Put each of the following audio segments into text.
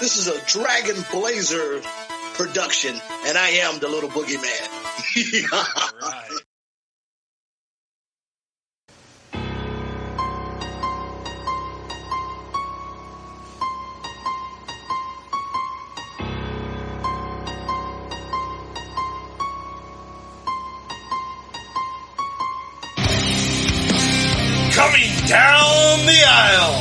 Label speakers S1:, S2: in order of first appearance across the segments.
S1: This is a Dragon Blazer production, and I am the little boogeyman.
S2: All right. Coming down the aisle,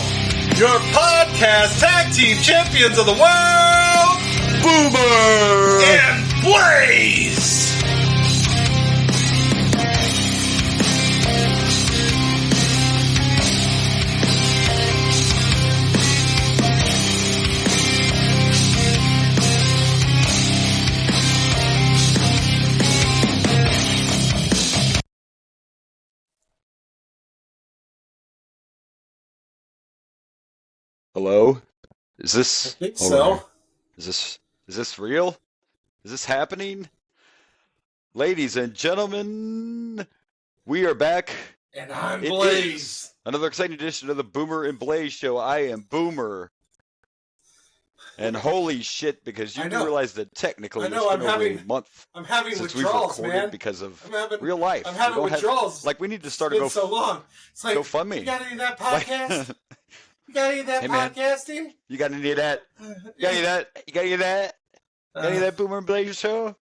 S2: your podcast tag team champions of the world, Boomer and Blaze.
S3: Hello? Is this?
S2: I think
S3: hold
S2: so.
S3: on. Is this real? Is this happening? Ladies and gentlemen, we are back.
S2: And I'm
S3: It
S2: Blaze.
S3: is another exciting edition of the Boomer and Blaze show. I am Boomer. And holy shit, because you
S2: I
S3: do
S2: know.
S3: realize that technically
S2: I
S3: it's
S2: know,
S3: been
S2: I'm
S3: over
S2: having
S3: a month
S2: I'm having
S3: since we've
S2: withdrawals,
S3: recorded
S2: man.
S3: because of
S2: I'm having
S3: real life.
S2: I'm
S3: We
S2: having
S3: don't have-
S2: withdrawals.
S3: like, we need to start
S2: It's
S3: a
S2: been so long. It's like,
S3: GoFundMe.
S2: you got any of that
S3: Like-
S2: podcast? You got any of that
S3: Hey, man.
S2: podcasting?
S3: You got any of that? You got any of that? You got any of that? Got any of that Boomer and Blaze show? You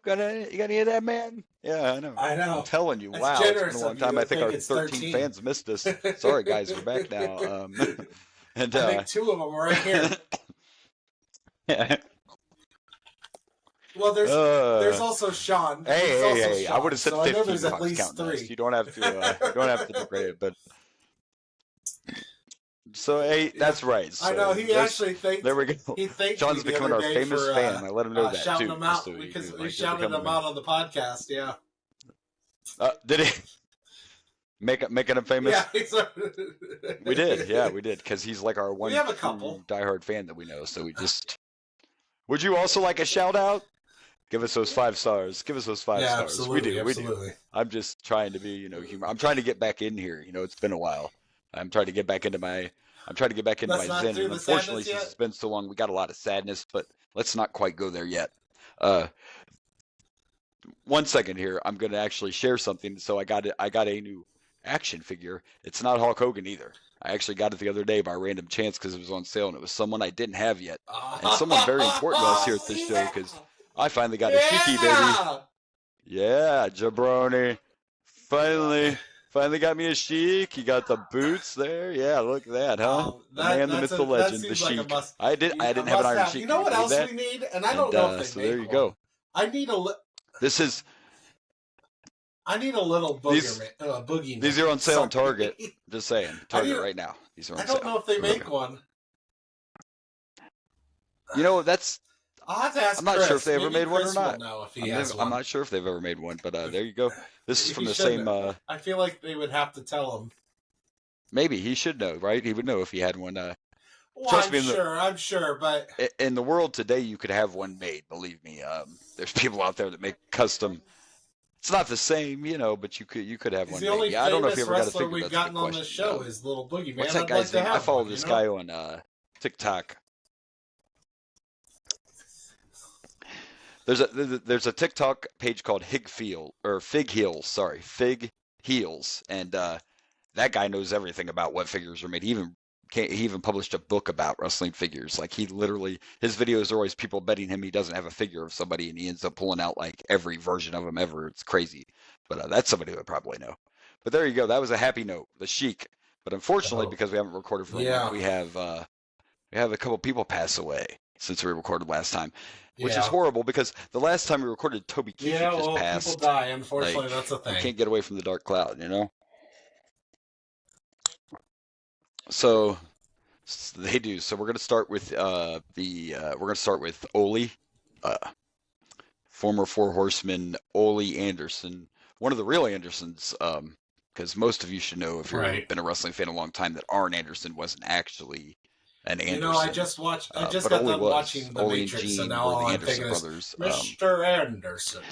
S3: got any of that, man? Yeah, I know.
S2: I know.
S3: I'm telling you,
S2: That's
S3: wow, it's
S2: generous
S3: been a long
S2: of you
S3: time.
S2: to
S3: I think
S2: think
S3: our
S2: it's
S3: 13
S2: 13.
S3: fans missed us. Sorry, guys, we're back now. And
S2: I think two of them are right here.
S3: yeah.
S2: Well, there's also Sean. There's also
S3: Hey! I
S2: Sean,
S3: would have said
S2: so I know
S3: 15
S2: there's
S3: if I
S2: at
S3: was
S2: least
S3: counting us.
S2: three.
S3: You don't have to degrade it, but so hey, that's right. So
S2: I know he
S3: just-
S2: actually thanked.
S3: there we go.
S2: He thanked
S3: John's
S2: me the
S3: becoming
S2: other
S3: our
S2: day
S3: famous
S2: for,
S3: fan. I let him know that
S2: shouting
S3: too.
S2: him
S3: just
S2: out
S3: so you
S2: because
S3: knew,
S2: we
S3: like,
S2: shouted
S3: becoming
S2: him out on the podcast. Yeah.
S3: Did he making him famous?
S2: Yeah.
S3: We did, yeah, we did, because he's like our one
S2: have a
S3: true
S2: couple.
S3: diehard fan that we know. So we just. Would you also like a shout out? Give us those 5 stars. Give us those 5
S2: Yeah,
S3: stars.
S2: absolutely,
S3: We do.
S2: absolutely.
S3: I'm just trying to be, humor. I'm trying to get back in here. It's been a while. I'm trying to get back into my. I'm trying to get back into
S2: That's
S3: my
S2: not
S3: zen.
S2: through
S3: And
S2: the
S3: unfortunately,
S2: sadness
S3: since
S2: yet?
S3: it's been so long, we got a lot of sadness. But let's not quite go there yet. 1 second here. I'm gonna actually share something. So I got a new action figure. It's not Hulk Hogan either. I actually got it the other day by random chance because it was on sale and it was someone I didn't have yet, and someone very important to us here at this show because I finally got a Shiki, baby. Yeah, jabroni. Finally got me a Sheik. He got the boots there. Yeah, look at that, huh? The man, the myth, the legend, the Sheik. I didn't have an Iron Sheik.
S2: You know what
S3: Can you
S2: else
S3: believe
S2: we need? And I don't know if they
S3: so
S2: make
S3: there you
S2: one.
S3: go.
S2: I need a little boogie.
S3: These are on sale on
S2: Sorry.
S3: Target. Just saying, Target right now. These are on
S2: I
S3: sale.
S2: don't know if they make one.
S3: That's.
S2: I'll have to ask
S3: I'm not
S2: Chris.
S3: sure if they ever
S2: Maybe
S3: made one or
S2: Chris
S3: not.
S2: will know if he has one.
S3: I'm not sure if they've ever made one, but there you go. This is from
S2: He
S3: the
S2: should
S3: same.
S2: know. I feel like they would have to tell him.
S3: Maybe he should know, right? He would know if he had one.
S2: Well,
S3: Trust me,
S2: I'm sure, but
S3: in the world today, you could have one made. Believe me, there's people out there that make custom. It's not the same, but you could have
S2: he's
S3: one
S2: the
S3: made.
S2: only
S3: Yeah, I don't know if you
S2: famous
S3: ever got a
S2: wrestler
S3: figure.
S2: we've
S3: That's a
S2: gotten
S3: good
S2: on
S3: question.
S2: this show is Little Boogie Man.
S3: What's that
S2: I'd
S3: guy's
S2: like to
S3: name? I
S2: have
S3: follow
S2: one,
S3: this
S2: you know?
S3: guy on TikTok. There's a TikTok page called Fig Heels, and that guy knows everything about what figures are made. He even published a book about wrestling figures. Like his videos are always people betting him he doesn't have a figure of somebody, and he ends up pulling out like every version of them ever. It's crazy, but that's somebody who would probably know. But there you go. That was a happy note, the Sheik. But unfortunately, because we haven't recorded for a month, we have a couple people pass away since we recorded last time. Which is horrible because the last time we recorded, Toby Keith just passed.
S2: People die. Unfortunately, that's a thing.
S3: You can't get away from the dark cloud, So they do. So we're gonna start with Ole, former Four Horsemen Ole Anderson, one of the real Andersons. Because most of you should know if you've been a wrestling fan a long time that Arn Anderson wasn't actually an Anderson.
S2: I just got done watching The Matrix, and now all I'm thinking is Mr. Anderson.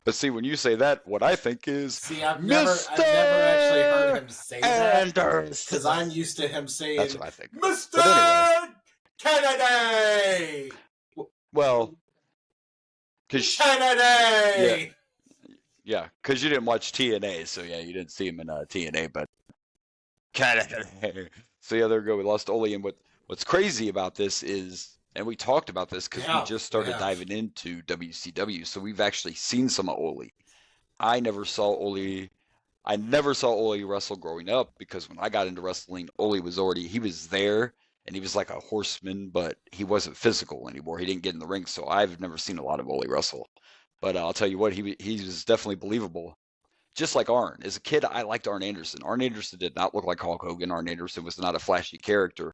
S3: But see, when you say that, what I think is,
S2: I've never actually heard him say that,
S3: because
S2: I'm used to him saying,
S3: that's what I think.
S2: Mr. Anyway, Kennedy.
S3: Well, because
S2: Kennedy.
S3: Yeah, because you didn't watch TNA, so yeah, you didn't see him in TNA, but Kennedy. So yeah, there we go. We lost Ole, and what's crazy about this is. And we talked about this because we just started diving into WCW, so we've actually seen some of Ole. I never saw Ole wrestle growing up because when I got into wrestling, Ole was he was there and he was like a horseman, but he wasn't physical anymore. He didn't get in the ring, so I've never seen a lot of Ole wrestle. But I'll tell you what, he was definitely believable. Just like Arn. As a kid, I liked Arn Anderson. Arn Anderson did not look like Hulk Hogan. Arn Anderson was not a flashy character.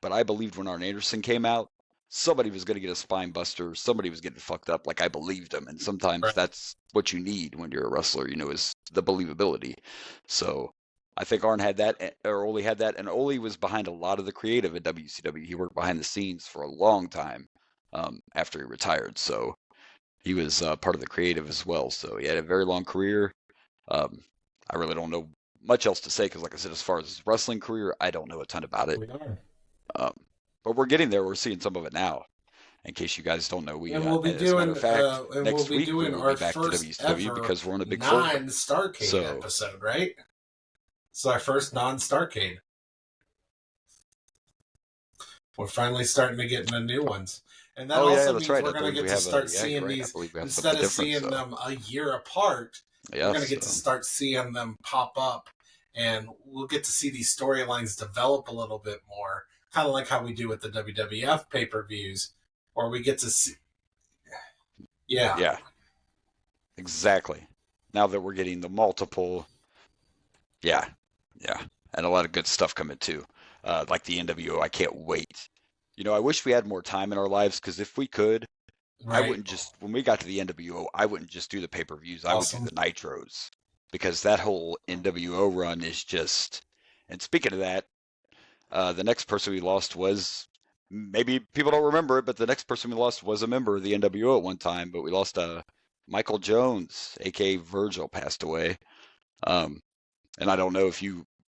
S3: But I believed when Arn Anderson came out, somebody was going to get a spine buster. Somebody was getting fucked up. Like, I believed him. And sometimes that's what you need when you're a wrestler, is the believability. So I think Arn had that, or Ole had that. And Ole was behind a lot of the creative at WCW. He worked behind the scenes for a long time after he retired. So he was part of the creative as well. So he had a very long career. I really don't know much else to say because, like I said, as far as his wrestling career, I don't know a ton about it. But we're getting there. We're seeing some of it now. In case you guys don't know,
S2: we'll be doing next week we will be back to WCW because we're on a big non-Starcade episode, right? It's our first non-Starcade. We're finally starting to get into new ones. And that also means we're going to get to start seeing these, instead of seeing them a year apart, we're going to get to start seeing them pop up, and we'll get to see these storylines develop a little bit more, kind of like how we do with the WWF pay-per-views, or we get to see... Yeah,
S3: exactly. Now that we're getting the multiple... Yeah, and a lot of good stuff coming too. Like the NWO, I can't wait. I wish we had more time in our lives, because if we could, I wouldn't just, when we got to the NWO, I wouldn't just do the pay-per-views. I would do the Nitros, because that whole NWO run is just, and speaking of that, the next person we lost was, maybe people don't remember it, but the next person we lost was a member of the NWO at one time, but we lost Michael Jones, aka Virgil, passed away. And I don't know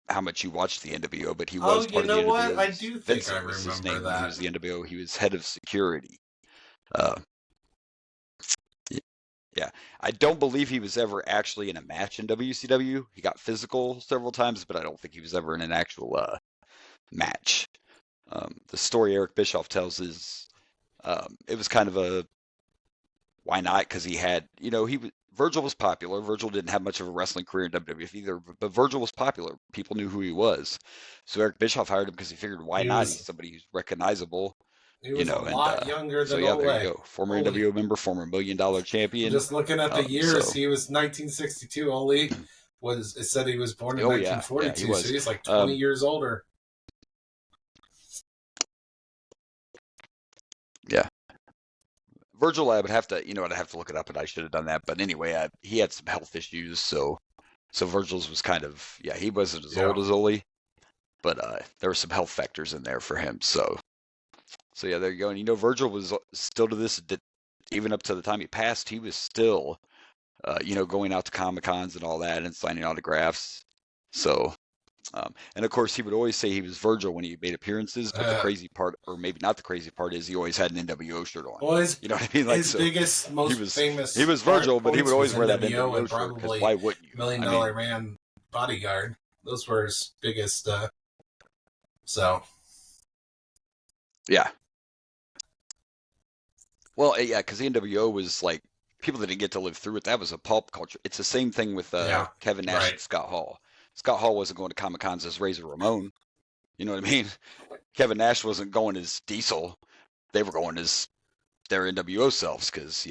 S3: how much you watched the NWO, but he was part of the NWO.
S2: What? I do think I remember
S3: his name
S2: that.
S3: He was the NWO. He was head of security. Yeah. I don't believe he was ever actually in a match in WCW. He got physical several times, but I don't think he was ever in an actual match. The story Eric Bischoff tells is it was kind of a why not? Because he had, Virgil was popular. Virgil didn't have much of a wrestling career in WWF either, but Virgil was popular. People knew who he was. So Eric Bischoff hired him because he figured, why not? He's somebody who's recognizable.
S2: He was a lot younger than Ole.
S3: There you go. Former NWO member, former $1 million champion.
S2: Just looking at the years, he was 1962. Ole it said he was born in 1942, so he's like 20 years older.
S3: Yeah. Virgil, I would have to, I'd have to look it up, and I should have done that. But anyway, he had some health issues, so Virgil's was kind of, he wasn't as old as Ole, but there were some health factors in there for him. So yeah, there you go. And Virgil was still to this, even up to the time he passed, he was still, going out to Comic-Cons and all that and signing autographs. So. And of course, he would always say he was Virgil when he made appearances. But the crazy part, or maybe not the crazy part, is he always had an NWO shirt on.
S2: Well,
S3: you know what I mean? Like,
S2: his biggest, most famous.
S3: He was Virgil, but he would always wear that NWO shirt. Because why wouldn't you?
S2: $1 Million Man Bodyguard. Those were his biggest. So.
S3: Yeah. Well, yeah, because the NWO was like people that didn't get to live through it. That was a pulp culture. It's the same thing with Kevin Nash and Scott Hall. Scott Hall wasn't going to Comic-Cons as Razor Ramon. You know what I mean? Kevin Nash wasn't going as Diesel. They were going as their NWO selves because,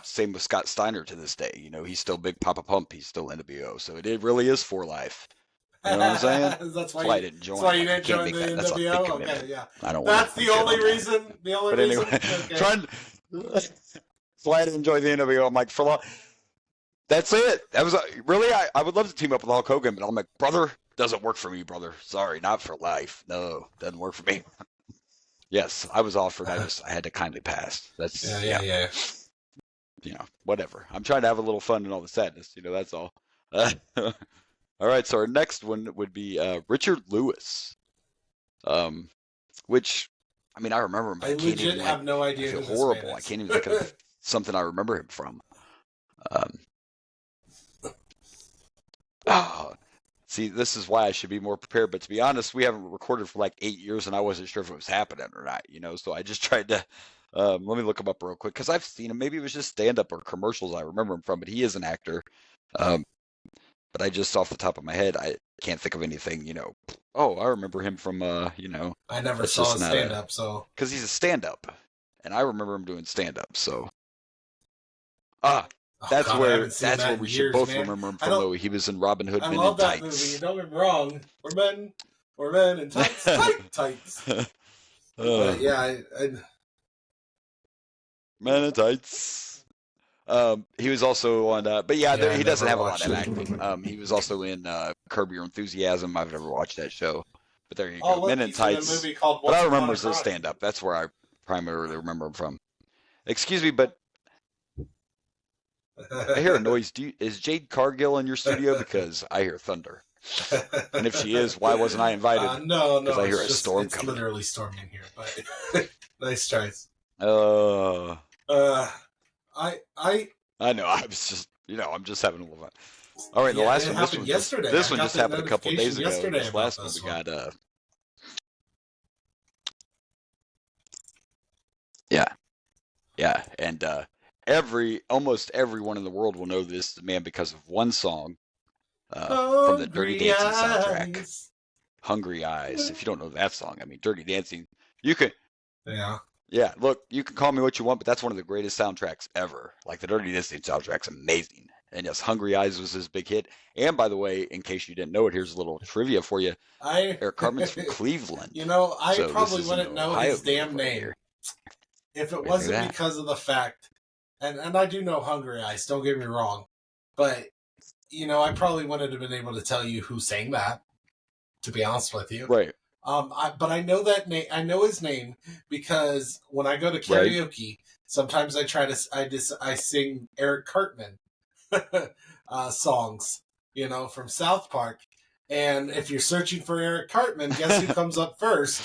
S3: same with Scott Steiner to this day. He's still Big Papa Pump. He's still NWO. So it really is for life. You know what I'm saying?
S2: That's why
S3: I didn't join.
S2: That's why you didn't join the NWO? Okay, yeah.
S3: I don't
S2: That's the only reason? The only reason?
S3: Okay. That's why I didn't join the NWO. I'm like, that's it. That was really. I would love to team up with Hulk Hogan, but I'm like, brother, doesn't work for me, brother. Sorry, not for life. No, doesn't work for me. Yes, I was offered. I had to kindly pass. That's
S2: yeah.
S3: whatever. I'm trying to have a little fun in all the sadness. That's all. All right, so our next one would be Richard Lewis, which, I mean, I remember him, but I can't even
S2: have no idea.
S3: I feel horrible. I can't even think of something I remember him from. See, this is why I should be more prepared. But to be honest, we haven't recorded for like 8 years, and I wasn't sure if it was happening or not. So I just tried to. Let me look him up real quick because I've seen him. Maybe it was just stand-up or commercials I remember him from, but he is an actor. But I just off the top of my head, I can't think of anything. Oh, I remember him from. I
S2: never saw a stand-up, so
S3: because he's a stand-up, and I remember him doing stand-up. So that's where we should both remember him from. Though he was in Robin Hood Men in Tights. I love that movie.
S2: Don't get me wrong. We're men in tights, tights. But yeah,
S3: Men in Tights. He was also on, but yeah, he doesn't have a lot of acting. He was also in Curb Your Enthusiasm. I've never watched that show, but there you go. Men in Tights. But I remember his stand-up. That's where I primarily remember him from. Excuse me, but I hear a noise. Is Jade Cargill in your studio? Because I hear thunder. And if she is, why wasn't I invited?
S2: No.
S3: Because I hear a storm
S2: It's
S3: coming.
S2: literally storming here, but nice tries.
S3: I know. I was just, I'm just having a little fun. All right, the last one. This one just happened a couple days ago. This last one we got. Yeah, and almost everyone in the world will know this man because of one song from the Dirty Dancing soundtrack, "Hungry Eyes." If you don't know that song, I mean, Dirty Dancing, you can. Yeah, look, you can call me what you want, but that's one of the greatest soundtracks ever. Like the Dirty Dancing soundtrack's amazing. And yes, "Hungry Eyes" was his big hit. And by the way, in case you didn't know it, here's a little trivia for you. Eric Cartman's from Cleveland.
S2: I probably wouldn't know his damn name if it wasn't because of the fact, and I do know "Hungry Eyes," don't get me wrong, but, I probably wouldn't have been able to tell you who sang that, to be honest with you.
S3: Right.
S2: But I know that name. I know his name because when I go to karaoke, sometimes I sing Eric Cartman songs, from South Park. And if you're searching for Eric Cartman, guess who comes up first?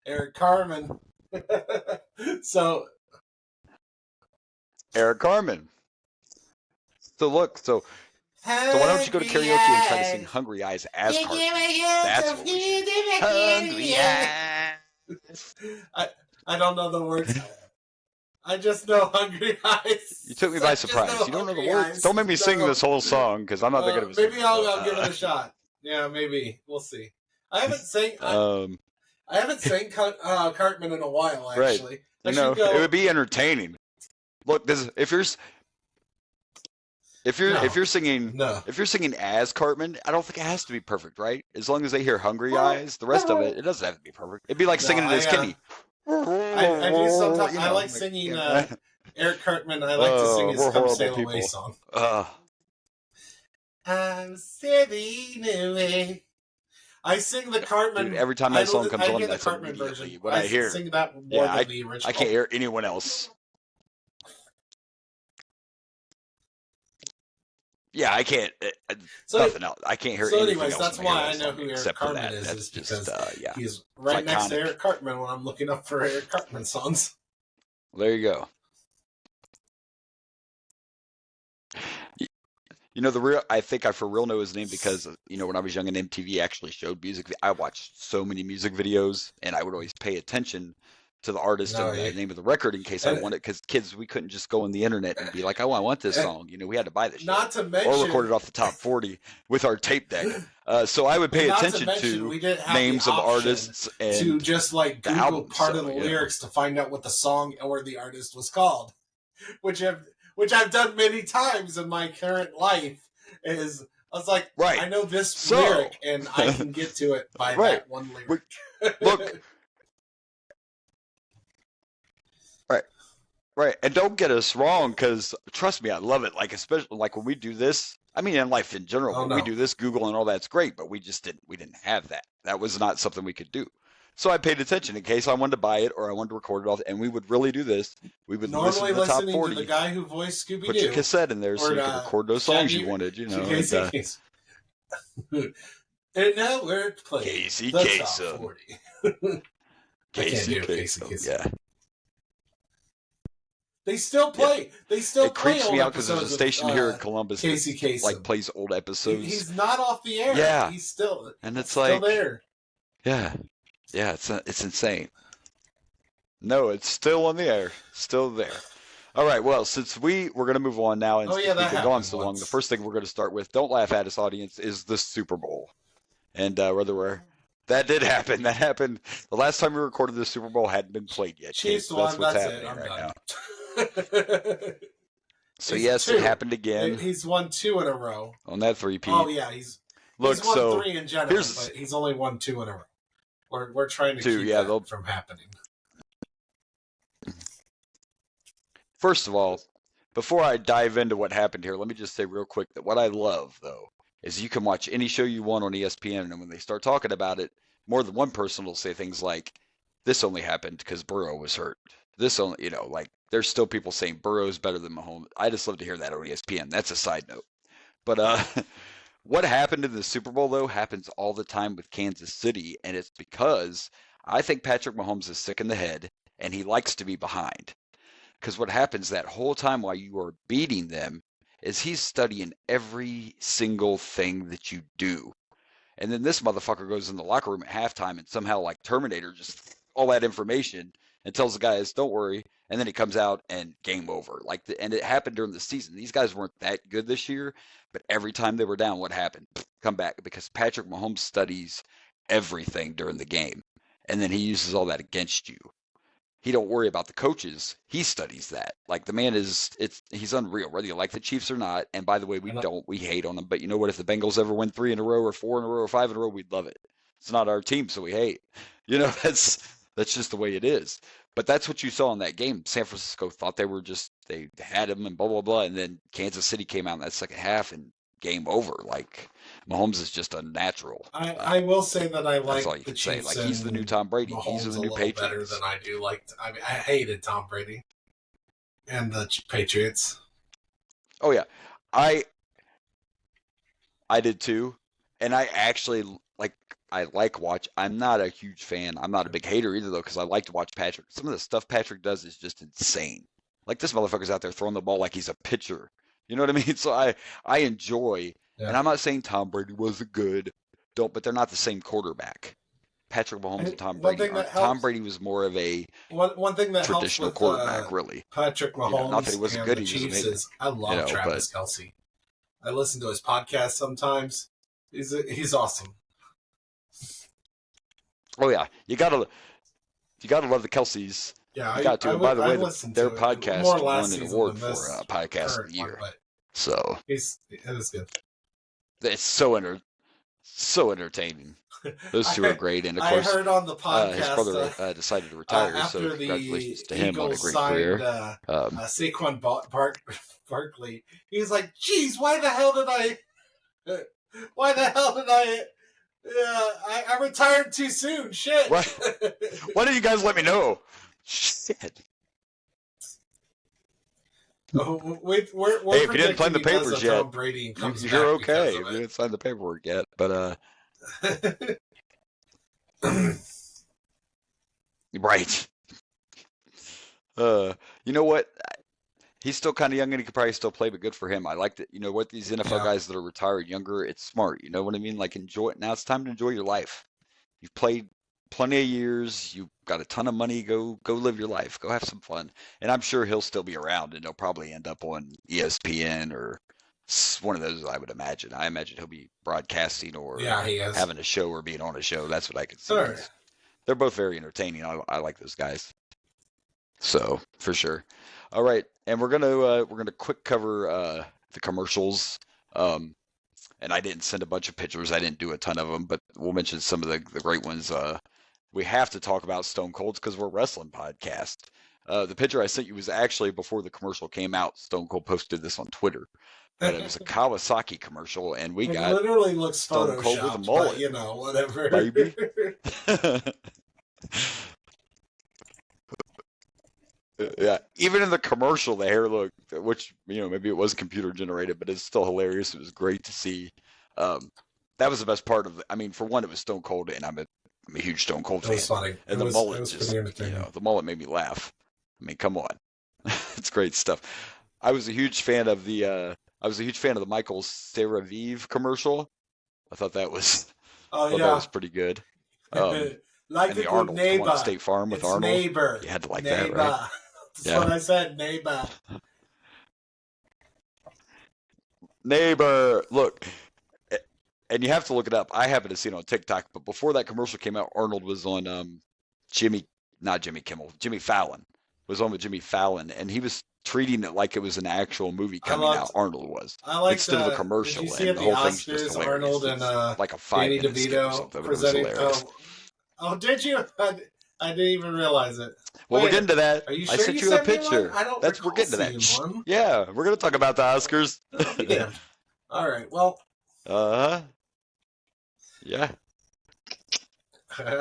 S2: Eric Cartman. So
S3: Eric Cartman. So look, so why don't you go to karaoke and try to sing "Hungry Eyes" as Cartman? That's what we should. Hungry Eyes.
S2: I don't know the words. I just know "Hungry Eyes."
S3: You took me by surprise. You don't know the words? Don't make me sing this whole song because I'm not that good of a singer.
S2: Maybe I'll give it a shot. Yeah, maybe. We'll see. I haven't sang Cartman in a while, actually.
S3: Right. It would be entertaining. Look, if you're singing as Cartman, I don't think it has to be perfect, right? As long as they hear "Hungry Eyes," the rest of it doesn't have to be perfect. It'd be like singing it as Kenny.
S2: I do sometimes. I like singing Eric Cartman. I like to sing his "Come Sail Away" song. I'm sailing away. I sing the Cartman.
S3: Dude, every time that song comes on,
S2: that's
S3: the Cartman
S2: version.
S3: What I hear.
S2: Sing that more than the original.
S3: I can't hear anyone else. Yeah, I can't. Nothing else. I can't hear anything else.
S2: So, anyways, that's why I know who Eric Cartman is because he's right next to Eric Cartman when I'm looking up for Eric Cartman songs.
S3: Well, there you go. I think I for real know his name because, when I was young and MTV actually showed music. I watched so many music videos and I would always pay attention to the artist and the name of the record in case I wanted, because kids, we couldn't just go on the internet and be like, oh, I want this song. We had to buy this
S2: shit. To mention,
S3: or record it off the top 40 with our tape deck. So I would pay attention to names of artists and
S2: to just like Google part of the lyrics to find out what the song or the artist was called, which I've done many times in my current life. I was like, I know this lyric and I can get to it by that one lyric.
S3: Look. Right, and don't get us wrong, because trust me, I love it. Like, especially like when we do this. I mean, in life in general, when we do this, Google and all that's great, but we didn't have that. That was not something we could do. So I paid attention in case I wanted to buy it or I wanted to record it off, and we would really do this. We would
S2: normally
S3: listen to the top 40.
S2: To the guy who voiced Scooby-Doo.
S3: Put your cassette in there so you could record those songs you wanted, you know.
S2: And now we're playing
S3: Casey
S2: the
S3: Kasem.
S2: top 40.
S3: Casey Kasem. Yeah.
S2: They still play. Yeah. They still
S3: it
S2: play.
S3: It creeps me out because there's a station here in Columbus
S2: that
S3: like plays old episodes.
S2: He's not off the air.
S3: Yeah.
S2: He's still
S3: like
S2: there.
S3: Yeah. Yeah, it's insane. No, it's still on the air. Still there. All right, well, since we're going to move on now, and since we've been gone so long, the first thing we're going to start with, don't laugh at us, audience, is the Super Bowl. And that did happen. That happened. The last time we recorded the Super Bowl hadn't been played yet.
S2: Chiefs won. That's happening right now.
S3: So yes, it happened again.
S2: He's won 2 in a row
S3: on that 3-peat.
S2: Oh yeah, he's won 3 in general, but he's only won 2 in a row. We're trying to keep that from happening.
S3: First of all, before I dive into what happened here, let me just say real quick that what I love, though, is you can watch any show you want on ESPN, and when they start talking about it, more than one person will say things like, this only happened because Burrow was hurt. This only, like, there's still people saying Burrow's better than Mahomes. I just love to hear that on ESPN. That's a side note. But what happened in the Super Bowl, though, happens all the time with Kansas City, and it's because I think Patrick Mahomes is sick in the head, and he likes to be behind. Because what happens that whole time while you are beating them is he's studying every single thing that you do. And then this motherfucker goes in the locker room at halftime and somehow, like Terminator, just all that information and tells the guys, don't worry. And then he comes out and game over. And it happened during the season. These guys weren't that good this year, but every time they were down, what happened? Come back, because Patrick Mahomes studies everything during the game. And then he uses all that against you. He don't worry about the coaches. He studies that. Like, the man he's unreal, whether you like the Chiefs or not. And by the way, we hate on them. But you know what? If the Bengals ever win 3 in a row or 4 in a row or 5 in a row, we'd love it. It's not our team, so we hate. That's just the way it is. But that's what you saw in that game. San Francisco thought they had him and blah, blah, blah. And then Kansas City came out in that second half and game over. Like, Mahomes is just unnatural.
S2: I will say that I like
S3: the Chiefs. Like, he's the new Tom Brady.
S2: Mahomes
S3: he's the new Patriots.
S2: Better than I do. I hated Tom Brady and the Patriots.
S3: Oh yeah, I did too, and I actually watch. I'm not a huge fan. I'm not a big hater either, though, because I like to watch Patrick. Some of the stuff Patrick does is just insane. Like, this motherfucker's out there throwing the ball like he's a pitcher. You know what I mean? So I enjoy. Yeah. And I'm not saying Tom Brady wasn't good, but they're not the same quarterback. Patrick Mahomes and Tom Brady. Tom Brady was more of a
S2: one thing that
S3: traditional
S2: helps with,
S3: quarterback, really.
S2: Patrick Mahomes
S3: not that he wasn't good,
S2: the
S3: he was
S2: Chiefs is I love Travis Kelce. I listen to his podcast sometimes. He's awesome.
S3: Oh yeah, you gotta love the Kelces.
S2: Yeah,
S3: you got to. And by the way, their podcast won an award for podcast of the year. So
S2: it was good.
S3: It's so entertaining. Those two are great, and of course,
S2: I heard on the podcast
S3: his brother decided to retire. So congratulations to him on a great career.
S2: Saquon Barkley. He's like, "Geez, why the hell did I? I retired too soon. Shit.
S3: Why did you guys let me know? Shit."
S2: We're
S3: hey, if you didn't sign the papers yet,
S2: you're
S3: okay. If you didn't sign the paperwork yet, but right. You know what? He's still kind of young and he could probably still play, but good for him. I like that. You know what? These NFL guys that are retired younger, it's smart. You know what I mean? Like, enjoy it. Now it's time to enjoy your life. You've played plenty of years. You've got a ton of money. Go live your life. Go have some fun. And I'm sure he'll still be around, and he'll probably end up on ESPN or one of those, I would imagine. I imagine he'll be broadcasting or having a show or being on a show. That's what I could see.
S2: Sure.
S3: They're both very entertaining. I like those guys. So, for sure. All right, and we're gonna quick cover the commercials. And I didn't send a bunch of pictures. I didn't do a ton of them, but we'll mention some of the great ones. We have to talk about Stone Cold's because we're a wrestling podcast. The picture I sent you was actually before the commercial came out. Stone Cold posted this on Twitter. But it was a Kawasaki commercial, and we got
S2: literally looks
S3: Stone Cold with a mullet.
S2: But, whatever.
S3: Baby. Yeah, even in the commercial, the hair look, which maybe it was computer generated, but it's still hilarious. It was great to see. Um, that was the best part of it. I mean, for one, it was Stone Cold, and I'm a huge Stone Cold
S2: It
S3: fan.
S2: was funny.
S3: And
S2: It
S3: the
S2: was
S3: mullet
S2: pretty entertaining.
S3: the mullet made me laugh. I mean, come on, it's great stuff. I was a huge fan of the Michael CeraVe commercial. I thought that was that was pretty good.
S2: Like
S3: and
S2: the
S3: the Arnold,
S2: neighbor.
S3: come on, State Farm with
S2: It's
S3: Arnold.
S2: Neighbor.
S3: You had to like
S2: neighbor.
S3: that, right?
S2: That's what I said, neighbor.
S3: Neighbor, look, and you have to look it up. I happen to see it on TikTok, but before that commercial came out, Arnold was on Jimmy Fallon was on with Jimmy Fallon, and he was treating it like it was an actual movie coming out. Arnold was instead of a commercial,
S2: did you see
S3: and the whole thing's just hilarious.
S2: Arnold and
S3: like a 5-minute skit or something, but it was hilarious.
S2: Oh, did you? I didn't even realize it.
S3: Well, we'll get into that.
S2: Are you sure
S3: I sent you a picture.
S2: I don't.
S3: We're getting to that.
S2: One.
S3: Yeah, we're gonna talk about the Oscars.
S2: Yeah. All right. Well.
S3: Yeah.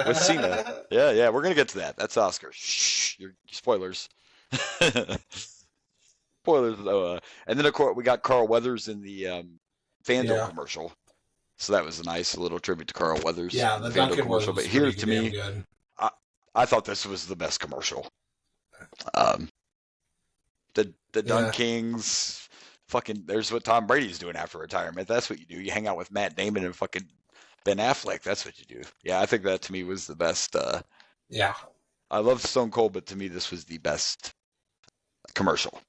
S3: With Cena. Yeah, we're gonna get to that. That's Oscars. Shh, your spoilers. Spoilers. And then of course we got Carl Weathers in the FanDuel commercial. So that was a nice little tribute to Carl Weathers.
S2: Yeah, the Dunkin' commercial.
S3: But here to me, I thought this was the best commercial. The Dun Kings, fucking. There's what Tom Brady's doing after retirement. That's what you do. You hang out with Matt Damon and fucking Ben Affleck. That's what you do. Yeah, I think that to me was the best.
S2: Yeah.
S3: I love Stone Cold, but to me this was the best commercial.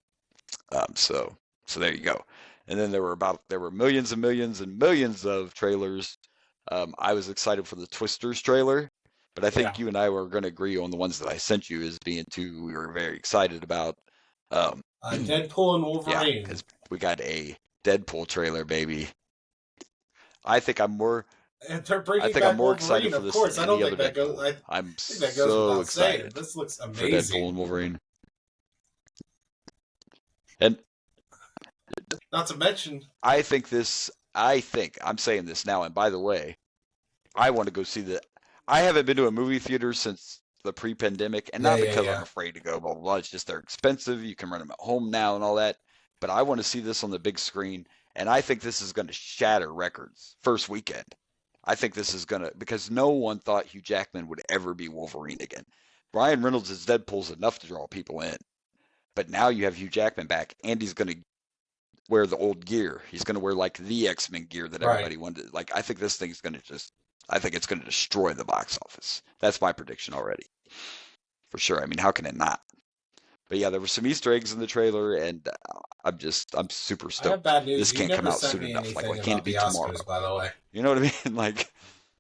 S3: So there you go. And then there were millions and millions and millions of trailers. I was excited for the Twisters trailer, but I think you and I were going to agree on the ones that I sent you as being two we were very excited about.
S2: Deadpool and Wolverine.
S3: Yeah, because we got a Deadpool trailer, baby. I think I'm more.
S2: And they're bringing back I'm more excited for this than any other Deadpool. I'm so excited. This looks amazing
S3: for Deadpool and Wolverine. And
S2: not to mention,
S3: I'm saying this now, and by the way, I want to go see I haven't been to a movie theater since the pre-pandemic, and not because I'm afraid to go, blah, blah, blah. It's just they're expensive. You can rent them at home now and all that. But I want to see this on the big screen, and I think this is going to shatter records first weekend. I think this is going to, because no one thought Hugh Jackman would ever be Wolverine again. Ryan Reynolds as Deadpool's enough to draw people in. But now you have Hugh Jackman back, and he's going to wear the old gear. He's going to wear like the X-Men gear that everybody wanted. Like, I think this thing's going to I think it's going to destroy the box office. That's my prediction already. For sure. I mean, how can it not? But yeah, there were some Easter eggs in the trailer, and I'm super stoked.
S2: I have bad news.
S3: This can't come out soon enough. Like, why can't it be tomorrow?
S2: By the way,
S3: you know what I mean? Like,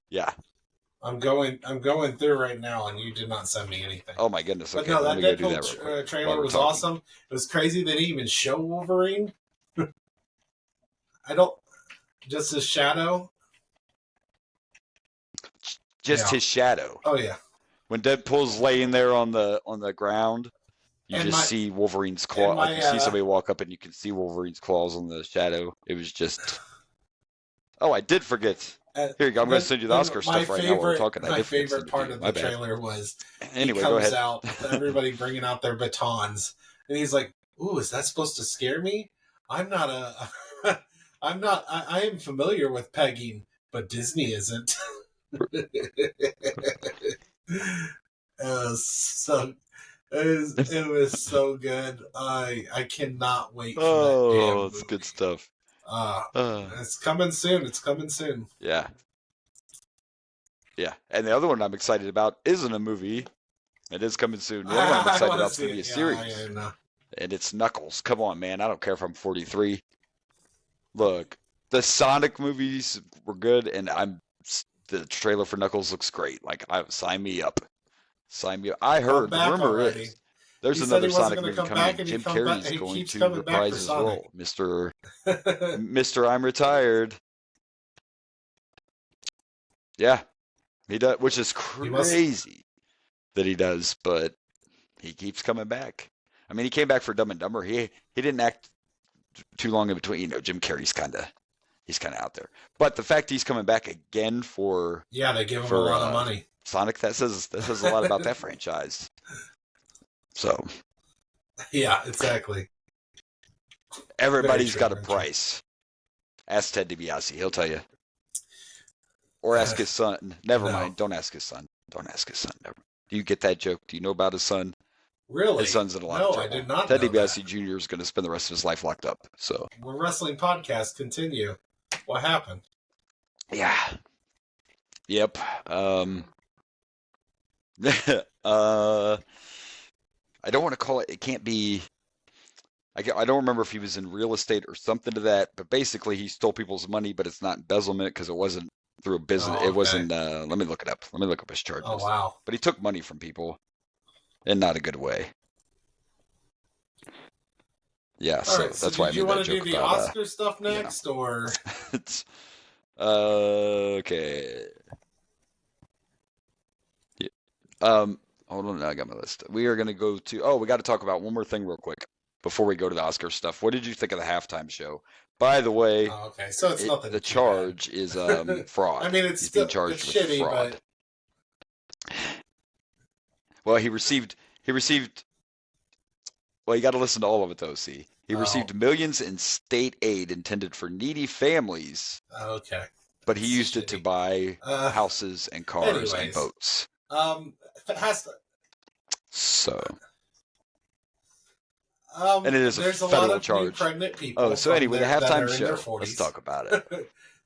S3: yeah.
S2: I'm going through right now, and you did not send me anything.
S3: Oh my goodness!
S2: Okay, but no, that Deadpool trailer was awesome. It was crazy they didn't even show Wolverine. Just his shadow.
S3: Just his shadow.
S2: Oh yeah.
S3: When Deadpool's laying there on the ground, you see Wolverine's claw. Like you see somebody walk up and you can see Wolverine's claws on the shadow. It was just. Oh, I did forget. Here you go. I'm going to send you the Oscar stuff right now while we're talking.
S2: My favorite part of the trailer was anyway, he comes out, everybody bringing out their batons, and he's like, "Ooh, is that supposed to scare me? I'm not a, I'm not. I am familiar with pegging, but Disney isn't." It was so good. I cannot wait for that damn movie.
S3: It's good stuff.
S2: It's coming soon.
S3: Yeah. And the other one I'm excited about isn't a movie. It is coming soon. The other one I'm excited about is going to be a series. And it's Knuckles. Come on, man. I don't care if I'm 43. Look, the Sonic movies were good, and the trailer for Knuckles looks great. Like, sign me up. I heard, the rumor is, there's another Sonic movie coming in. Jim Carrey's going to reprise his role. Mr. I'm retired. Yeah, he does, which is crazy that he does, but he keeps coming back. I mean, he came back for Dumb and Dumber. He didn't act too long in between. Jim Carrey's kind of out there. But the fact he's coming back again for
S2: they give him a lot of money.
S3: Sonic, that says a lot about that franchise. So,
S2: Yeah, exactly.
S3: Everybody's got a price. Ask Ted DiBiase. He'll tell you. Or ask his son. Never mind. Don't ask his son. Don't ask his son. Never. Do you get that joke? Do you know about his son?
S2: Really?
S3: His son's in a lot of trouble.
S2: I did not
S3: Ted
S2: know
S3: DiBiase
S2: that.
S3: Jr. is going to spend the rest of his life locked up. So.
S2: We're wrestling podcast. Continue. What happened?
S3: Yeah. Yep. I don't want to call it. It can't be. I don't remember if he was in real estate or something to that, but basically he stole people's money, but it's not embezzlement because it wasn't through a business.
S2: Oh, okay.
S3: It wasn't. Let me look it up. Let me look up his charges.
S2: Oh, wow.
S3: But he took money from people in not a good way. Yeah, so
S2: right,
S3: that's why I made that joke.
S2: Do you want to do the Oscar stuff next, or?
S3: It's, okay. Yeah. Hold on, I got my list. We are going to go to. Oh, we got to talk about one more thing real quick before we go to the Oscar stuff. What did you think of the halftime show? By the way,
S2: okay, so it's nothing.
S3: The charge is fraud.
S2: I mean, it's
S3: He's
S2: still
S3: being charged
S2: it's
S3: with
S2: shitty,
S3: fraud.
S2: but
S3: well, he received. Well, you got to listen to all of it though. See, he received millions in state aid intended for needy families.
S2: Okay,
S3: but he used it to buy houses and cars and boats.
S2: It has to.
S3: So. And it is
S2: there's
S3: a federal
S2: lot of
S3: charge.
S2: New pregnant people.
S3: Oh, so anyway, the halftime show.
S2: 40s.
S3: Let's talk about it.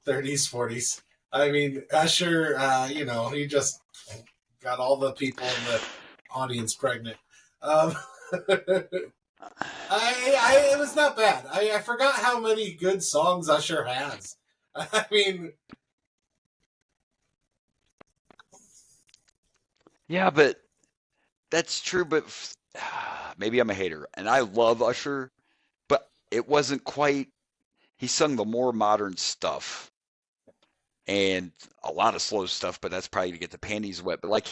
S2: 30s, 40s. I mean, Usher, he just got all the people in the audience pregnant. It was not bad. I forgot how many good songs Usher has. I mean,
S3: yeah, but that's true. But maybe I'm a hater, and I love Usher, but it wasn't quite. He sung the more modern stuff. And a lot of slow stuff, but that's probably to get the panties wet. But like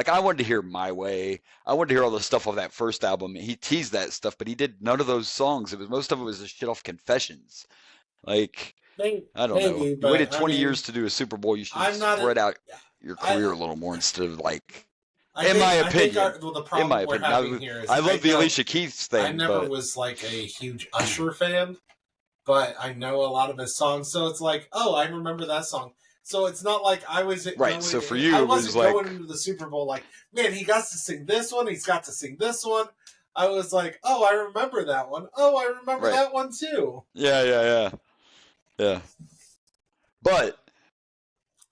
S3: I wanted to hear My Way. I wanted to hear all the stuff off that first album. He teased that stuff, but he did none of those songs. Most of it was just shit off Confessions. Like I don't know. You waited 20 years to do a Super Bowl. You should spread out your career a little more instead of like. In my opinion, I love the Alicia Keys thing.
S2: I never was like a huge Usher fan. But I know a lot of his songs, so it's like, oh, I remember that song. So it's not like I was
S3: right. So for you,
S2: I
S3: was
S2: wasn't
S3: like
S2: going into the Super Bowl like, man, he got to sing this one, he's got to sing this one. I was like, oh, I remember that one. Oh, I remember that one too.
S3: Yeah. But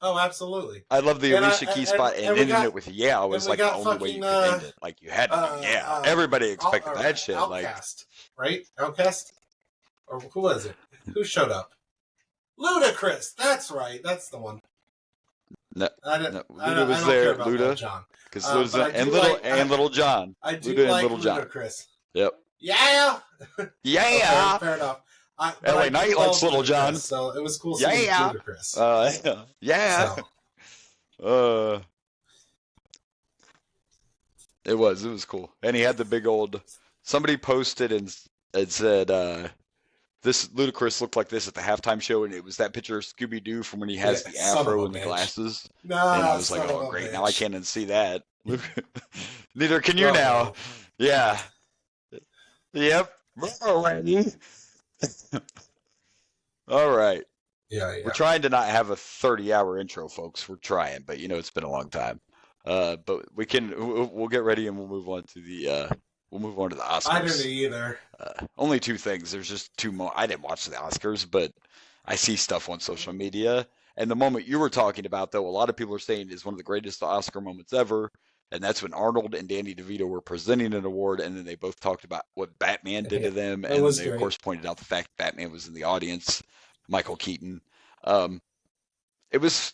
S2: oh, absolutely.
S3: I love the Alicia Keys spot and ending it with I was like the only way you could end it. Like you had to do everybody expected that shit.
S2: Outcast, right? Outcast. Or who was it? Who showed up? Ludacris. That's right. That's the one.
S3: No,
S2: Luda
S3: was there.
S2: Luda, John.
S3: Because Little John.
S2: I do
S3: Luda
S2: like
S3: and Little
S2: Ludacris.
S3: John. Yep.
S2: Yeah.
S3: Yeah.
S2: Fair enough.
S3: LA Knight likes Little John.
S2: So it was cool seeing Ludacris.
S3: Yeah. So. It was cool, and he had the big old. Somebody posted and said. This Ludacris looked like this at the halftime show, and it was that picture of Scooby-Doo from when he has the afro and the glasses. And I was like, oh, great, now I can't unsee that. Neither can you now. Yeah. Yep. All right.
S2: Yeah.
S3: We're trying to not have a 30-hour intro, folks. We're trying, but it's been a long time. But we'll get ready and we'll move on to the Oscars.
S2: I didn't either.
S3: Only two things. There's just two more. I didn't watch the Oscars, but I see stuff on social media. And the moment you were talking about, though, a lot of people are saying is one of the greatest Oscar moments ever. And that's when Arnold and Danny DeVito were presenting an award, and then they both talked about what Batman did to them. And they, of course, pointed out the fact Batman was in the audience, Michael Keaton. It was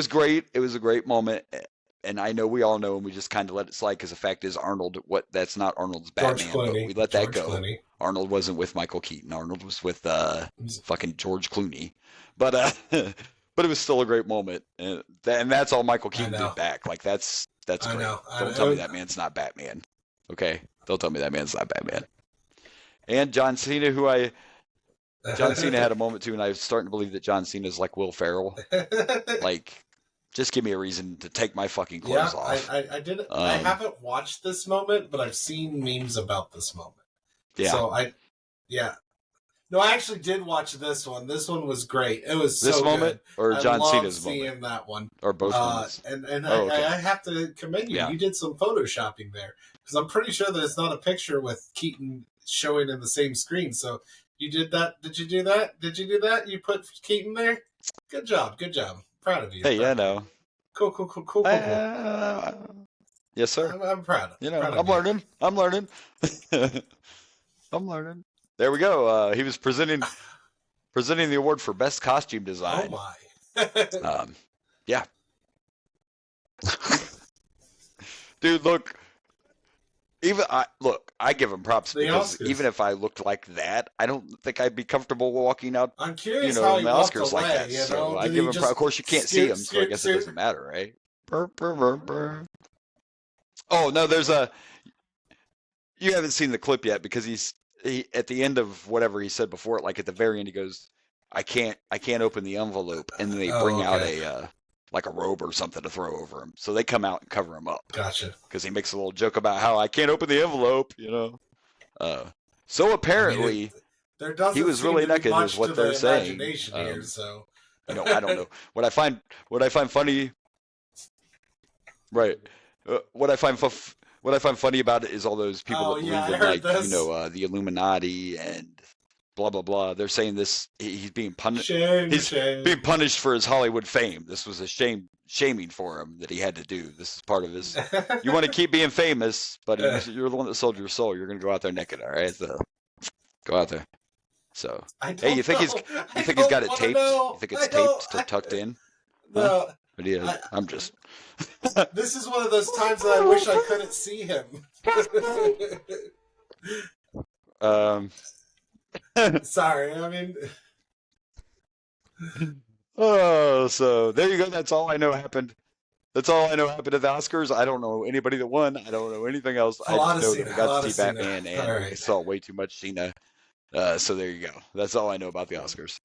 S3: great. It was a great moment. And I know we all know, and we just kind of let it slide because the fact is, that's not Arnold's Batman, but we let that go. Clooney. Arnold wasn't with Michael Keaton. Arnold was with fucking George Clooney. But it was still a great moment, and that's all Michael Keaton did back. Like that's great. Don't tell me that man's not Batman. Okay, don't tell me that man's not Batman. And John Cena, John Cena had a moment too, and I was starting to believe that John Cena is like Will Ferrell, like. Just give me a reason to take my fucking clothes off.
S2: I didn't. I haven't watched this moment, but I've seen memes about this moment.
S3: Yeah.
S2: So No, I actually did watch this one. This one was great. It was
S3: this
S2: so
S3: moment
S2: good.
S3: or John Cena's
S2: seeing
S3: moment?
S2: That one
S3: or both moments.
S2: And I have to commend you.
S3: Yeah.
S2: You did some photoshopping there because I'm pretty sure that it's not a picture with Keaton showing in the same screen. So you did that. Did you do that? Did you do that? You put Keaton there. Good job. Good job. Proud of you.
S3: Hey, yeah, no.
S2: Cool.
S3: Yes, sir.
S2: I'm proud.
S3: I'm learning. I'm learning. There we go. He was presenting the award for best costume design.
S2: Oh my.
S3: Yeah. Dude, look. I give him props because
S2: Oscars.
S3: Even if I looked like that, I don't think I'd be comfortable walking out.
S2: I'm curious
S3: in
S2: how
S3: the Oscars like that. So I give him props. Of course, you can't see him, so I guess it doesn't matter, right? Oh no, there's a. You haven't seen the clip yet because he at the end of whatever he said before it, like at the very end, he goes, I can't open the envelope, and then they bring out a like a robe or something to throw over him. So they come out and cover him up.
S2: Gotcha.
S3: Because he makes a little joke about how I can't open the envelope, So apparently, he was really naked, is what they're saying.
S2: Here, so.
S3: I don't know. What I find funny, right? What I find funny about it is all those people that believe in the Illuminati and blah blah blah. They're saying this he's being punished. Being punished for his Hollywood fame. This was a shaming for him that he had to do. This is part of his. You want to keep being famous, but you're the one that sold your soul. You're gonna go out there naked, all right? So go out there. So hey, you think he's got it taped? You think it's taped tucked in?
S2: No.
S3: Huh? But I'm just.
S2: This is one of those times that I wish I couldn't see him. Sorry, I mean.
S3: Oh, so there you go. That's all I know happened. That's all I know happened at the Oscars. I don't know anybody that won. I don't know anything else. I just know that I got to see Batman and I saw way too much Cena. So there you go. That's all I know about the Oscars.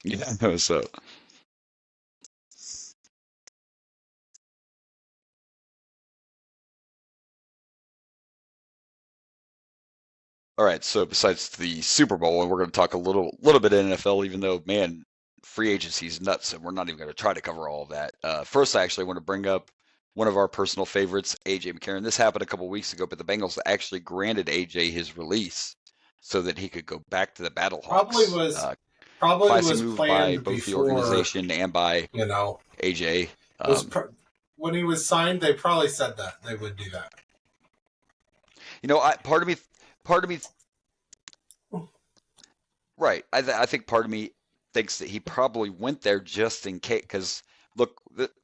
S3: Yeah. So. All right, so besides the Super Bowl, and we're going to talk a little bit of NFL, even though, man, free agency is nuts, and we're not even going to try to cover all of that. First, I actually want to bring up one of our personal favorites, A.J. McCarron. This happened a couple weeks ago, but the Bengals actually granted A.J. his release so that he could go back to the Battlehawks.
S2: Probably was
S3: move
S2: planned
S3: by both
S2: before,
S3: the organization and by A.J.
S2: When he was signed, they probably said that they would do that.
S3: Part of me, right? I think part of me thinks that he probably went there just in case. Because look,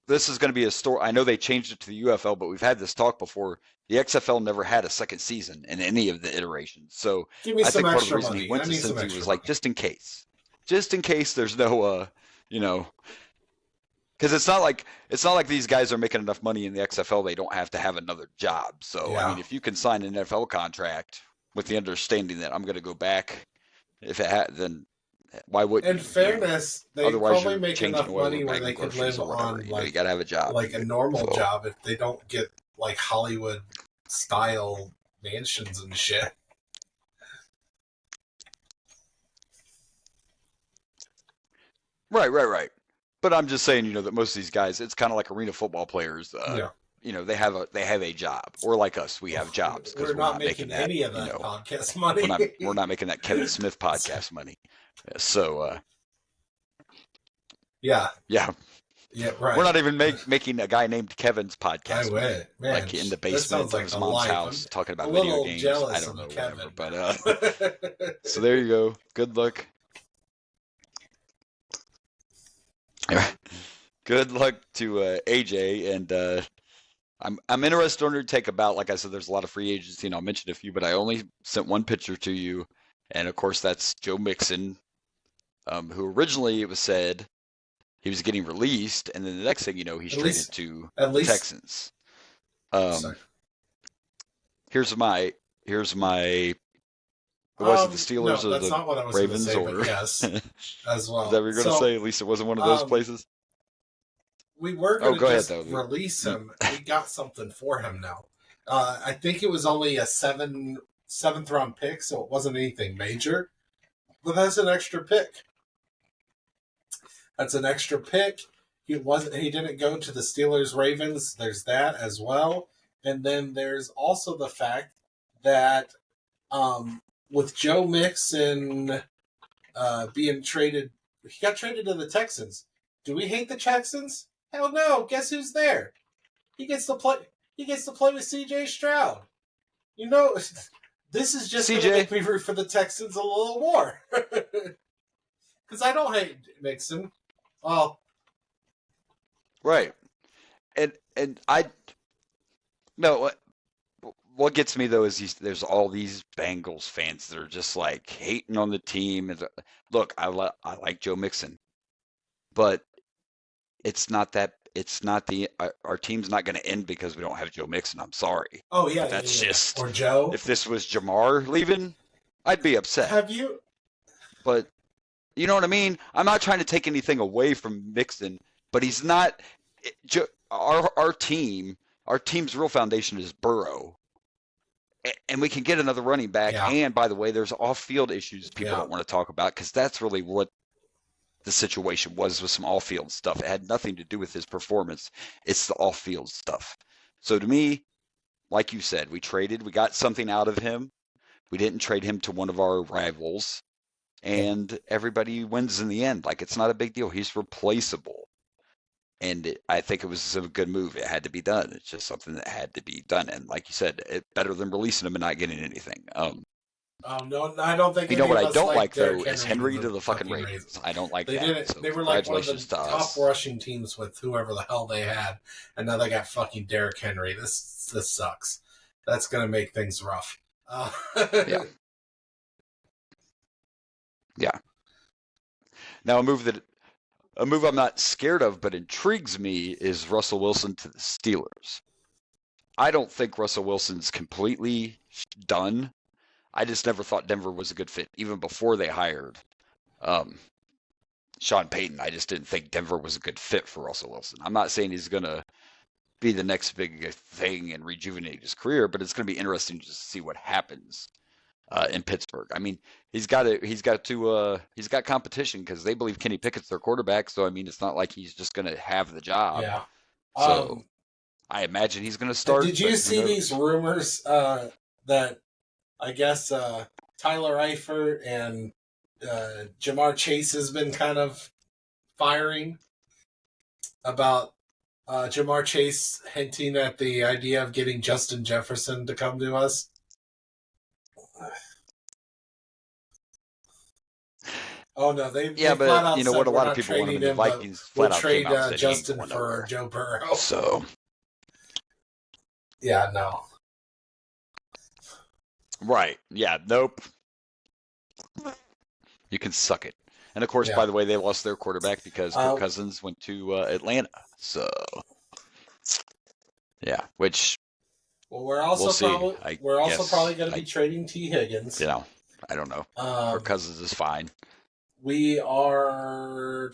S3: this is going to be a story. I know they changed it to the UFL, but we've had this talk before. The XFL never had a second season in any of the iterations. So I think part of the reason he went to Cincy was like just in case there's no, because it's not like these guys are making enough money in the XFL they don't have to have another job. So I mean, if you can sign an NFL contract with the understanding that I'm going to go back, then why wouldn't?
S2: In fairness, they
S3: otherwise
S2: probably make enough money where they could live on
S3: you got to have a job,
S2: like a normal job, if they don't get like Hollywood style mansions and shit.
S3: Right. But I'm just saying, that most of these guys, it's kind of like arena football players. They have a job, or like us, we have jobs because
S2: we're not making any of that podcast money.
S3: We're not making that Kevin Smith podcast money. So,
S2: yeah, right.
S3: We're not even making a guy named Kevin's podcast money,
S2: man,
S3: like in the basement of his mom's house, talking about video games. I don't know, whatever. But so there you go. Good luck. Good luck to AJ, and I'm interested on your take about, like I said, there's a lot of free agents. I'll mention a few, but I only sent one picture to you, and of course that's Joe Mixon, who originally it was said he was getting released, and then the next thing you know, he's traded to the Texans. Here's my. Was it the Steelers or the Ravens
S2: or yes, as well?
S3: Is that what you're going to say? At least it wasn't one of those places.
S2: we were going to just release him. We got something for him now. I think it was only a seventh round pick, so it wasn't anything major. But that's an extra pick. That's an extra pick. He didn't go to the Steelers Ravens. There's that as well. And then there's also the fact that with Joe Mixon being traded, he got traded to the Texans. Do we hate the Texans? Hell no. Guess who's there? He gets to play with CJ Stroud. You know, this is just going to make me root for the Texans a little more. Because I don't hate Mixon. Well,
S3: right. And what gets me though is there's all these Bengals fans that are just like hating on the team. And look, I like Joe Mixon, but our team's not going to end because we don't have Joe Mixon. I'm sorry.
S2: Oh yeah,
S3: but that's just
S2: or Joe.
S3: If this was Jamar leaving, I'd be upset.
S2: Have you?
S3: But you know what I mean? I'm not trying to take anything away from Mixon, but he's not. Our team's real foundation is Burrow, and we can get another running back. Yeah. And by the way, there's off-field issues people don't want to talk about because that's really what the situation was with some off-field stuff. It had nothing to do with his performance. It's the off-field stuff. So to me, like you said, we got something out of him. We didn't trade him to one of our rivals, and everybody wins in the end. Like, it's not a big deal. He's replaceable. And I think it was a good move. It had to be done. It's just something that had to be done. And like you said, better than releasing him and not getting anything.
S2: No, I don't think.
S3: You know what I don't like though is Henry to the fucking Ravens. I don't like that. So
S2: they were like one of the top rushing teams with whoever the hell they had, and now they got fucking Derrick Henry. This sucks. That's gonna make things rough.
S3: Yeah. Yeah. Now a move I'm not scared of but intrigues me is Russell Wilson to the Steelers. I don't think Russell Wilson's completely done. I just never thought Denver was a good fit. Even before they hired Sean Payton, I just didn't think Denver was a good fit for Russell Wilson. I'm not saying he's going to be the next big thing and rejuvenate his career, but it's going to be interesting just to see what happens in Pittsburgh. I mean, he's got competition because they believe Kenny Pickett's their quarterback. So, I mean, it's not like he's just going to have the job.
S2: Yeah.
S3: So, I imagine he's going to start.
S2: Did you see these rumors that I guess Tyler Eifert and Jamar Chase has been kind of firing about Jamar Chase hinting at the idea of getting Justin Jefferson to come to us? Oh no, they
S3: but you know what? A lot of people want him. The Vikings flat out
S2: trade
S3: came out
S2: Justin for Joe Burrow.
S3: So,
S2: yeah, no.
S3: Right. Yeah. Nope. You can suck it. And of course, by the way, they lost their quarterback because Kirk Cousins went to Atlanta. So, yeah. Which.
S2: Well, we're also probably going to be trading T. Higgins.
S3: You know, I don't know. Kirk Cousins is fine.
S2: We are.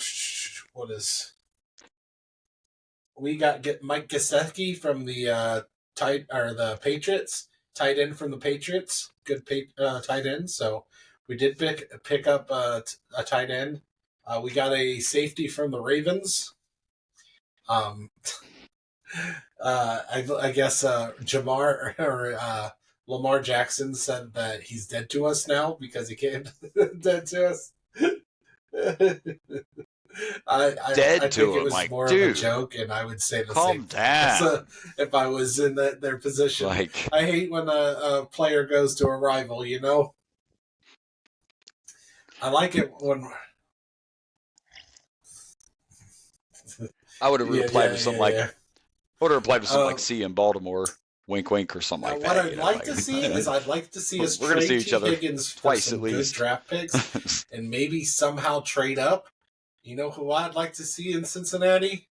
S2: We got Mike Gesicki from the the Patriots. Tight end from the Patriots, good tight end. So we did pick up a tight end. We got a safety from the Ravens. I guess Jamar or Lamar Jackson said that he's dead to us now because he came dead to us. I think it was more of a joke, and I would say the same.
S3: Calm down.
S2: If I was in their position, I hate when a player goes to a rival. You know, I like it when.
S3: I would have replied with something like, I would have replied with something like "See you in Baltimore." Wink, wink, or something like that.
S2: What I'd like to see is us trade T. Higgins
S3: twice
S2: for some
S3: at least.
S2: Good draft picks, and maybe somehow trade up. You know who I'd like to see in Cincinnati?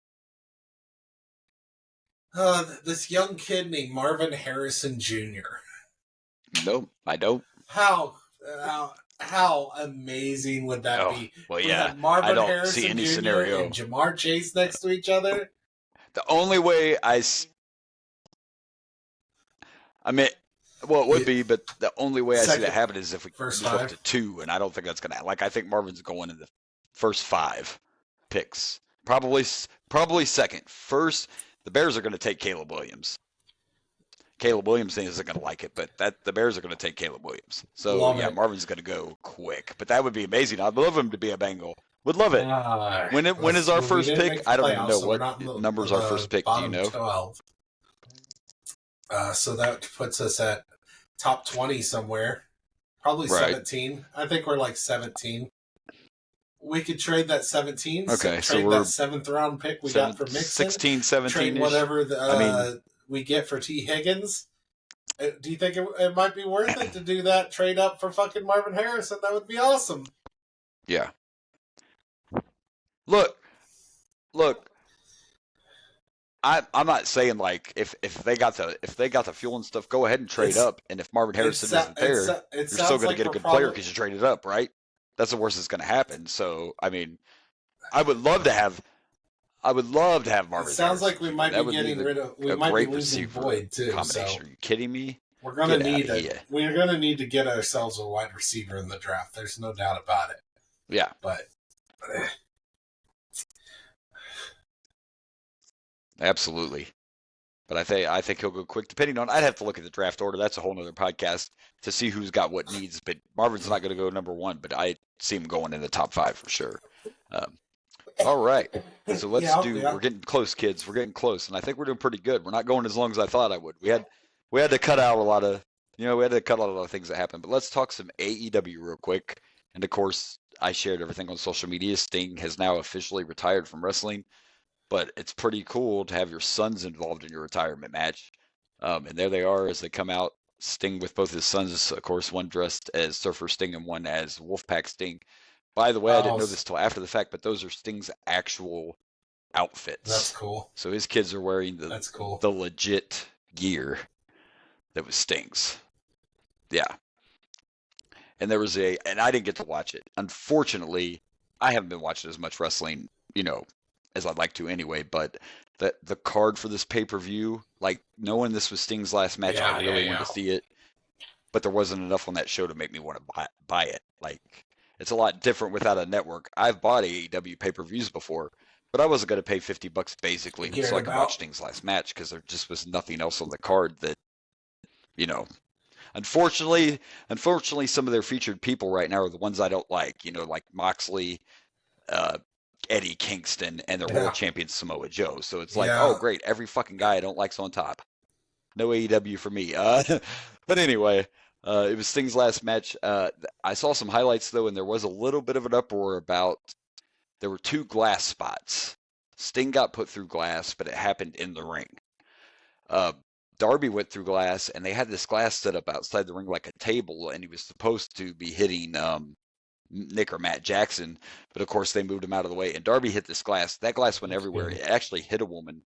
S2: This young kid named Marvin Harrison Jr.
S3: Nope, I don't.
S2: How amazing would that be?
S3: Well, yeah.
S2: Marvin
S3: I don't
S2: Harrison
S3: see any
S2: Jr.
S3: scenario.
S2: and Jamar Chase next to each other.
S3: The only way I mean, well, it would be, but the only way I see that happen is if we move up to 2, and I don't think that's going to happen. Like, I think Marvin's going in the first 5 picks. Probably second. First, the Bears are going to take Caleb Williams. Caleb Williams isn't going to like it, but the Bears are going to take Caleb Williams. So, Marvin's going to go quick. But that would be amazing. I'd love him to be a Bengal. Would love it. When is our first pick? I don't even know what number's our first pick. Do you know?
S2: 12. So that puts us at top 20 somewhere. Probably 17. I think we're like 17. We could trade that 17.
S3: Okay,
S2: so we're that 7th round pick we got for Mixon.
S3: 16, 17.
S2: Trade whatever we get for T. Higgins. Do you think it might be worth it to do that trade up for fucking Marvin Harrison? That would be awesome.
S3: Yeah. Look. I'm not saying like if they got the fuel and stuff, go ahead and trade up. And if Marvin Harrison isn't there, you're still going to get a good player because you traded up, right? That's the worst that's going to happen. So I mean, I would love to have Marvin.
S2: It sounds like we might be getting rid of. We might be losing Boyd too.
S3: Combination. Are you kidding me?
S2: We're gonna need to get ourselves a wide receiver in the draft. There's no doubt about it.
S3: Yeah,
S2: but.
S3: Absolutely. But I think he'll go quick. Depending on, I'd have to look at the draft order. That's a whole nother podcast to see who's got what needs. But Marvin's not going to go number 1, but I see him going in the top 5 for sure. All right, so let's We're getting close, kids. We're getting close, and I think we're doing pretty good. We're not going as long as I thought I would. We had to cut out a lot of things that happened. But let's talk some AEW real quick. And of course, I shared everything on social media. Sting has now officially retired from wrestling. But it's pretty cool to have your sons involved in your retirement match. And there they are as they come out. Sting with both his sons, of course, one dressed as Surfer Sting and one as Wolfpack Sting. By the way, I didn't know this till after the fact, but those are Sting's actual outfits.
S2: That's cool.
S3: So his kids are wearing the legit gear that was Sting's. Yeah. And there was and I didn't get to watch it. Unfortunately, I haven't been watching as much wrestling, as I'd like to anyway, but the card for this pay-per-view, like knowing this was Sting's last match, I really wanted to see it, but there wasn't enough on that show to make me want to buy it. Like, it's a lot different without a network. I've bought AEW pay-per-views before, but I wasn't going to pay $50 basically so I could watch Sting's last match because there just was nothing else on the card that, Unfortunately, some of their featured people right now are the ones I don't like, like Moxley, Eddie Kingston, and their world champion Samoa Joe. So it's like, oh great, every fucking guy I don't like's on top. No AEW for me. But anyway, it was Sting's last match. I saw some highlights though, and there was a little bit of an uproar about there were 2 glass spots. Sting got put through glass, but it happened in the ring. Darby went through glass, and they had this glass set up outside the ring like a table, and he was supposed to be hitting Nick or Matt Jackson, but of course they moved him out of the way, and Darby hit this glass. That glass went everywhere. It actually hit a woman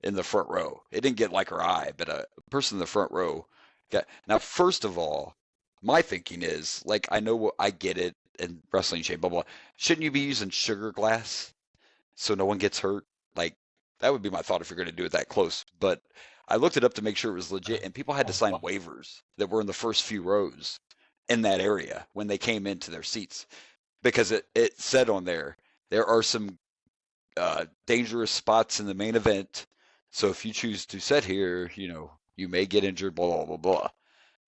S3: in the front row. It didn't get like her eye, but a person in the front row got. Now, first of all, my thinking is, like, I get it in wrestling shape, blah, blah. Shouldn't you be using sugar glass so no one gets hurt? Like, that would be my thought if you're going to do it that close. But I looked it up to make sure it was legit, and people had to sign waivers that were in the first few rows in that area when they came into their seats, because it said on there are some dangerous spots in the main event, so if you choose to sit here, you may get injured, blah blah blah blah.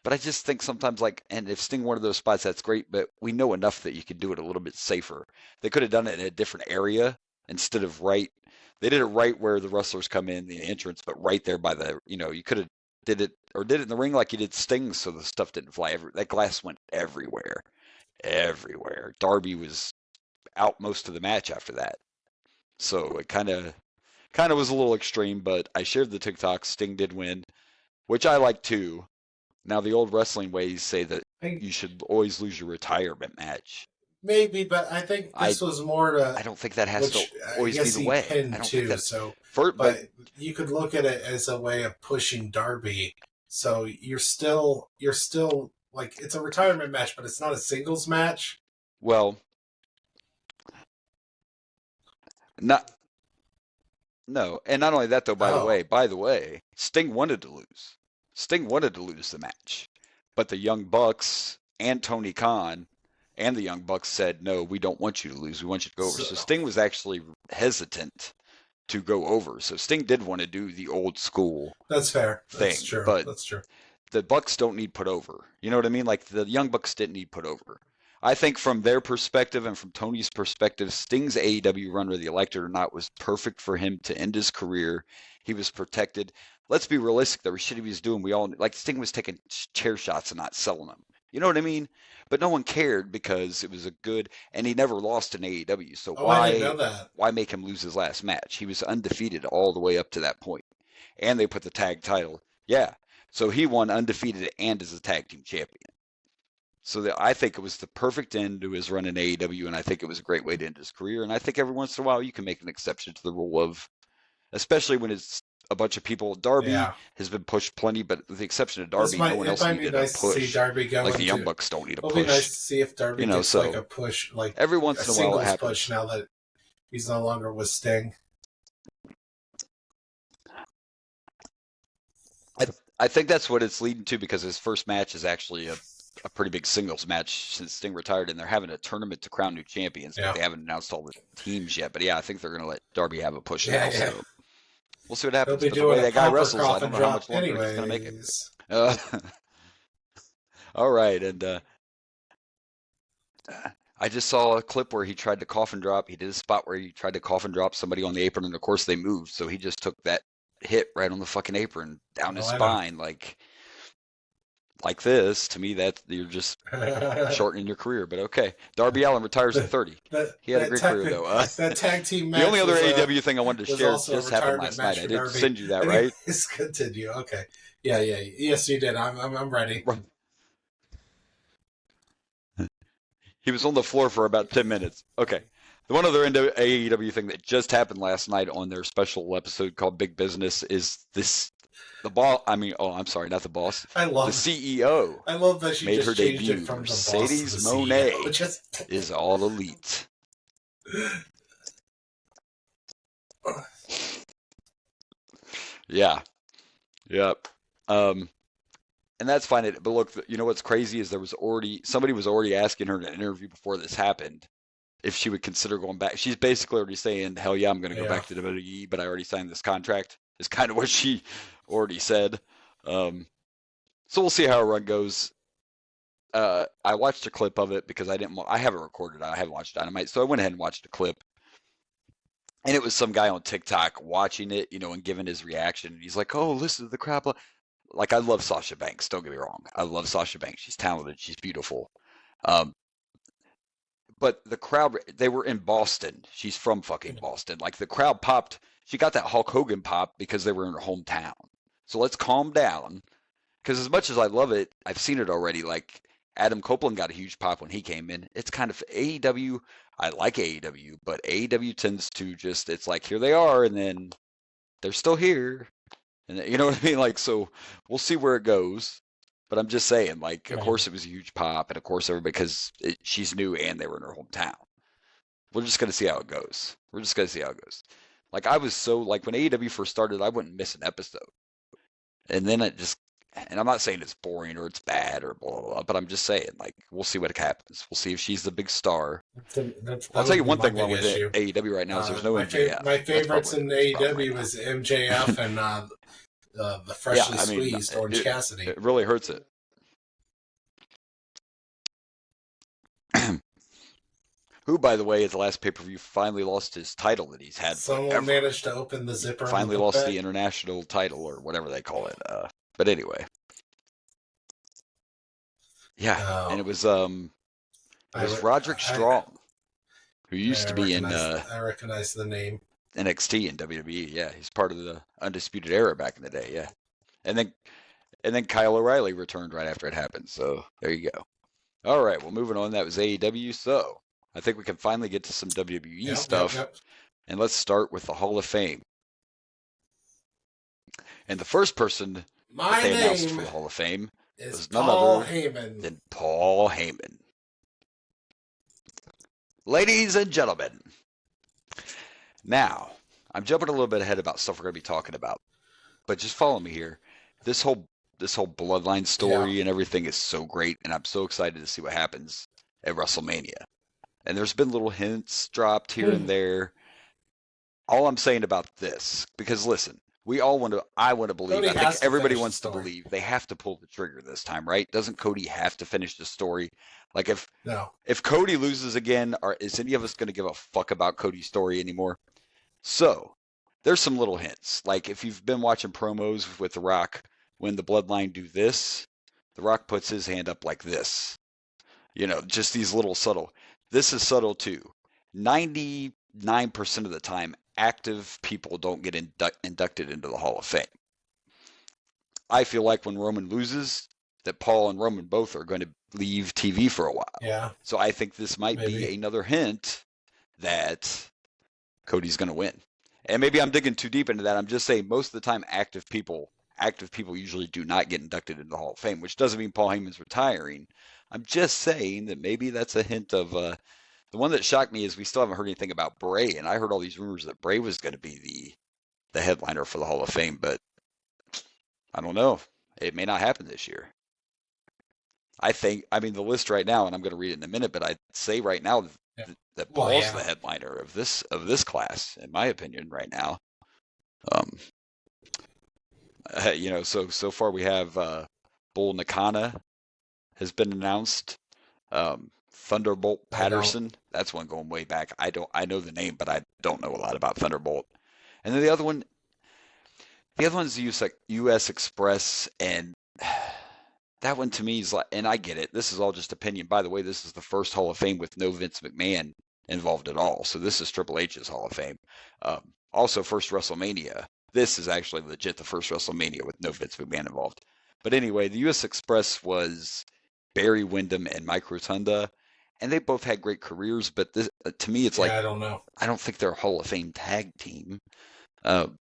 S3: But I just think sometimes, like, and if Sting one of those spots, that's great, but we know enough that you can do it a little bit safer. They could have done it in a different area instead of they did it right where the wrestlers come in the entrance, but right there by the, you could have did it in the ring like you did Sting, so the stuff didn't fly. That glass went everywhere. Darby was out most of the match after that, so it kind of was a little extreme. But I shared the TikTok. Sting did win, which I like too. Now the old wrestling ways say that you should always lose your retirement match.
S2: Maybe, but I think this was more to.
S3: I don't think that has to always be the way. I don't think that's
S2: but you could look at it as a way of pushing Darby. So you're still like, it's a retirement match, but it's not a singles match.
S3: Well, not No, and not only that though. By the way, Sting wanted to lose. Sting wanted to lose the match, but the Young Bucks and Tony Khan and the Young Bucks said, no, we don't want you to lose. We want you to go over. So Sting was actually hesitant to go over. So Sting did want to do the old school.
S2: That's fair.
S3: Thing,
S2: that's true.
S3: But
S2: that's true.
S3: The Bucks don't need put over. You know what I mean? Like the Young Bucks didn't need put over. I think from their perspective and from Tony's perspective, Sting's AEW run, whether you liked it or not, was perfect for him to end his career. He was protected. Let's be realistic. The shit he was doing, we all like. Sting was taking chair shots and not selling them. You know what I mean? But no one cared because it was a good, and he never lost in AEW. So why make him lose his last match? He was undefeated all the way up to that point, and they put the tag title. Yeah, so he won undefeated and as a tag team champion. So I think it was the perfect end to his run in AEW, and I think it was a great way to end his career. And I think every once in a while you can make an exception to the rule of, especially when it's a bunch of people. Darby has been pushed plenty, but with the exception of Darby, no one else needed a push.
S2: To see Darby go
S3: like the Young Bucks don't need a push.
S2: It'll be nice to see if Darby gets like a push, like
S3: every once in a while it happens.
S2: Push now that he's no longer with Sting.
S3: I think that's what it's leading to because his first match is actually a pretty big singles match since Sting retired, and they're having a tournament to crown new champions, but they haven't announced all the teams yet. But yeah, I think they're going to let Darby have a push now. So we'll see what happens.
S2: But the way that guy wrestles,
S3: I don't know how much longer he's going to make it. All right, and I just saw a clip where he tried to coffin drop. He did a spot where he tried to coffin drop somebody on the apron, and of course they moved, so he just took that hit right on the fucking apron down his spine, like this. To me, that you're just shortening your career. But okay, Darby Allin retires at 30. He had a great career though.
S2: That tag team match.
S3: The only other AEW thing I wanted to share just happened last night. I did send you that, right?
S2: Let's continue. Okay. Yeah. Yes, you did. I'm ready.
S3: He was on the floor for about 10 minutes. Okay. The one other AEW thing that just happened last night on their special episode called Big Business is this. The boss. I mean, I'm sorry, not the boss.
S2: I love
S3: the CEO.
S2: I love that she
S3: made
S2: just
S3: her
S2: changed
S3: debut.
S2: It from
S3: Mercedes
S2: the
S3: Moné is all elite. Yeah. Yep. And that's fine. But look, you know what's crazy is somebody was already asking her in an interview before this happened if she would consider going back. She's basically already saying, hell yeah, I'm going to go back to WWE, but I already signed this contract. Is kind of what she already said. So we'll see how her run goes. I watched a clip of it because I haven't recorded it. I haven't watched Dynamite. So I went ahead and watched a clip. And it was some guy on TikTok watching it, and giving his reaction. And he's like, oh, listen to the crap. Like, I love Sasha Banks. Don't get me wrong. I love Sasha Banks. She's talented. She's beautiful. But the crowd, they were in Boston. She's from fucking Boston. Like, the crowd popped. She got that Hulk Hogan pop because they were in her hometown. So let's calm down. Because as much as I love it, I've seen it already. Like, Adam Copeland got a huge pop when he came in. It's kind of AEW. I like AEW, but AEW tends to just, it's like, here they are, and then they're still here. And you know what I mean? Like, so we'll see where it goes. But I'm just saying, like, of course it was a huge pop, and of course everybody, because she's new and they were in her hometown. We're just going to see how it goes. Like, I was so, like, when AEW first started, I wouldn't miss an episode. And then and I'm not saying it's boring or it's bad or blah, blah, blah, but I'm just saying, like, we'll see what happens. We'll see if she's the big star. I'll tell you one thing wrong with AEW right now is there's no MJF.
S2: My favorites in AEW was MJF and the freshly squeezed Orange Cassidy.
S3: It really hurts it. Who, by the way, at the last pay-per-view finally lost his title that he's had.
S2: Someone managed to open the zipper.
S3: Finally lost the international title or whatever they call it. But anyway, and it was Roderick Strong, who used to be in.
S2: I recognize the name.
S3: NXT and WWE. Yeah, he's part of the Undisputed Era back in the day. Yeah, and then Kyle O'Reilly returned right after it happened. So there you go. All right, well, moving on. That was AEW. So I think we can finally get to some WWE stuff. Yep. And let's start with the Hall of Fame. And the first person that they announced for the Hall of Fame was none other than Paul Heyman. Ladies and gentlemen, now, I'm jumping a little bit ahead about stuff we're going to be talking about, but just follow me here. This whole bloodline story and everything is so great, and I'm so excited to see what happens at WrestleMania. And there's been little hints dropped here and there. All I'm saying about this, because listen, I want to believe, I think everybody wants to believe they have to pull the trigger this time, right? Doesn't Cody have to finish the story? Like if Cody loses again, is any of us going to give a fuck about Cody's story anymore? So there's some little hints. Like if you've been watching promos with The Rock, when the Bloodline do this, The Rock puts his hand up like this. Just these little subtle. This is subtle too. 99% of the time, active people don't get inducted into the Hall of Fame. I feel like when Roman loses, that Paul and Roman both are going to leave TV for a while.
S2: Yeah.
S3: So I think this might be another hint that Cody's going to win. And maybe I'm digging too deep into that. I'm just saying most of the time active people usually do not get inducted into the Hall of Fame, which doesn't mean Paul Heyman's retiring. I'm just saying that maybe that's a hint of the one that shocked me is we still haven't heard anything about Bray, and I heard all these rumors that Bray was going to be the headliner for the Hall of Fame, but I don't know. It may not happen this year. The list right now, and I'm going to read it in a minute, but I'd say right now that Paul's the headliner of this class, in my opinion, right now. So far we have Bull Nakano has been announced. Thunderbolt Patterson, that's one going way back. I know the name, but I don't know a lot about Thunderbolt. And then the other one's U.S. Express, and that one to me is like, and I get it. This is all just opinion. By the way, this is the first Hall of Fame with no Vince McMahon involved at all. So this is Triple H's Hall of Fame. Also, first WrestleMania. This is actually legit the first WrestleMania with no Vince McMahon involved. But anyway, the U.S. Express was Barry Windham and Mike Rotunda, and they both had great careers. But this, to me, it's like
S2: I don't know.
S3: I don't think they're a Hall of Fame tag team. When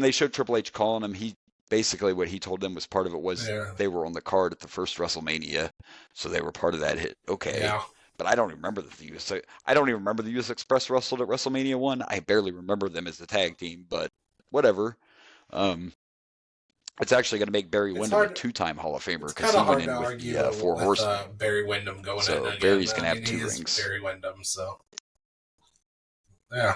S3: they showed Triple H calling them, he basically what he told them was part of it was they were on the card at the first WrestleMania, so they were part of that hit. Okay.
S2: Yeah.
S3: But I don't even remember I don't even remember the U.S. Express wrestled at WrestleMania 1. I barely remember them as a tag team, but whatever. It's actually going to make Barry Windham a two-time Hall of Famer because he went in with the Four Horsemen.
S2: Barry Windham going in again.
S3: Barry's going to have 2 rings.
S2: Barry Windham, so yeah.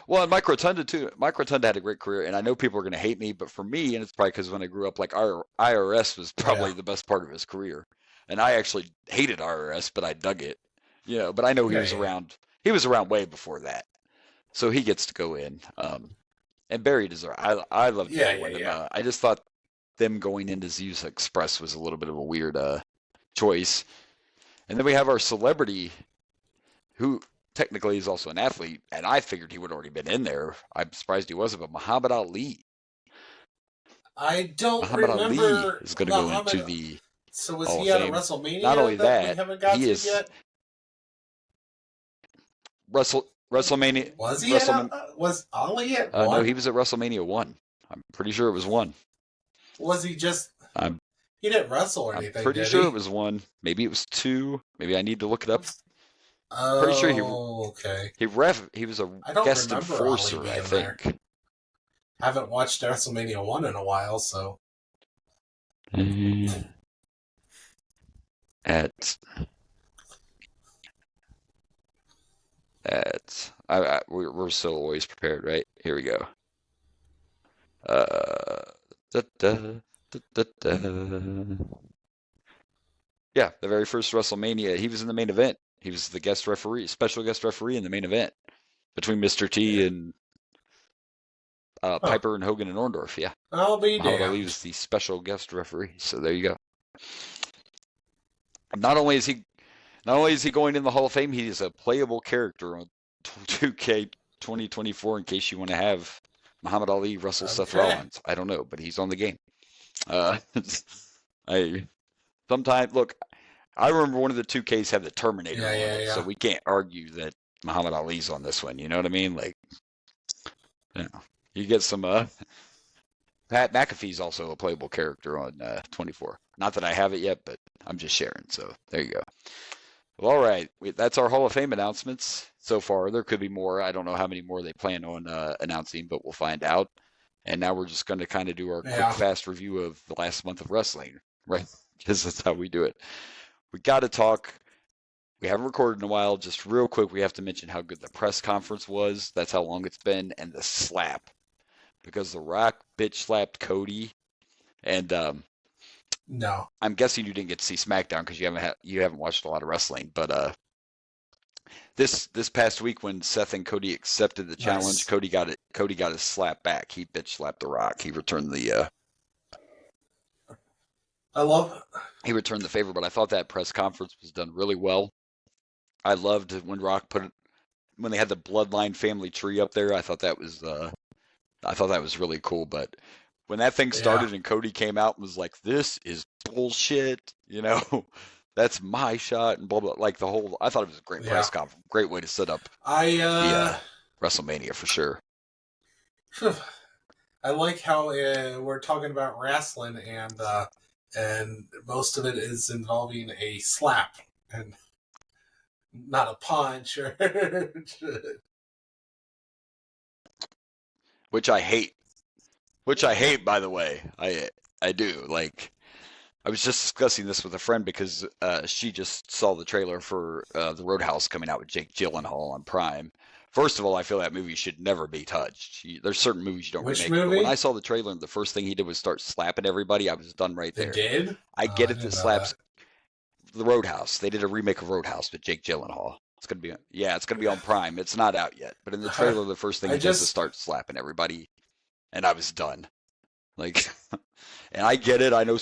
S3: Well, and Mike Rotunda too. Mike Rotunda had a great career, and I know people are going to hate me, but for me, and it's probably because when I grew up, like IRS was probably the best part of his career, and I actually hated IRS, but I dug it, But I know he was around. He was around way before that, so he gets to go in. And Barry deserves. I loved Barry Windham.
S2: Yeah.
S3: I just thought them going into Zeus Express was a little bit of a weird choice, and then we have our celebrity, who technically is also an athlete, and I figured he would have already been in there. I'm surprised he wasn't, but Muhammad Ali.
S2: I don't
S3: Muhammad
S2: remember.
S3: Ali is going to go into the
S2: So was
S3: Hall
S2: he
S3: of
S2: at a
S3: Fame.
S2: WrestleMania?
S3: Not only that,
S2: we haven't got
S3: he
S2: to
S3: is
S2: yet?
S3: WrestleMania.
S2: Was he was Ali at one?
S3: No, he was at WrestleMania 1. I'm pretty sure it was 1.
S2: Was he just... he didn't wrestle or anything,
S3: I'm pretty sure it was 1. Maybe it was 2. Maybe I need to look it up.
S2: Oh,
S3: pretty sure
S2: okay.
S3: He was a guest enforcer, I think.
S2: There. Haven't watched WrestleMania 1 in a while, so...
S3: We're still always prepared, right? Here we go. Yeah, the very first WrestleMania, he was in the main event. He was the special guest referee in the main event between Mr. T and Piper and Hogan and Orndorff. Yeah,
S2: I'll be
S3: Muhammad
S2: damned.
S3: Ali was the special guest referee. So there you go. Not only is he going in the Hall of Fame, he is a playable character on 2K 2024. In case you want to have Muhammad Ali wrestle Seth Rollins, I don't know, but he's on the game. I remember one of the 2Ks had the Terminator on it, so we can't argue that Muhammad Ali's on this one. You know what I mean? Like, you get some. Pat McAfee's also a playable character on 24. Not that I have it yet, but I'm just sharing. So there you go. Well, all right. That's our Hall of Fame announcements so far. There could be more. I don't know how many more they plan on announcing, but we'll find out. And now we're just going to kind of do our quick, fast review of the last month of wrestling, right? Because that's how we do it. We got to talk. We haven't recorded in a while. Just real quick, we have to mention how good the press conference was. That's how long it's been. And the slap. Because The Rock bitch slapped Cody. And
S2: no,
S3: I'm guessing you didn't get to see SmackDown because you haven't watched a lot of wrestling. But this past week when Seth and Cody accepted the challenge, Cody got it. Cody got his slap back. He bitch slapped The Rock. He returned the. He returned the favor, but I thought that press conference was done really well. I loved when Rock when they had the Bloodline family tree up there. I thought that was really cool. But when that thing started and Cody came out and was like, "This is bullshit," that's my shot and blah blah. Like the whole, I thought it was a great press conference, great way to set up the WrestleMania for sure.
S2: I like how we're talking about wrestling and most of it is involving a slap and not a punch or
S3: which I hate. Which I hate, by the way. I do. Like, I was just discussing this with a friend because she just saw the trailer for the Roadhouse coming out with Jake Gyllenhaal on Prime. First of all, I feel that movie should never be touched. There's certain movies you don't remake. But when I saw the trailer and the first thing he did was start slapping everybody, I was done right there.
S2: They did?
S3: I get it that slaps the Roadhouse. They did a remake of Roadhouse with Jake Gyllenhaal. It's gonna be on Prime. It's not out yet. But in the trailer, the first thing he does is start slapping everybody, and I was done. Like, and I get it. I know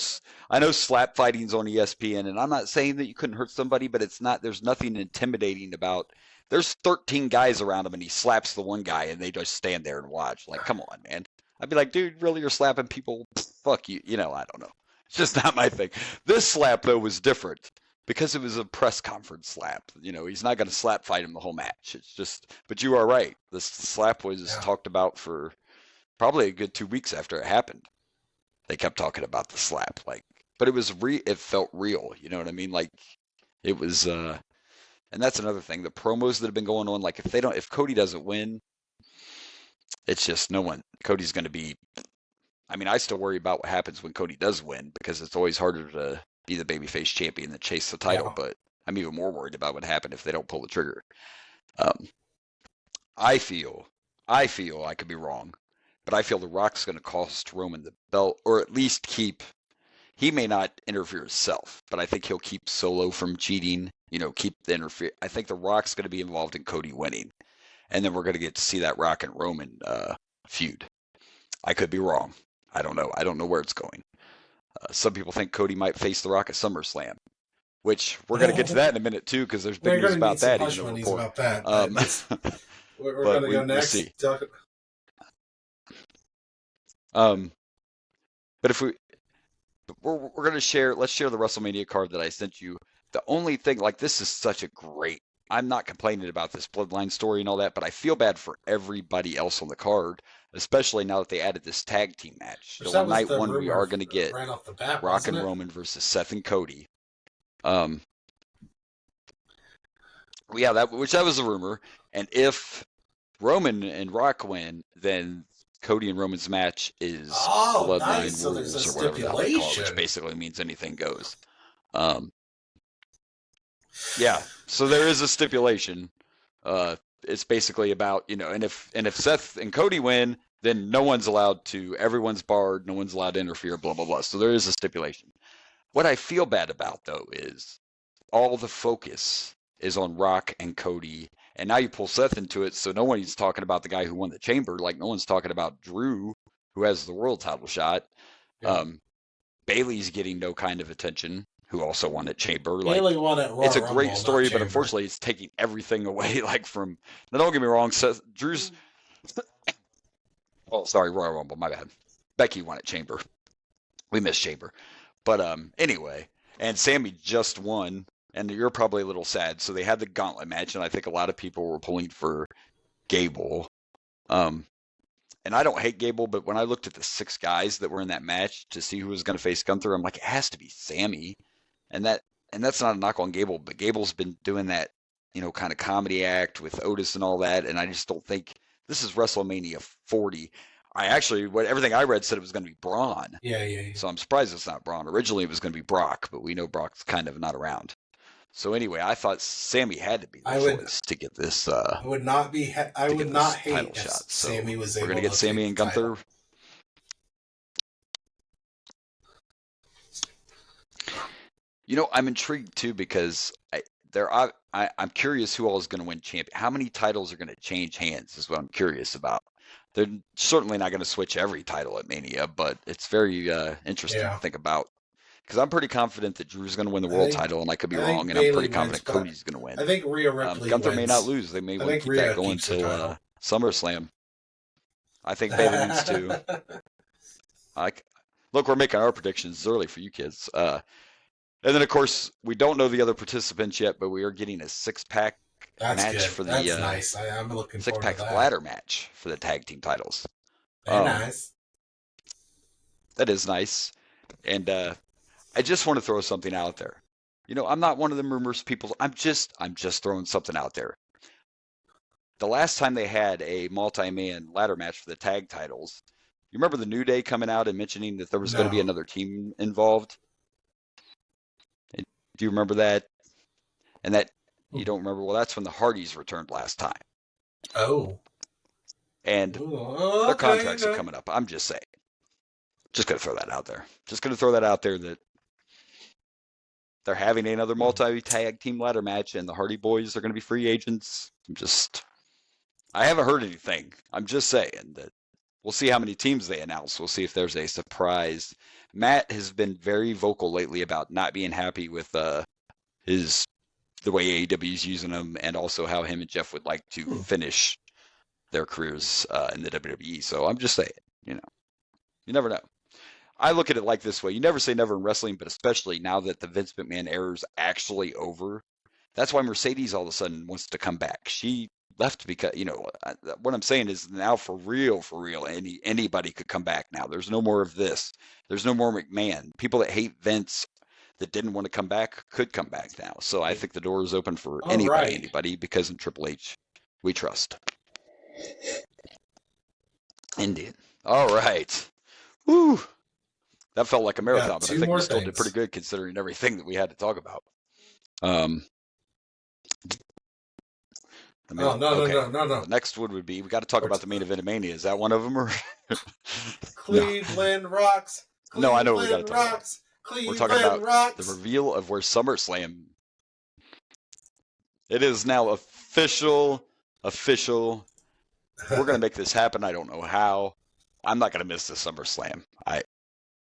S3: slap fighting's on ESPN, and I'm not saying that you couldn't hurt somebody, but it's not. There's nothing intimidating about. There's 13 guys around him, and he slaps the one guy, and they just stand there and watch. Like, come on, man. I'd be like, dude, really, you're slapping people? Fuck you. I don't know. It's just not my thing. This slap though was different because it was a press conference slap. He's not going to slap fight him the whole match. It's just. But you are right. This slap was talked about for probably a good 2 weeks after it happened. They kept talking about the slap, but it was it felt real. You know what I mean? Like, it was, and that's another thing. The promos that have been going on, like if Cody doesn't win, it's just Cody's going to be, I mean, I still worry about what happens when Cody does win because it's always harder to be the babyface champion than chase the title. But I'm even more worried about what happened if they don't pull the trigger. I feel I could be wrong, but I feel The Rock's going to cost Roman the belt, or at least he may not interfere himself, but I think he'll keep Solo from cheating, keep the interfere. I think The Rock's going to be involved in Cody winning, and then we're going to get to see that Rock and Roman feud. I could be wrong. I don't know. I don't know where it's going. Some people think Cody might face The Rock at SummerSlam, which we're going to get to that in a minute too, because there's big news about that.
S2: About that. We're going to go next.
S3: But if we're going to share, let's share the WrestleMania card that I sent you. The only thing, like, this is such a great, I'm not complaining about this Bloodline story and all that, but I feel bad for everybody else on the card, especially now that they added this tag team match. So on night one, we are going to get
S2: right off the bat,
S3: Rock and Roman versus Seth and Cody. That was a rumor. And if Roman and Rock win, then Cody and Roman's match is Bloodline Rules or whatever the hell they call it, which basically means anything goes. So there is a stipulation. It's basically about, and if Seth and Cody win, then everyone's barred, no one's allowed to interfere, blah, blah, blah. So there is a stipulation. What I feel bad about, though, is all the focus is on Rock and Cody. And now you pull Seth into it, so no one's talking about the guy who won the Chamber. Like, no one's talking about Drew, who has the world title shot. Yeah. Bayley's getting no kind of attention, who also won at Chamber.
S2: Bayley won at Royal
S3: It's a
S2: Rumble,
S3: great story, but unfortunately, it's taking everything away. From. Now, don't get me wrong, Drew's. Oh, sorry, Royal Rumble. My bad. Becky won at Chamber. We missed Chamber, but anyway, and Sammy just won. And you're probably a little sad. So they had the gauntlet match, and I think a lot of people were pulling for Gable. And I don't hate Gable, but when I looked at the 6 guys that were in that match to see who was going to face Gunther, I'm like, it has to be Sammy. And that and that's not a knock on Gable, but Gable's been doing that, kind of comedy act with Otis and all that, and I just don't think this is WrestleMania 40. Everything I read said it was going to be Braun.
S2: Yeah.
S3: So I'm surprised it's not Braun. Originally it was going to be Brock, but we know Brock's kind of not around. So anyway, I thought Sammy had to be the choice to get this.
S2: I would not hate if shot. Sammy was able.
S3: We're going to get Sammy and Gunther. I'm intrigued too because I'm curious who all is going to win champion. How many titles are going to change hands is what I'm curious about. They're certainly not going to switch every title at Mania, but it's very interesting to think about. Because I'm pretty confident that Drew's going to win the world title, and I could be wrong, and I'm pretty confident Cody's going to win.
S2: I think Rhea Ripley
S3: Gunther
S2: wins.
S3: may not lose. They may want to keep that going till SummerSlam. I think Bayley wins too. Look, we're making our predictions early for you kids. And then, of course, we don't know the other participants yet, but we are getting a six-pack match for the
S2: nice. I'm looking forward to that.
S3: Six-pack ladder match for the tag team titles.
S2: Very nice.
S3: That is nice. And I just want to throw something out there. I'm not one of them rumors people. I'm just throwing something out there. The last time they had a multi-man ladder match for the tag titles, you remember the New Day coming out and mentioning that there was going to be another team involved? And do you remember that? And that you don't remember? Well, that's when the Hardys returned last time.
S2: Oh.
S3: And their contracts are coming up. I'm just saying. Just going to throw that out there. That they're having another multi-tag team ladder match, and the Hardy Boys are going to be free agents. I haven't heard anything. I'm just saying that we'll see how many teams they announce. We'll see if there's a surprise. Matt has been very vocal lately about not being happy with the way AEW is using him, and also how him and Jeff would like to finish their careers in the WWE. So I'm just saying, you never know. I look at it like this way. You never say never in wrestling, but especially now that the Vince McMahon era is actually over. That's why Mercedes all of a sudden wants to come back. She left because, what I'm saying is now for real, anybody could come back now. There's no more of this. There's no more McMahon. People that hate Vince that didn't want to come back could come back now. So I think the door is open for anybody, because in Triple H, we trust. Indeed. All right. Woo. That felt like a marathon, but I think we still did pretty good considering everything that we had to talk about.
S2: No.
S3: The next one would be, we got to talk about the main event of Mania. Is that one of them? Or
S2: Cleveland rocks.
S3: No, I know what we got to talk about. We're talking about the reveal of where SummerSlam. It is now official. We're going to make this happen. I don't know how. I'm not going to miss the SummerSlam.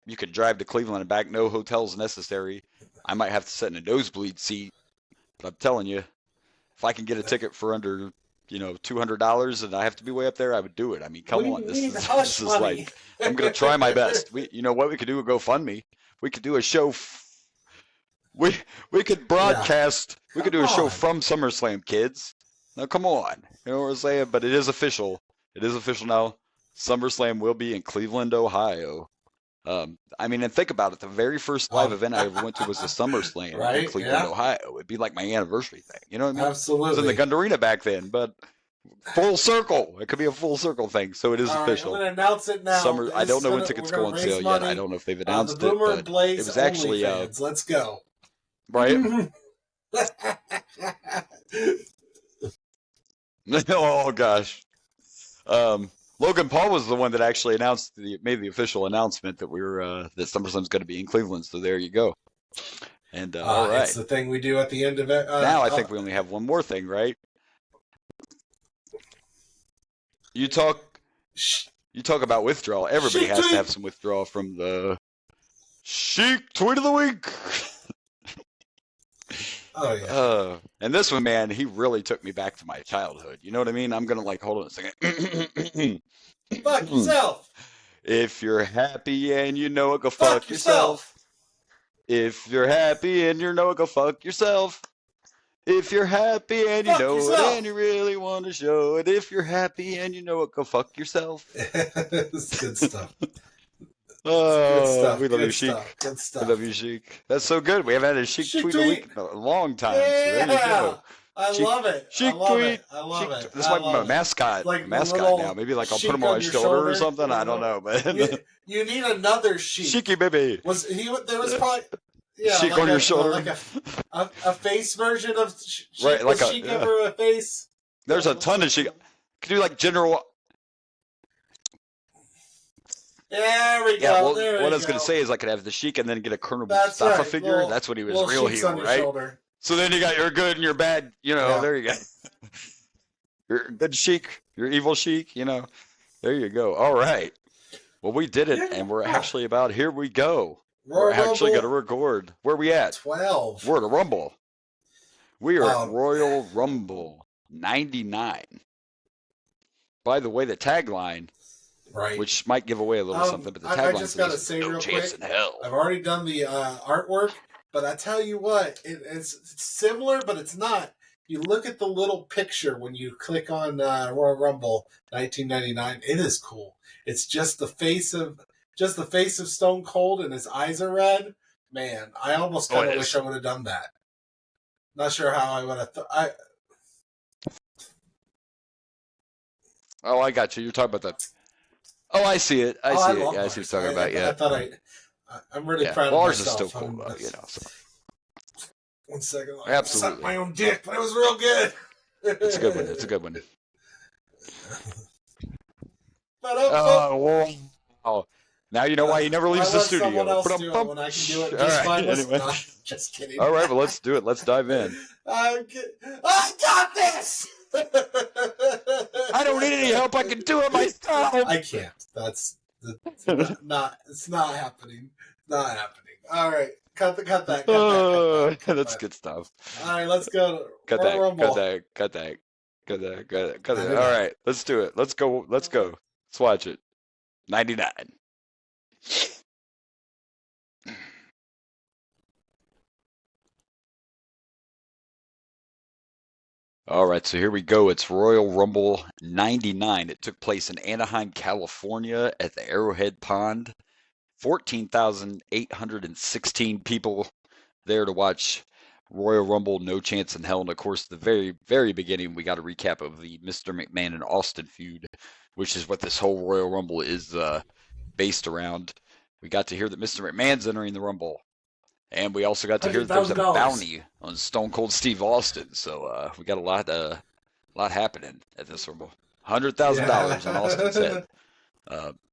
S3: You could drive to Cleveland and back. No hotels necessary. I might have to sit in a nosebleed seat. But I'm telling you, if I can get a ticket for under, $200 and I have to be way up there, I would do it. I mean, come on. This is like, I'm going to try my best. We could do a GoFundMe. We could do a show. We could broadcast. Yeah. We could do a show from SummerSlam, kids. Now, come on. You know what I'm saying? But it is official. It is official now. SummerSlam will be in Cleveland, Ohio. And think about it. The very first live event I ever went to was the SummerSlam in Cleveland, Ohio. It'd be like my anniversary thing. You know what I mean?
S2: Absolutely.
S3: It was in the Gund Arena back then, but full circle. It could be a full circle thing, so it is official.
S2: I'm going to announce it now.
S3: I don't know when tickets go on sale yet. I don't know if they've announced it, but it was actually
S2: let's go.
S3: Right? Oh gosh. Logan Paul was the one that actually made the official announcement that that SummerSlam's going to be in Cleveland. So there you go. And all right,
S2: it's the thing we do at the end of it.
S3: Now I think we only have one more thing, right? You talk about withdrawal. Everybody has to have some withdrawal from the Sheik Tweet of the Week.
S2: Oh yeah.
S3: And this one, man, he really took me back to my childhood. You know what I mean? I'm gonna hold on a second.
S2: Fuck yourself.
S3: If you're happy and you know it, go fuck yourself. If you're happy and you know it, go fuck yourself. If you're happy and you know it and you really want to show it. If you're happy and you know it, go fuck yourself.
S2: It's good stuff.
S3: Oh, we love you, Sheik.
S1: Good stuff.
S3: We love you, Sheik. That's so good. We haven't had a Sheik tweet a week in a long time. Yeah. So there you go.
S1: I love it.
S3: Sheik tweet. I love it. This might be my mascot.
S1: Like
S3: mascot now. Maybe like I'll put him on my shoulder or something. I don't know, man.
S1: You need another Sheik.
S3: Sheiky baby.
S1: There was probably
S3: Sheik like on your shoulder.
S1: Like a face version of Sheik.
S3: Right, like
S1: Sheik ever a face?
S3: There's a ton of Sheik. Could do like general.
S1: There we go.
S3: Yeah, well, what I was going to say is I could have the Sheik and then get a Colonel Mustafa figure. That's when he was real heel, right? Shoulder. So then you got your good and your bad, there you go. Your good Sheik, your evil Sheik, there you go. All right. Well, we did it, and we're actually about, here we go. We're actually going to record. Where are we at?
S1: 12.
S3: We're at a Rumble. We are at Royal Rumble 99. By the way, the tagline...
S1: Right.
S3: Which might give away a little something, but the tagline
S1: just gotta say
S3: no
S1: real
S3: chance
S1: quick,
S3: in hell.
S1: I've already done the artwork, but I tell you what, it's similar, but it's not. You look at the little picture when you click on Royal Rumble 1999. It is cool. It's just the face of Stone Cold, and his eyes are red. Man, I almost kind of wish I would have done that. Not sure how I would have.
S3: Oh, I got you. You're talking about that. Oh, I see it. I see it. Yeah, I see what you're talking about. Yeah.
S1: I thought I'm really proud of myself.
S3: Ours is still cool, though, So.
S1: 1 second.
S3: Absolutely.
S1: I sucked my own dick, but it was real good.
S3: It's a good one. It's a good one. Oh, now you know why he never leaves the studio.
S1: Someone else do it when I can do it just fine. Anyway. No, just kidding.
S3: All right, well, let's do it. Let's dive in.
S1: I got this!
S3: I don't need any help. I can do it myself.
S1: I can't. It's not happening. Not happening. All right. Cut that.
S3: That's good stuff.
S1: All right, let's go.
S3: Cut that. All right, let's do it. Let's go. Let's watch it. 99. All right, so here we go. It's Royal Rumble 99. It took place in Anaheim, California at the Arrowhead Pond. 14,816 people there to watch Royal Rumble, No Chance in Hell. And, of course, the very, very beginning, we got a recap of the Mr. McMahon and Austin feud, which is what this whole Royal Rumble is based around. We got to hear that Mr. McMahon's entering the Rumble. And we also got to hear that there's a bounty on Stone Cold Steve Austin. So we got a lot happening at this Rumble. $100,000 on Austin's head.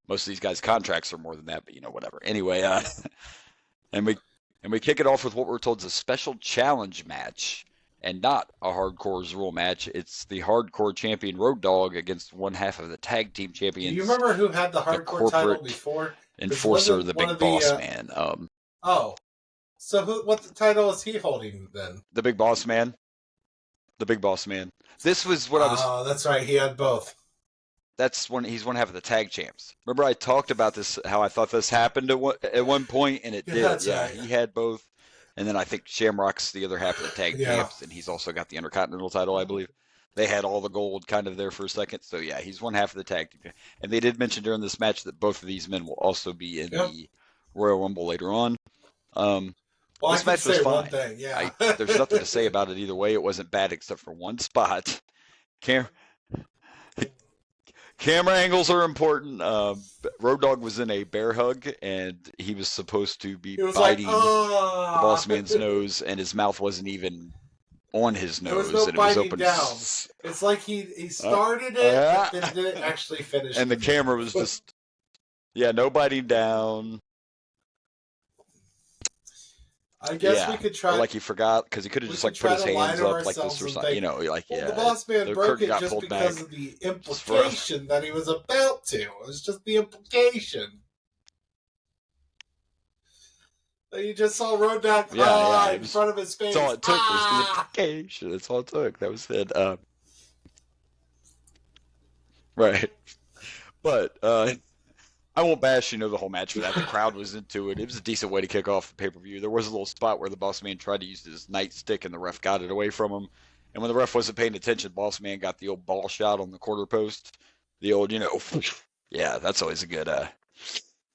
S3: Most of these guys' contracts are more than that, but whatever. Anyway, and we kick it off with what we're told is a special challenge match and not a Hardcore's Rule match. It's the Hardcore champion Road Dogg against one half of the tag team champions.
S1: Do you remember who had the Hardcore title before?
S3: Enforcer, the Big Boss Man.
S1: So what the title is he holding then?
S3: The Big Boss Man. The Big Boss Man. This was what I was...
S1: Oh, that's right. He had both.
S3: He's one half of the tag champs. Remember I talked about this, how I thought this happened at one point, and it did. Right. He had both. And then I think Shamrock's the other half of the tag champs, and he's also got the Intercontinental title, I believe. They had all the gold kind of there for a second. So, yeah, he's one half of the tag team. And they did mention during this match that both of these men will also be in the Royal Rumble later on.
S1: Well,
S3: this match was fine.
S1: One thing,
S3: there's nothing to say about it either way. It wasn't bad except for one spot. Camera angles are important. Road Dogg was in a bear hug, and he was supposed to be biting the Boss Man's nose, and his mouth wasn't even on his nose,
S1: and
S3: it was open
S1: down. It's like he started it, but then didn't actually finish it.
S3: And the camera was just, no biting down.
S1: I guess we could try.
S3: Like he forgot, because he could have just put his hands up like this or something.
S1: The Boss Man broke it just because of the implication that he was about to. It was just the implication. You just saw Road Dogg in front of his face.
S3: That's all it took. Was the implication. That's all it took. That was it. Right. But I won't bash, the whole match for that. The crowd was into it. It was a decent way to kick off the pay-per-view. There was a little spot where the Boss Man tried to use his nightstick, and the ref got it away from him. And when the ref wasn't paying attention, Boss Man got the old ball shot on the quarter post. The old, yeah, that's always a good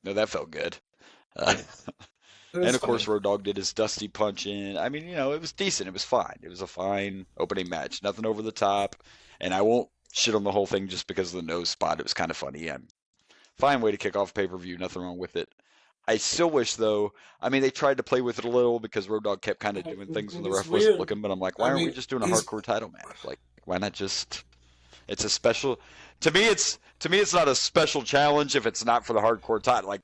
S3: No, that felt good. And of course, Road Dogg did his Dusty Punch in. I mean, it was decent. It was fine. It was a fine opening match. Nothing over the top. And I won't shit on the whole thing just because of the nose spot. It was kind of funny. And fine way to kick off pay-per-view. Nothing wrong with it. I still wish, though, I mean, they tried to play with it a little because Road Dogg kept kind of doing things when the ref wasn't looking. But I'm like, why aren't we just doing a hardcore title match? Like, why not just? It's a special. To me, it's not a special challenge if it's not for the hardcore title. Like,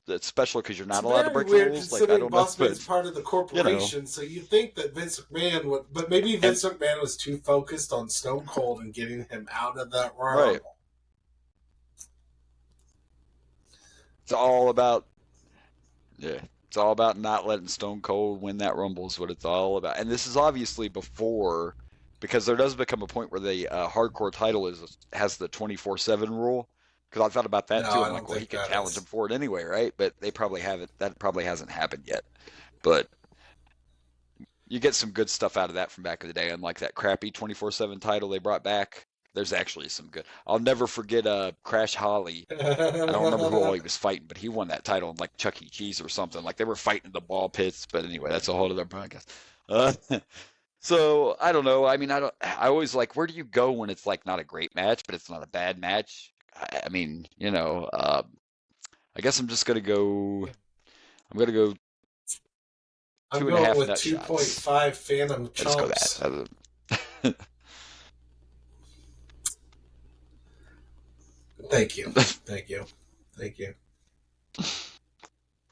S3: it's special because you're not allowed to break the rules. Like, I don't know.
S1: Bossman's part of the corporation, so you think that Vince McMahon would, but maybe Vince McMahon was too focused on Stone Cold and getting him out of that Royal Rumble. It's all about not letting Stone Cold win that Rumble is what it's all about. And this is obviously before, because there does become a point where the hardcore title has the 24/7 rule. Because I thought about that too. I'm like, well, he could challenge him for it anyway, right? But they probably haven't. That probably hasn't happened yet. But you get some good stuff out of that from back in the day. Unlike that crappy 24/7 title they brought back, there's actually some good. I'll never forget Crash Holly. I don't remember who all he was fighting, but he won that title in like Chuck E. Cheese or something. Like they were fighting in the ball pits. But anyway, that's a whole other podcast. So I don't know. I mean, I always like, where do you go when it's like not a great match, but it's not a bad match? I mean, I guess I'm just gonna go. I'm gonna go. I'm going with 2.5 Phantom Chumps.
S3: Let's go that.
S1: Thank you.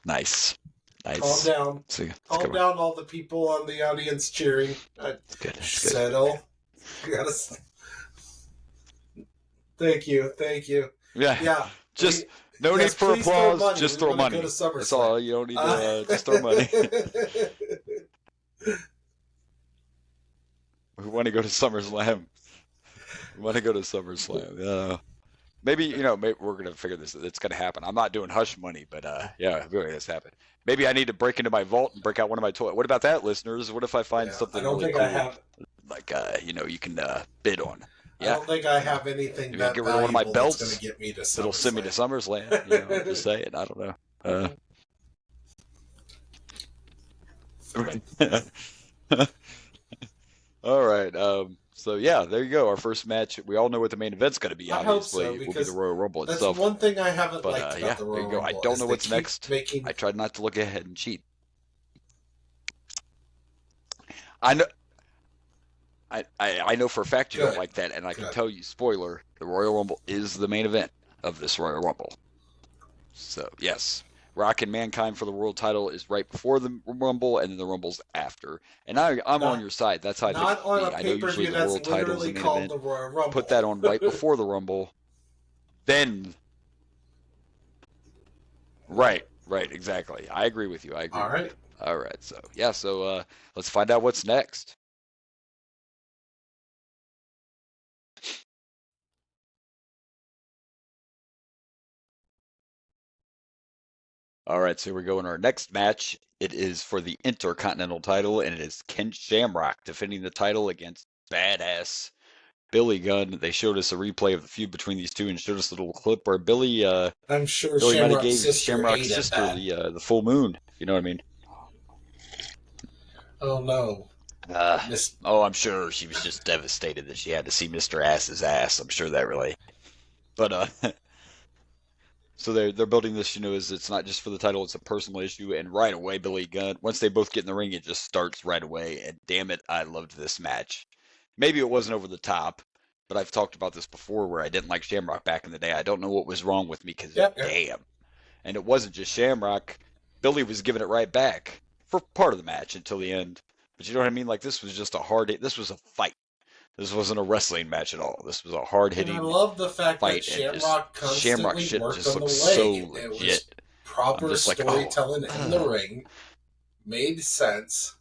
S3: Nice.
S1: Calm down. Calm down, all the people on the audience cheering. Settle. Thank you.
S3: Yeah. Just no need for applause. Just throw money. That's all. You don't need to just throw money. We want to go to SummerSlam. Maybe maybe we're gonna figure this. It's gonna happen. I'm not doing hush money, but really, this happened. Maybe I need to break into my vault and break out one of my toys. What about that, listeners? What if I find something? I don't think cool, I have. Like you can bid on. Yeah.
S1: I don't think I have anything that
S3: get rid of one of my belts.
S1: That's gonna get me to SummerSlam.
S3: It'll send me to SummerSlam. Just saying. I don't know. All right. So yeah, there you go. Our first match. We all know what the main event's going to be. Obviously, it will be the Royal Rumble itself.
S1: That's one thing I haven't liked about the Royal Rumble.
S3: I don't know what's next. I tried not to look ahead and cheat. I know. I know for a fact you don't like that, and I can tell you, spoiler: the Royal Rumble is the main event of this Royal Rumble. So yes. Rock and Mankind for the world title is right before the Rumble, and then the Rumble's after. And I'm on your side. That's how I think it should be. I know usually the world title's the main event. Put that on right before the Rumble. Then. Right, exactly. I agree with you. I agree. All right. So, let's find out what's next. All right, so here we go in our next match. It is for the Intercontinental title, and it is Ken Shamrock defending the title against badass Billy Gunn. They showed us a replay of the feud between these two and showed us a little clip where Billy,
S1: I'm sure
S3: Billy might have gave Shamrock's sister the full moon. You know what I mean?
S1: Oh no.
S3: I'm sure she was just devastated that she had to see Mr. Ass's ass. I'm sure that really. But so they're building this, as it's not just for the title, it's a personal issue. And right away, Billy Gunn, once they both get in the ring, it just starts right away. And damn it, I loved this match. Maybe it wasn't over the top, but I've talked about this before where I didn't like Shamrock back in the day. I don't know what was wrong with me because damn. And it wasn't just Shamrock. Billy was giving it right back for part of the match until the end. But you know what I mean? Like, this was just this was a fight. This wasn't a wrestling match at all. This was a hard-hitting fight.
S1: I love the fact that Shamrock constantly worked on the leg.
S3: So legit.
S1: It was proper storytelling in the ring. Made sense.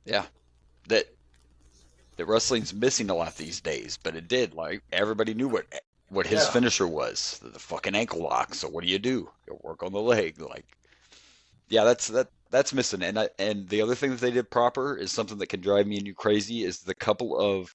S3: Yeah. That wrestling's missing a lot these days, but it did. Like, everybody knew what his finisher was. The fucking ankle lock. So what do? You work on the leg. Like, yeah, that's missing. And the other thing that they did proper is something that can drive me and you crazy is the couple of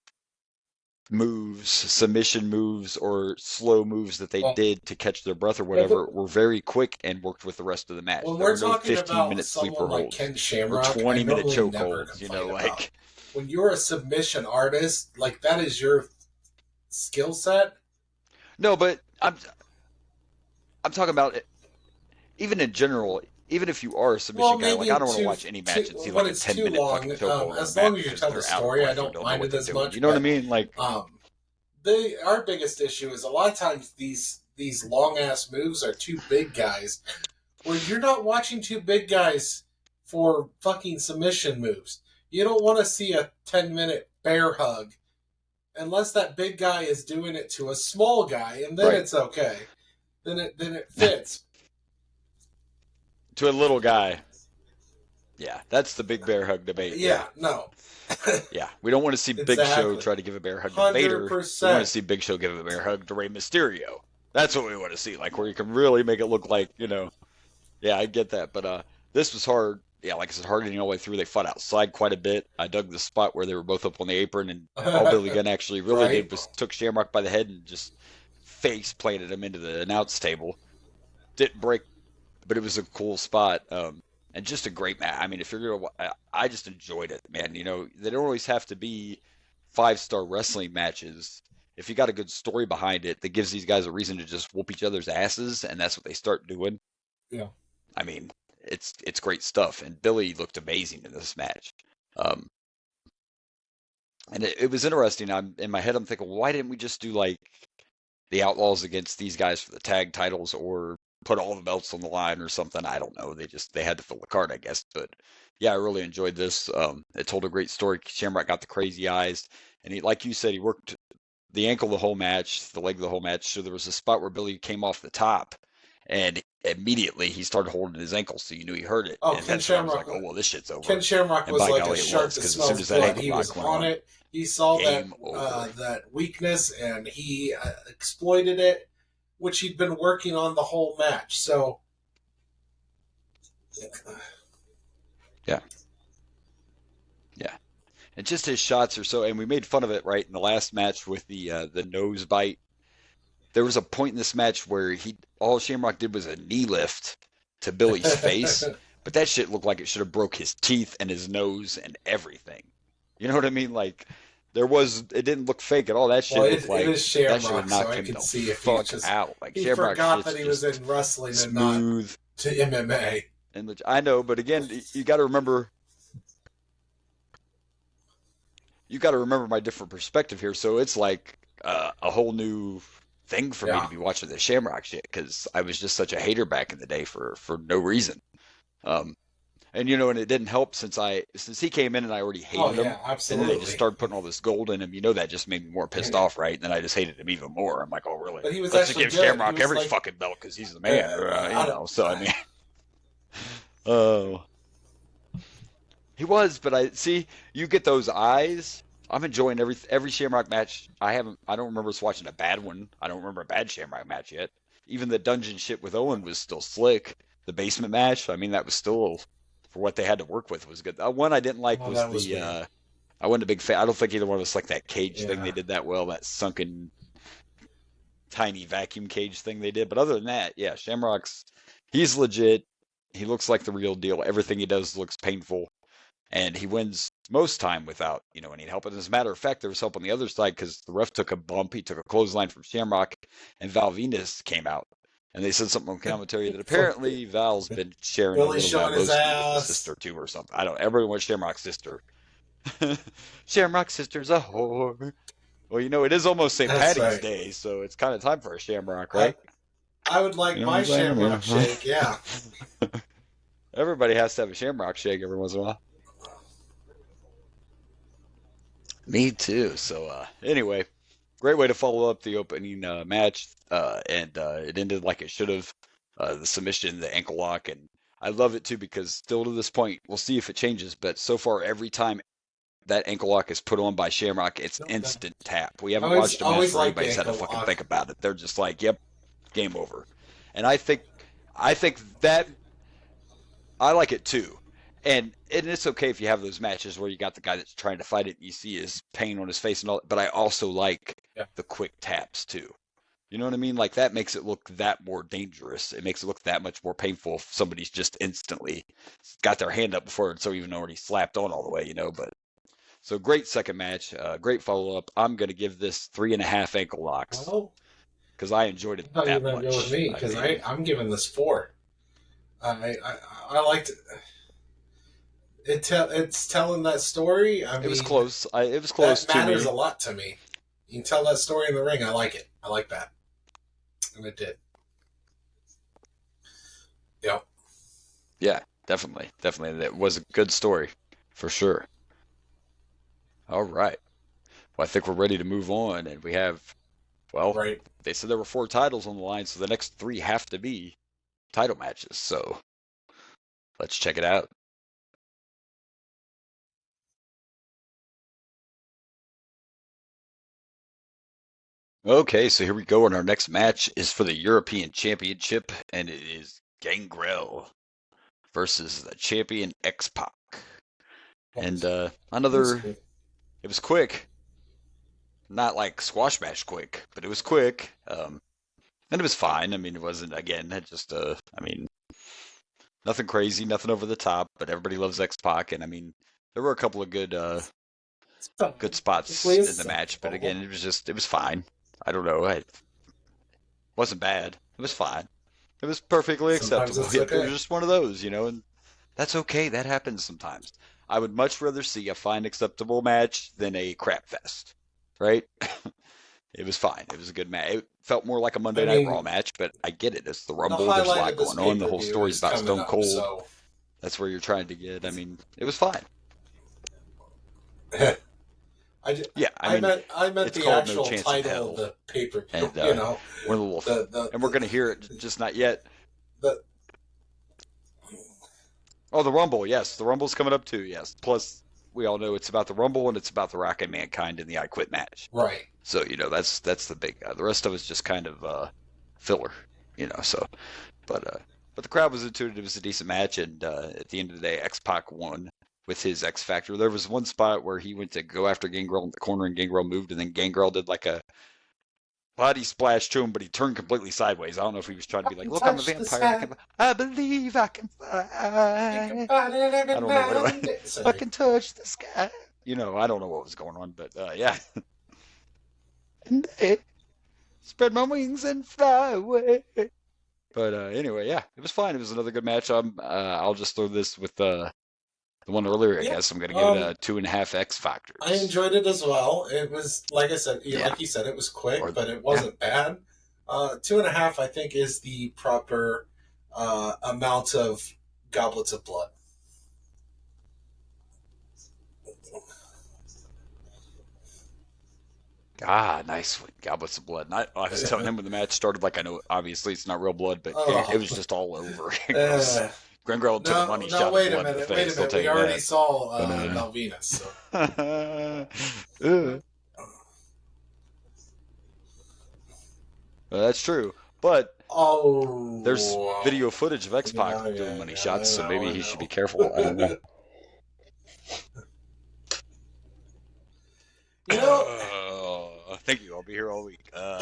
S3: moves, submission moves, or slow moves that they did to catch their breath or whatever were very quick and worked with the rest of the match.
S1: When
S3: there
S1: we're
S3: were no
S1: talking
S3: 15-minute
S1: about
S3: sleeper
S1: someone like
S3: holds
S1: Ken
S3: or
S1: Shamrock,
S3: 20-minute choke
S1: never
S3: holds.
S1: complain about. When you're a submission artist, like that is your skill set.
S3: No, but I'm talking about it, even in general. Even if you are a submission guy, like I don't want to watch any match and see like a 10-minute fucking chokehold.
S1: As long as you tell the story, I don't mind it as much.
S3: You know what I mean? Like,
S1: our biggest issue is a lot of times these long ass moves are two big guys, where you're not watching two big guys for fucking submission moves. You don't want to see a 10-minute bear hug unless that big guy is doing it to a small guy, and then it's okay. Then it fits.
S3: To a little guy. Yeah, that's the big bear hug debate.
S1: Yeah. No.
S3: Yeah, we don't want to see Big Show try to give a bear hug to Vader. We want to see Big Show give a bear hug to Rey Mysterio. That's what we want to see, like where you can really make it look like, Yeah, I get that, but this was hard. Yeah, like I said, hard getting all the way through. They fought outside quite a bit. I dug the spot where they were both up on the apron, and all Billy Gunn actually really did was took Shamrock by the head and just face planted him into the announce table. Didn't break, but it was a cool spot. And just a great match. I mean, if you're gonna, I just enjoyed it, man. They don't always have to be 5-star wrestling matches. If you got a good story behind it, that gives these guys a reason to just whoop each other's asses, and that's what they start doing.
S1: Yeah.
S3: I mean, it's great stuff, and Billy looked amazing in this match. And it was interesting. In my head, I'm thinking, why didn't we just do like the Outlaws against these guys for the tag titles, or put all the belts on the line or something? I don't know. They had to fill the card, I guess. But yeah, I really enjoyed this. It told a great story. Shamrock got the crazy eyes, and he, like you said, he worked the ankle the whole match, the leg the whole match. So there was a spot where Billy came off the top, and immediately he started holding his ankle, so you knew he hurt it.
S1: Oh,
S3: and
S1: Ken Shamrock
S3: was like, oh well, this shit's over.
S1: Ken Shamrock was like a shark that smells blood. He was on it. He saw that weakness, and he exploited it, which he'd been working on the whole match. So,
S3: yeah. And just his shots are so, and we made fun of it right in the last match with the nose bite. There was a point in this match where all Shamrock did was a knee lift to Billy's face, but that shit looked like it should have broke his teeth and his nose and everything. You know what I mean? Like, it didn't look fake at all. That shit looked like that should have knocked him the fuck out. Like,
S1: he
S3: Shamrock
S1: forgot that he was in wrestling
S3: smooth
S1: and not to MMA.
S3: And I know, but again, you got to remember. You got to remember my different perspective here. So it's like a whole new thing for me to be watching the Shamrock shit, because I was just such a hater back in the day for no reason. And and it didn't help since he came in and I already hated him.
S1: Absolutely.
S3: And then they just started putting all this gold in him. That just made me more pissed off, right? And then I just hated him even more. I'm like, oh really?
S1: But he was
S3: Let's
S1: actually
S3: just give Shamrock every
S1: like,
S3: fucking belt because he's the man. So I mean, oh. He was, but you get those eyes. I'm enjoying every Shamrock match. I don't remember us watching a bad one. I don't remember a bad Shamrock match yet. Even the dungeon shit with Owen was still slick. The basement match, I mean, that was still, for what they had to work with, was good. One I didn't like was I wasn't a big fan. I don't think either one of us liked that cage thing they did that well, that sunken, tiny vacuum cage thing they did. But other than that, yeah, he's legit. He looks like the real deal. Everything he does looks painful. And he wins most time without, any help. And as a matter of fact, there was help on the other side because the ref took a bump. He took a clothesline from Shamrock, and Val Venus came out. And they said something on commentary that apparently Val's been sharing a little Val with his sister too or something. I don't know. Everyone wants Shamrock's sister. Shamrock's sister's a whore. Well, it is almost St. Patty's Day, so it's kind of time for a Shamrock, right?
S1: I would like my Shamrock shake, yeah.
S3: Everybody has to have a Shamrock shake every once in a while. Me too. So anyway, great way to follow up the opening match, and it ended like it should have. The submission, the ankle lock, and I love it too because still to this point, we'll see if it changes. But so far, every time that ankle lock is put on by Shamrock, it's instant tap. We haven't watched a match where anybody's had to fucking think about it. They're just like, "Yep, game over." And I think that I like it too. And it's okay if you have those matches where you got the guy that's trying to fight it and you see his pain on his face and all, but I also like the quick taps too. You know what I mean? Like that makes it look that more dangerous. It makes it look that much more painful if somebody's just instantly got their hand up before it's so even already slapped on all the way, but so great second match, great follow up. I'm gonna give this 3.5 ankle locks because I enjoyed it that much.
S1: Go with me because I'm giving this 4. I liked it. It's telling that story.
S3: It was close. It was close to me.
S1: That matters a lot to me. You can tell that story in the ring. I like it. I like that. And it did. Yep.
S3: Yeah, definitely. Definitely. That was a good story. For sure. All right. Well, I think we're ready to move on. And we have, they said there were 4 titles on the line, so the next 3 have to be title matches. So let's check it out. Okay, so here we go, and our next match is for the European Championship, and it is Gangrel versus the champion X-Pac. And it was quick. Not like squash match quick, but it was quick. And it was fine. I mean, it wasn't, again, just, nothing crazy, nothing over the top, but everybody loves X-Pac, and I mean, there were a couple of good spots in the match, but again, it was fine. I don't know. It wasn't bad. It was fine. It was perfectly acceptable. It was just one of those, and that's okay. That happens sometimes. I would much rather see a fine, acceptable match than a crap fest, right? It was fine. It was a good match. It felt more like a Monday Night Raw match, but I get it. It's the Rumble. There's a lot going on. The whole story's about Stone Cold. So. That's where you're trying to get. I mean, it was fine. I
S1: meant the actual title of the pay-per-view.
S3: And, and we're going to hear it, just not yet. The Rumble, yes. The Rumble's coming up too, yes. Plus, we all know it's about the Rumble and it's about the Rock and Mankind in the I Quit match.
S1: Right.
S3: So, that's the big the rest of it's just kind of filler, so. But the crowd was into it. It was a decent match, and at the end of the day, X-Pac won with his X Factor. There was one spot where he went to go after Gangrel in the corner, and Gangrel moved, and then Gangrel did like a body splash to him, but he turned completely sideways. I don't know if he was trying to be like, look, I'm a vampire. I believe I can fly. I don't know what it was. I can touch the sky. I don't know what was going on, but yeah. And spread my wings and fly away. But anyway, yeah, it was fine. It was another good match. I'll just throw this with the one earlier, I guess. I'm going to give it a 2.5 X Factors.
S1: I enjoyed it as well. It was, like I said, like you said, it was quick, but it wasn't bad. 2.5, I think, is the proper amount of goblets of blood.
S3: Nice one. Goblets of blood. I was telling him when the match started, like, I know, obviously, it's not real blood, but it was just all over. Gangrel took a money shot of blood in the face. Wait a minute.
S1: We already saw Malvinas. So.
S3: Well, that's true. But there's video footage of X-Pac doing money shots, so maybe he should be careful. I don't know. Thank you. I'll be here all week. All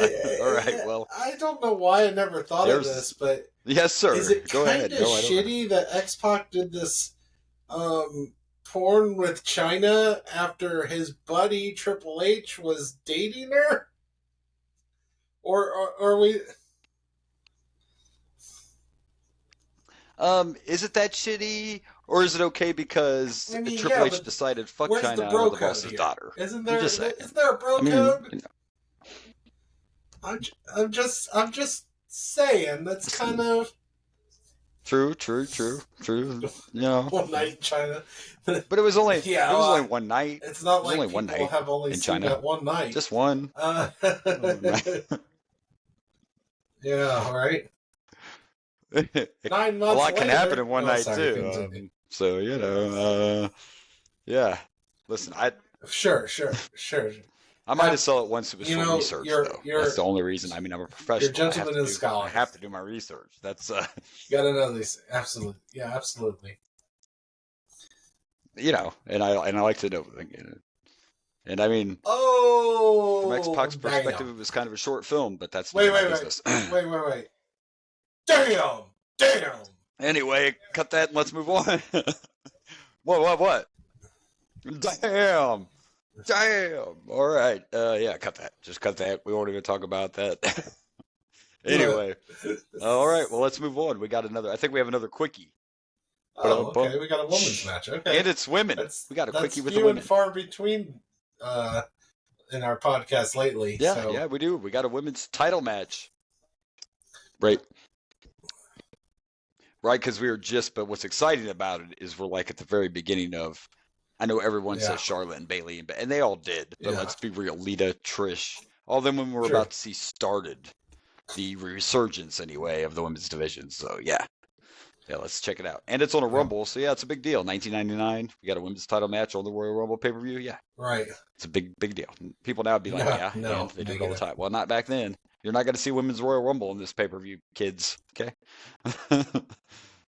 S3: right. Well,
S1: I don't know why I never thought of this, but
S3: yes, sir.
S1: Is it kind of shitty that X-Pac did this porn with China after his buddy Triple H was dating her? Or we?
S3: Is it that shitty, or is it okay because Triple H decided fuck China, I want the boss's daughter?
S1: Isn't there a bro code? I'm just saying that's kind of
S3: true.
S1: One night in China,
S3: but it was only one night.
S1: It's not like
S3: only
S1: people
S3: one night
S1: have only
S3: in
S1: seen
S3: China.
S1: that one night.
S3: Just one.
S1: Yeah, right. 9 months.
S3: A lot can
S1: later,
S3: happen in one night too. So yeah. Listen,
S1: Sure.
S3: I might have saw it once. It was for research, though. That's the only reason. I mean, I'm a professional.
S1: You're gentleman and scholar.
S3: I have to do my research. That's
S1: You gotta know these. Absolutely. Yeah, absolutely.
S3: and I like to know. And I mean, from X-Pac's perspective, it was kind of a short film, but that's my business.
S1: Wait. Damn.
S3: Anyway, cut that and let's move on. What? Damn. All right. Yeah, cut that. Just cut that. We won't even talk about that. Anyway. All right. Well, let's move on. I think we have another quickie.
S1: Oh, okay. We got a women's match. Okay.
S3: And it's women. We got a quickie with the
S1: women.
S3: women.
S1: That's few and far between in our podcast lately.
S3: Yeah,
S1: so.
S3: Yeah, we do. We got a women's title match. Right. Right, because but what's exciting about it is we're like at the very beginning of, I know everyone says Charlotte and Bayley, and they all did, but let's be real, Lita, Trish, all them when we're about to see started the resurgence anyway of the women's division. So yeah, let's check it out. And it's on a Rumble, so yeah, it's a big deal. 1999, we got a women's title match on the Royal Rumble pay-per-view. Yeah,
S1: right.
S3: It's a big deal. People now would be like, they do it all the time. Well, not back then. You're not going to see women's Royal Rumble in this pay-per-view, kids. Okay.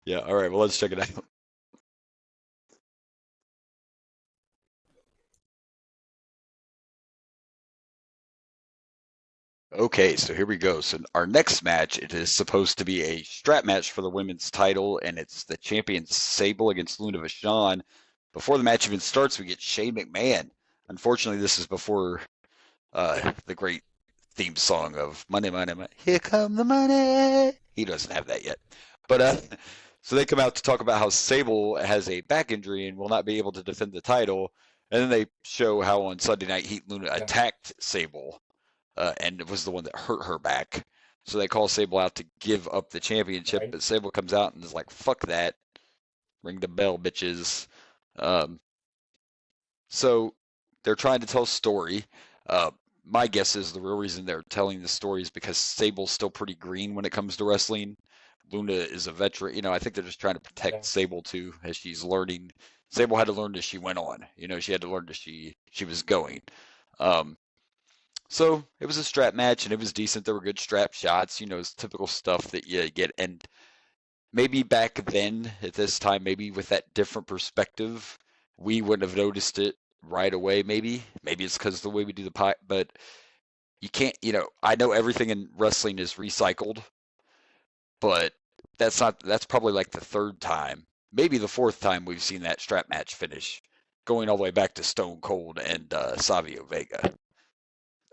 S3: Yeah. All right. Well, let's check it out. Okay, so here we go. So our next match, it is supposed to be a strap match for the women's title, and it's the champion Sable against Luna Vachon. Before the match even starts, we get Shane McMahon. Unfortunately, this is before the great theme song of Money, Money, Money. Here come the money. He doesn't have that yet. But so they come out to talk about how Sable has a back injury and will not be able to defend the title. And then they show how on Sunday Night Heat, Luna attacked Sable. And it was the one that hurt her back. So they call Sable out to give up the championship, but Sable comes out and is like, fuck that. Ring the bell, bitches. So they're trying to tell a story. My guess is the real reason they're telling the story is because Sable's still pretty green when it comes to wrestling. Luna is a veteran. I think they're just trying to protect Sable too, as she's learning. Sable had to learn as she went on. She had to learn as she was going. So it was a strap match, and it was decent. There were good strap shots. It's typical stuff that you get. And maybe back then, at this time, maybe with that different perspective, we wouldn't have noticed it right away. Maybe it's because of the way we do the pie. But you can't. I know everything in wrestling is recycled, but that's probably like the third time, maybe the fourth time we've seen that strap match finish, going all the way back to Stone Cold and Savio Vega.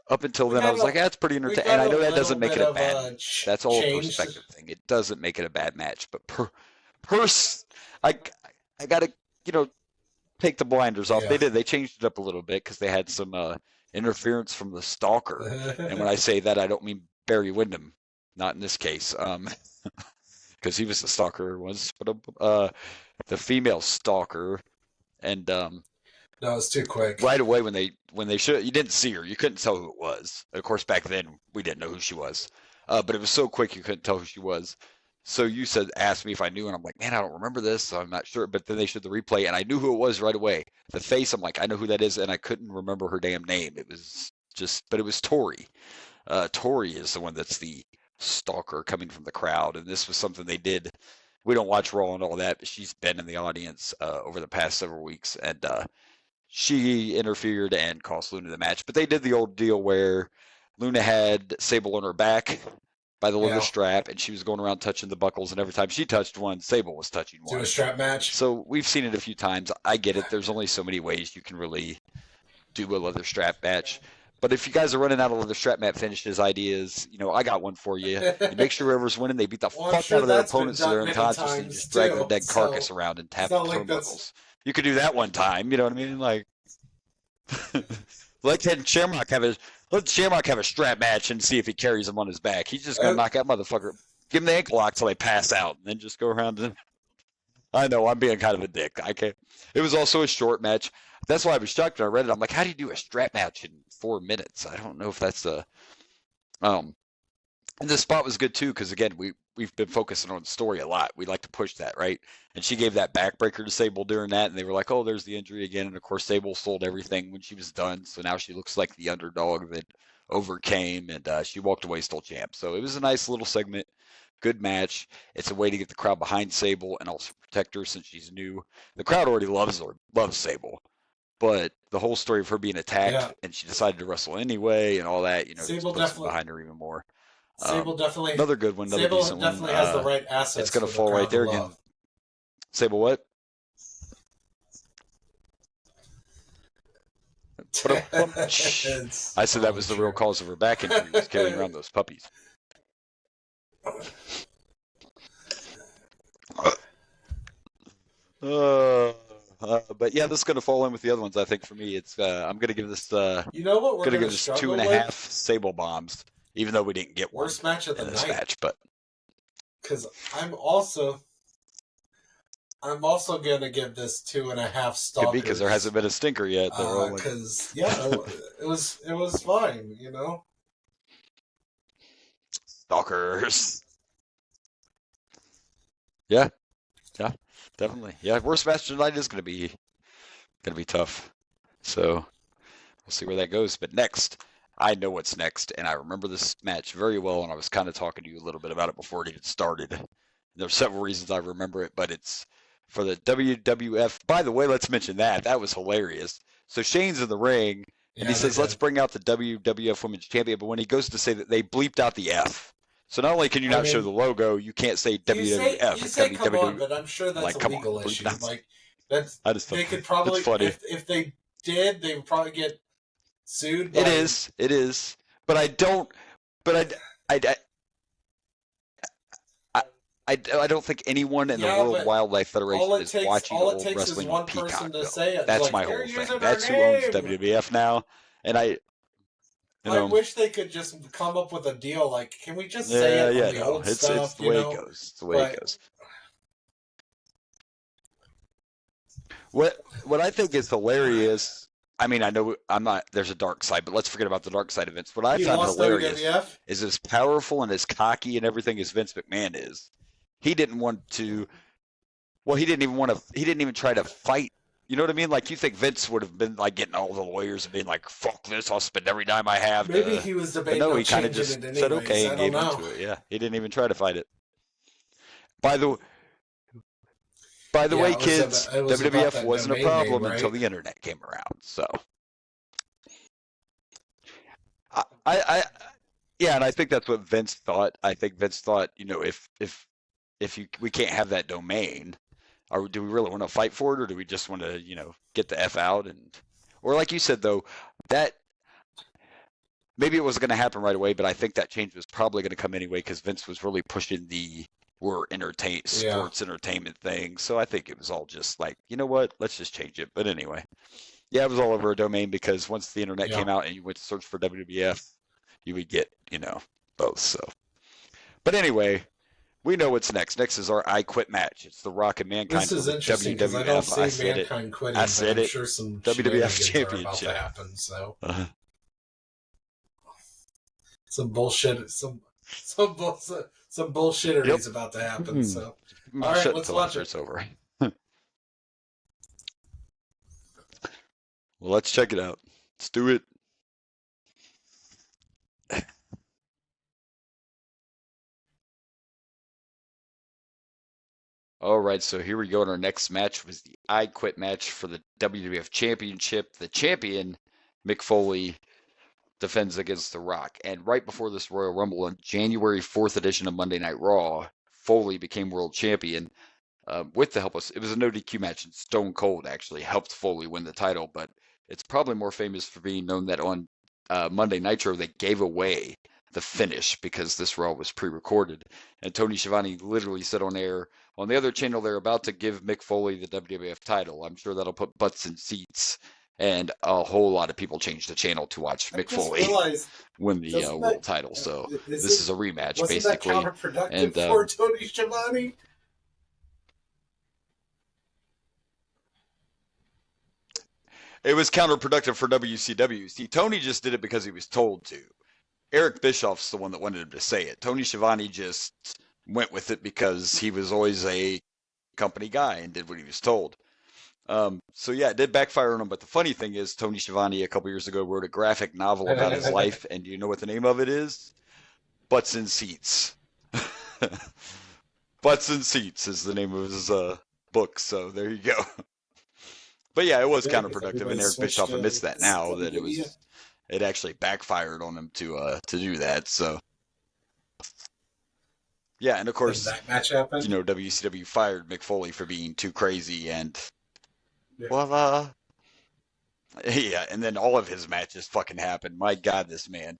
S3: Up until then, I was like, that's pretty entertaining. And I know that doesn't make it a bad. That's all a perspective thing. It doesn't make it a bad match, but I gotta take the blinders off. Yeah. They changed it up a little bit because they had some interference from the Stalker. And when I say that, I don't mean Barry Windham, not in this case, because he was the Stalker once, but the female Stalker, and
S1: no, it's too quick.
S3: Right away when they should, you didn't see her. You couldn't tell who it was. Of course, back then we didn't know who she was, but it was so quick you couldn't tell who she was. So you asked me if I knew, and I'm like, man, I don't remember this, so I'm not sure. But then they showed the replay, and I knew who it was right away. The face, I'm like, I know who that is, and I couldn't remember her damn name. It was but it was Tori. Tori is the one that's the Stalker coming from the crowd, and this was something they did. We don't watch Raw and all that, but she's been in the audience over the past several weeks, and she interfered and cost Luna the match. But they did the old deal where Luna had Sable on her back by the leather strap, and she was going around touching the buckles, and every time she touched one, Sable was touching one.
S1: Do a strap match?
S3: So we've seen it a few times. I get it. There's only so many ways you can really do a leather strap match. But if you guys are running out of leather strap match finishes ideas, I got one for you. You make sure whoever's winning, they beat the fuck out of their opponents so they're unconscious and just drag their dead carcass around and tap the turnbuckles. You could do that one time, you know what I mean? Like, let Shamrock have a strap match and see if he carries him on his back. He's just gonna knock that motherfucker. Give him the ankle lock till they pass out, and then just go around. I know I'm being kind of a dick. It was also a short match. That's why I was shocked when I read it. I'm like, how do you do a strap match in 4 minutes? I don't know if that's and the spot was good too, because again, we've been focusing on the story a lot. We like to push that, right? And she gave that backbreaker to Sable during that, and they were like, oh, there's the injury again. And of course, Sable sold everything when she was done, so now she looks like the underdog that overcame, and she walked away still champ. So it was a nice little segment. Good match. It's a way to get the crowd behind Sable and also protect her since she's new. The crowd already loves Sable, but the whole story of her being attacked and she decided to wrestle anyway and all that,
S1: Sable
S3: just puts them behind her even more.
S1: Sable definitely.
S3: Another good one. Another decent one.
S1: Sable definitely has the right assets.
S3: It's going to fall right there again. Sable what? I said that was the real cause of her back injury, was carrying around those puppies. But yeah, this is going to fall in with the other ones. I think for me, it's I'm going to give this.
S1: You know what? We're
S3: going to give this 2.5 Sable bombs, even though we didn't get
S1: worst match of the night.
S3: Match, but
S1: because I'm also going to give this 2.5 Stalkers.
S3: Could be because there hasn't been a stinker yet.
S1: Because it was fine,
S3: Stalkers. Yeah, definitely. Yeah, worst match tonight is going to be tough. So we'll see where that goes. But next, I know what's next, and I remember this match very well. And I was kind of talking to you a little bit about it before it even started. And there's several reasons I remember it, but it's for the WWF. By the way, let's mention that. That was hilarious. So Shane's in the ring, and he says, "Let's bring out the WWF Women's Champion." But when he goes to say that, they bleeped out the F. So not only can you not show the logo, you can't say WWF.
S1: You say come on, but I'm sure that's a legal issue. They could probably, if they did, they would probably get sued.
S3: It is. But I don't. But I don't think anyone in the World Wildlife Federation is watching old wrestling on Peacock. That's my whole thing. That's who owns WWF now, and I
S1: wish they could just come up with a deal. Like, can we just say it on the old stuff?
S3: It's the way it goes. It's the way it goes. What I think is hilarious. I mean, I know I'm not. There's a dark side, but let's forget about the dark side of Vince. What I found hilarious is as powerful and as cocky and everything as Vince McMahon is. He didn't want to. Well, he didn't even try to fight. You know what I mean? Like, you think Vince would have been like getting all the lawyers and being like, "Fuck this! I'll spend every dime I have."
S1: Maybe he was debating.
S3: No, he kind of just said okay and gave into it. Yeah, he didn't even try to fight it. By the way, kids, WWF wasn't a problem until the internet came around. So, and I think that's what Vince thought. I think Vince thought, if we can't have that domain, or do we really want to fight for it, or do we just want to, get the F out? Or like you said, though, that maybe it wasn't going to happen right away, but I think that change was probably going to come anyway because Vince was really pushing the sports entertainment thing. So I think it was all just like, you know what, let's just change it. But anyway, it was all over a domain because once the internet came out and you went to search for WWF, you would get, both. So, but anyway. We know what's next. Next is our I Quit match. It's The Rock and Mankind.
S1: This is interesting because I don't see Mankind quitting. I said I'm sure some
S3: WWF Championship
S1: are about to happen. So some bullshit. Some bullshittery is about to happen. So all right, let's watch it.
S3: It's over. Well, let's check it out. Let's do it. All right, so here we go. And our next match was the I Quit match for the WWF Championship. The champion, Mick Foley, defends against The Rock. And right before this Royal Rumble on January 4th edition of Monday Night Raw, Foley became world champion with the help of, it was a no DQ match, and Stone Cold actually helped Foley win the title. But it's probably more famous for being known that on Monday Nitro, they gave away the finish because this Raw was pre-recorded. And Tony Schiavone literally said on air, on the other channel, they're about to give Mick Foley the WWF title. I'm sure that'll put butts in seats. And a whole lot of people changed the channel to watch Mick Foley win the world title. So this is a rematch, basically.
S1: Wasn't that counterproductive for Tony Schiavone?
S3: It was counterproductive for WCW. See, Tony just did it because he was told to. Eric Bischoff's the one that wanted him to say it. Tony Schiavone just went with it because he was always a company guy and did what he was told. So yeah, it did backfire on him. But the funny thing is, Tony Schiavone a couple years ago wrote a graphic novel about his life, and do you know what the name of it is? Butts in Seats. Butts and Seats is the name of his book, so there you go. But yeah, it was counterproductive, and Eric Bischoff admits that now, that it actually backfired on him to do that. So yeah, and of course,
S1: that match happened.
S3: WCW fired Mick Foley for being too crazy, and voila. Yeah, and then all of his matches fucking happened. My God, this man.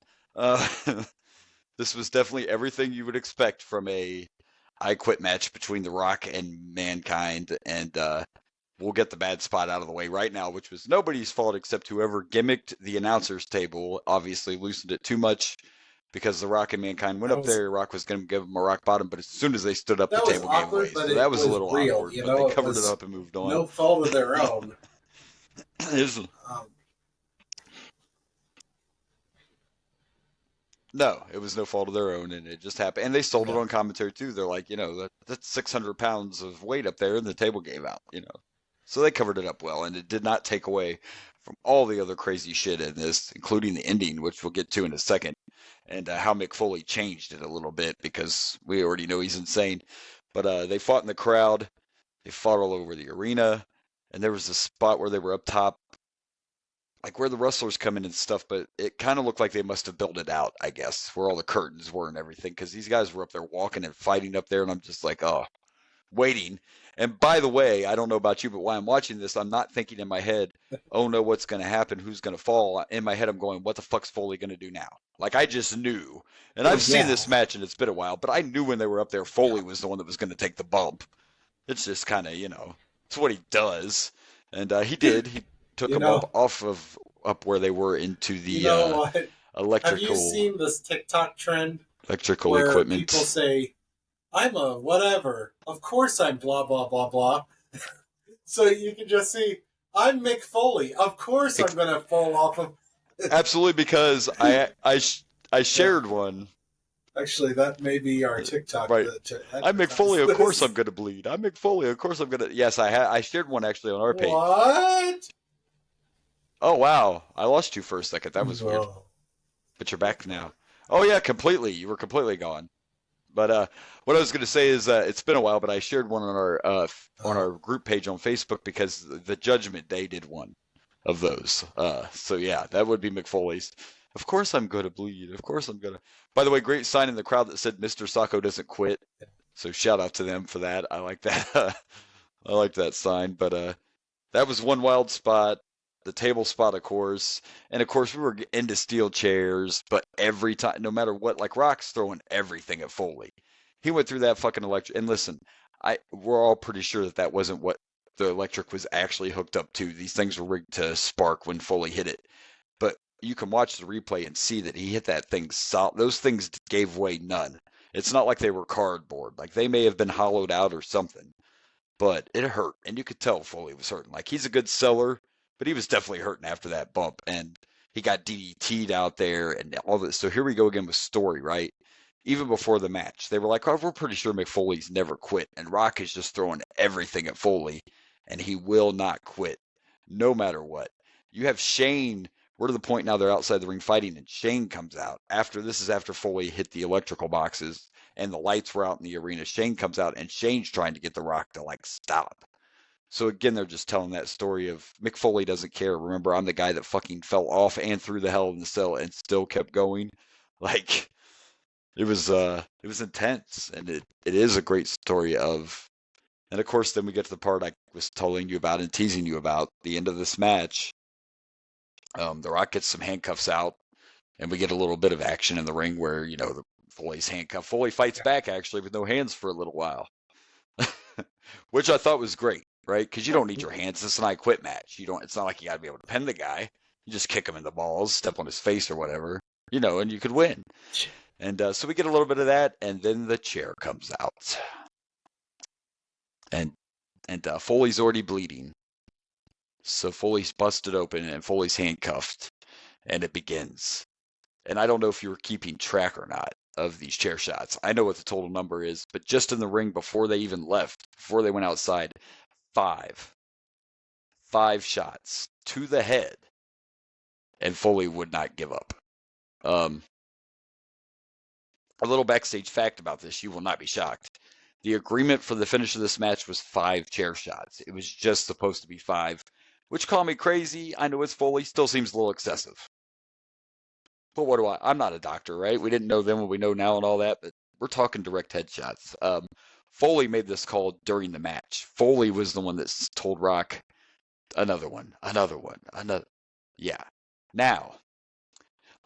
S3: This was definitely everything you would expect from a I Quit match between The Rock and Mankind, and we'll get the bad spot out of the way right now, which was nobody's fault except whoever gimmicked the announcer's table, obviously loosened it too much, because The Rock and Mankind went up there. Rock was going to give them a rock bottom, but as soon as they stood up, the table gave way. So that was a little awkward, but they covered it up and moved on.
S1: No fault of their own.
S3: No, it was no fault of their own, and it just happened. And they sold it on commentary too. They're like, that's 600 pounds of weight up there, and the table gave out. So they covered it up well, and it did not take away from all the other crazy shit in this, including the ending, which we'll get to in a second, and how Mick Foley changed it a little bit, because we already know he's insane. But they fought in the crowd, they fought all over the arena, and there was a spot where they were up top, like where the wrestlers come in and stuff, but it kind of looked like they must have built it out, I guess, where all the curtains were and everything, because these guys were up there walking and fighting up there, and I'm just like, oh, waiting. And by the way, I don't know about you, but while I'm watching this, I'm not thinking in my head, oh no, what's going to happen? Who's going to fall? In my head, I'm going, what the fuck's Foley going to do now? Like, I just knew. And I've seen this match, and it's been a while, but I knew when they were up there, Foley was the one that was going to take the bump. It's just kind of, it's what he does. And he did. He took him up where they were into the electrical.
S1: Have you seen this TikTok trend?
S3: Electrical
S1: where
S3: equipment.
S1: People say, I'm a whatever. Of course I'm blah, blah, blah, blah. So you can just see, I'm Mick Foley. Of course I'm going to fall off of...
S3: Absolutely, because I shared one.
S1: Actually, that may be our TikTok.
S3: Right. I'm Mick Foley. Of course I'm going to bleed. I'm Mick Foley. Of course I'm going to... Yes, I shared one actually on our page.
S1: What?
S3: Oh, wow. I lost you for a second. That was weird. But you're back now. Oh, yeah, completely. You were completely gone. But what I was going to say is it's been a while, but I shared one on our group page on Facebook, because the Judgment Day did one of those. So, yeah, that would be Mick Foley's. Of course I'm going to bleed. Of course I'm going to. By the way, great sign in the crowd that said Mr. Sacco doesn't quit. So shout out to them for that. I like that. I like that sign. But that was one wild spot. The table spot, of course. And, of course, we were into steel chairs. But every time, no matter what, like Rock's throwing everything at Foley. He went through that fucking electric. And listen, we're all pretty sure that wasn't what the electric was actually hooked up to. These things were rigged to spark when Foley hit it. But you can watch the replay and see that he hit that thing solid. Those things gave way none. It's not like they were cardboard. Like, they may have been hollowed out or something. But it hurt. And you could tell Foley was hurting. Like, he's a good seller, but he was definitely hurting after that bump. And he got DDT'd out there and all this. So here we go again with story, right? Even before the match, they were like, oh, we're pretty sure Mick Foley's never quit. And Rock is just throwing everything at Foley, and he will not quit, no matter what. You have Shane. We're to the point now they're outside the ring fighting, and Shane comes out. This is after Foley hit the electrical boxes, and the lights were out in the arena. Shane comes out, and Shane's trying to get The Rock to, stop. So again, they're just telling that story of Mick Foley doesn't care. Remember, I'm the guy that fucking fell off and through the Hell in the Cell and still kept going. It was intense, and it is a great story of. And of course, then we get to the part I was telling you about and teasing you about, the end of this match. The Rock gets some handcuffs out, and we get a little bit of action in the ring where, the Foley's handcuffed. Foley fights back, actually, with no hands for a little while, which I thought was great, right? Because you don't need your hands. It's an I Quit match. It's not like you got to be able to pin the guy. You just kick him in the balls, step on his face or whatever, and you could win. And so we get a little bit of that, and then the chair comes out. And Foley's already bleeding. So Foley's busted open, and Foley's handcuffed, and it begins. And I don't know if you were keeping track or not of these chair shots. I know what the total number is, but just in the ring before they even left, before they went outside, 5 shots to the head, and Foley would not give up. A little backstage fact about this, you will not be shocked. The agreement for the finish of this match was 5 chair shots. It was just supposed to be 5, which call me crazy. I know it's Foley, still seems a little excessive. But what do I'm not a doctor, right? We didn't know then what we know now and all that, but we're talking direct headshots. Foley made this call during the match. Foley was the one that told Rock, another one. Yeah. Now,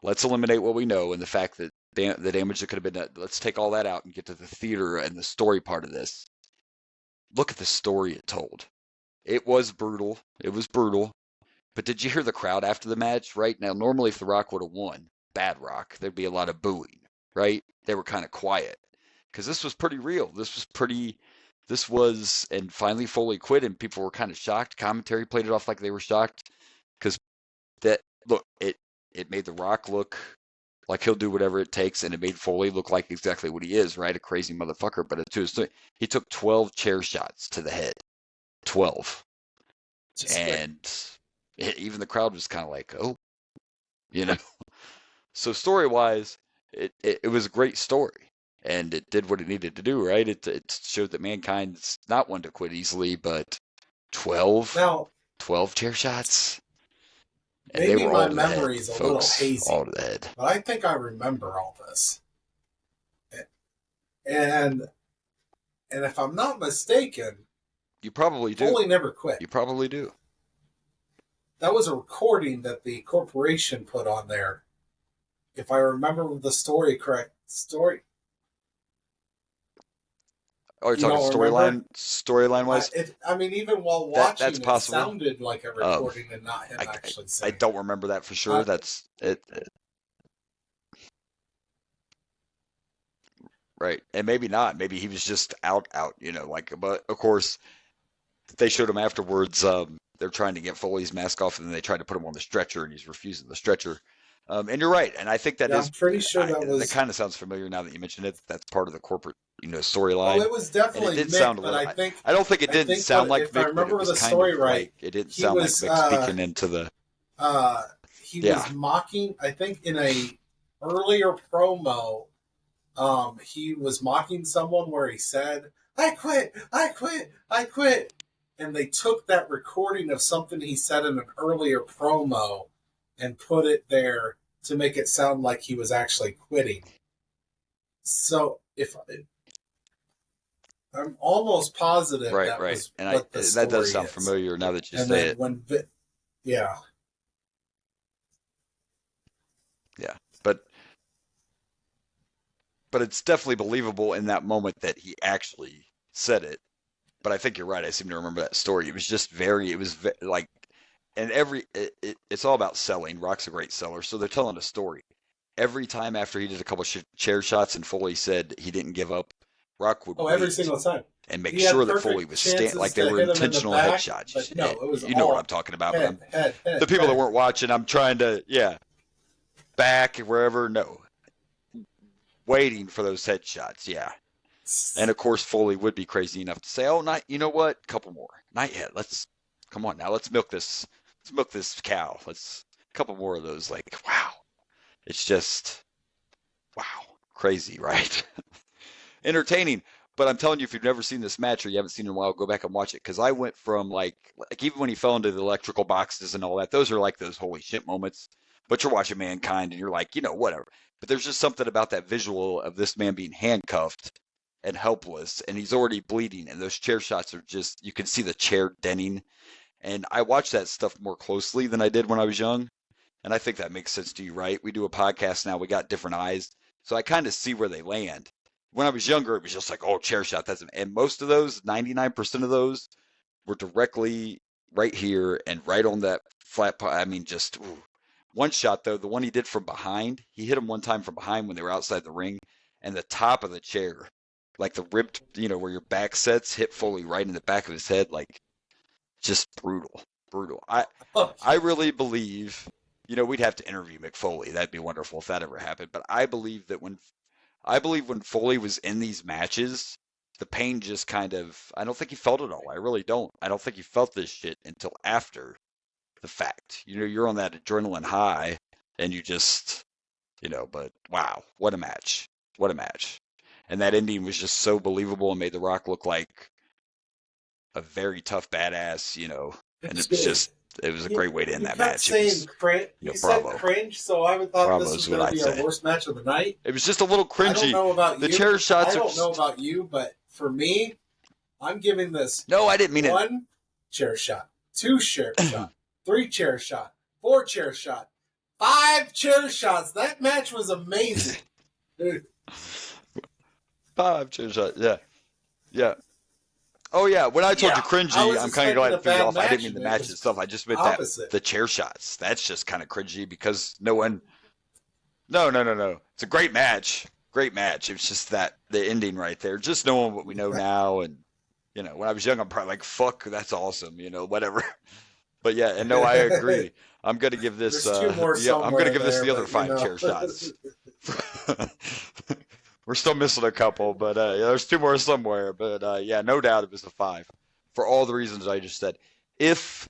S3: let's eliminate what we know and the fact that the damage that could have been done. Let's take all that out and get to the theater and the story part of this. Look at the story it told. It was brutal. But did you hear the crowd after the match? Right now, normally if The Rock would have won, Bad Rock, there'd be a lot of booing, right? They were kind of quiet because this was pretty real. And finally Foley quit and people were kind of shocked. Commentary played it off like they were shocked because it made The Rock look like he'll do whatever it takes, and it made Foley look like exactly what he is, right? A crazy motherfucker. But he took 12 chair shots to the head. 12. And even the crowd was kind of like, oh, So story-wise, it was a great story, and it did what it needed to do, right? It showed that Mankind's not one to quit easily, but 12 chair shots.
S1: And maybe my memory's a little hazy,
S3: all to the head.
S1: But I think I remember all this. And if I'm not mistaken,
S3: you probably do.
S1: Foley never quit.
S3: You probably do.
S1: That was a recording that the corporation put on there. If I remember the story correct.
S3: Oh, you're talking storyline-wise?
S1: I mean, even while watching,
S3: that's possible.
S1: It sounded like a recording and not him actually saying.
S3: I don't remember that for sure. That's it. Right. And maybe not. Maybe he was just out, but of course, they showed him afterwards. They're trying to get Foley's mask off, and then they tried to put him on the stretcher, and he's refusing the stretcher. And you're right. And I think that is.
S1: I'm pretty sure that
S3: kind of sounds familiar now that you mentioned it. That's part of the corporate, storyline.
S1: Well, it was definitely Mick, but
S3: I don't think it didn't sound like Mick. If I
S1: remember the story right,
S3: it didn't sound like Mick speaking into the.
S1: He was mocking. I think in a earlier promo, he was mocking someone where he said, "I quit, I quit, I quit," and they took that recording of something he said in an earlier promo and put it there to make it sound like he was actually quitting. So I'm almost positive that was
S3: and
S1: what the story
S3: that does sound familiar now that you say it.
S1: Yeah,
S3: but it's definitely believable in that moment that he actually said it. But I think you're right. I seem to remember that story. It was just it's all about selling. Rock's a great seller, so they're telling a story. Every time after he did a couple chair shots and Foley said he didn't give up, Rock would wait
S1: every single time
S3: and make sure that Foley was like they were intentional headshots.
S1: No, it was
S3: you know what I'm talking about.
S1: Head,
S3: the people that weren't watching, I'm trying to back wherever. No, waiting for those headshots. Yeah. And of course, Foley would be crazy enough to say, "Oh, you know what? Couple more. Not yet. Come on now. Let's milk this. Let's milk this cow. A couple more of those." Like, wow. It's just, wow, crazy, right? Entertaining. But I'm telling you, if you've never seen this match or you haven't seen it in a while, go back and watch it. Because I went from like even when he fell into the electrical boxes and all that, those are like those holy shit moments. But you're watching Mankind and you're like, whatever. But there's just something about that visual of this man being handcuffed and helpless, and he's already bleeding, and those chair shots are just, you can see the chair denting. And I watch that stuff more closely than I did when I was young, and I think that makes sense to you, right? We do a podcast now, we got different eyes, so I kind of see where they land. When I was younger, it was just like, oh, chair shot, and most of those, 99% of those, were directly right here and right on that flat part. I mean, just one shot though, the one he did from behind, he hit him one time from behind when they were outside the ring, and the top of the chair, like the ripped, where your back sets, hit Foley right in the back of his head, like just brutal. I really believe, we'd have to interview Mick Foley. That'd be wonderful if that ever happened. But I believe that when Foley was in these matches, the pain just kind of, I don't think he felt it all. I really don't. I don't think he felt this shit until after the fact. You're on that adrenaline high and you just, but wow, what a match. What a match. And that ending was just so believable and made The Rock look like a very tough badass, and it was a great way to end that match.
S1: You said cringe, so I thought
S3: Bravo
S1: this was going to be our worst match of the night.
S3: It was just a little cringy. I don't
S1: know about
S3: the chair shots.
S1: I don't know about you, but for me, I'm giving this.
S3: No, I didn't mean it.
S1: 1 chair shot, 2 chair shot, 3 chair shot, 4 chair shot, 5 chair shots. That match was amazing, dude.
S3: 5 chair shots. Yeah. Oh yeah, when I told you cringy, I'm kind of glad to figure off. I didn't mean the match itself. I just meant the chair shots. That's just kind of cringy because no one. No. It's a great match. Great match. It's just that the ending right there. Just knowing what we know now, and when I was young, I'm probably like, "Fuck, that's awesome," whatever. But yeah, and no, I agree. I'm gonna give this. I'm gonna give this the other 5 chair shots. We're still missing a couple, but there's 2 more somewhere. But no doubt it was a 5 for all the reasons I just said. If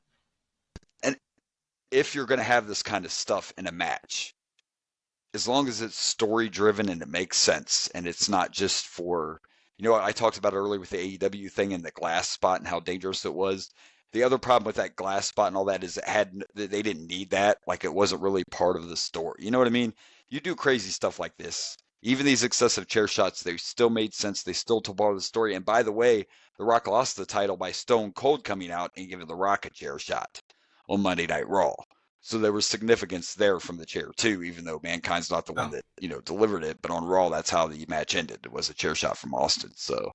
S3: you're going to have this kind of stuff in a match, as long as it's story driven and it makes sense, and it's not just for, I talked about earlier with the AEW thing and the glass spot and how dangerous it was. The other problem with that glass spot and all that is they didn't need that. Like, it wasn't really part of the story. You know what I mean? You do crazy stuff like this. Even these excessive chair shots, they still made sense. They still told part of the story. And by the way, The Rock lost the title by Stone Cold coming out and giving The Rock a chair shot on Monday Night Raw. So there was significance there from the chair too, even though Mankind's not the one that, delivered it. But on Raw, that's how the match ended. It was a chair shot from Austin. So,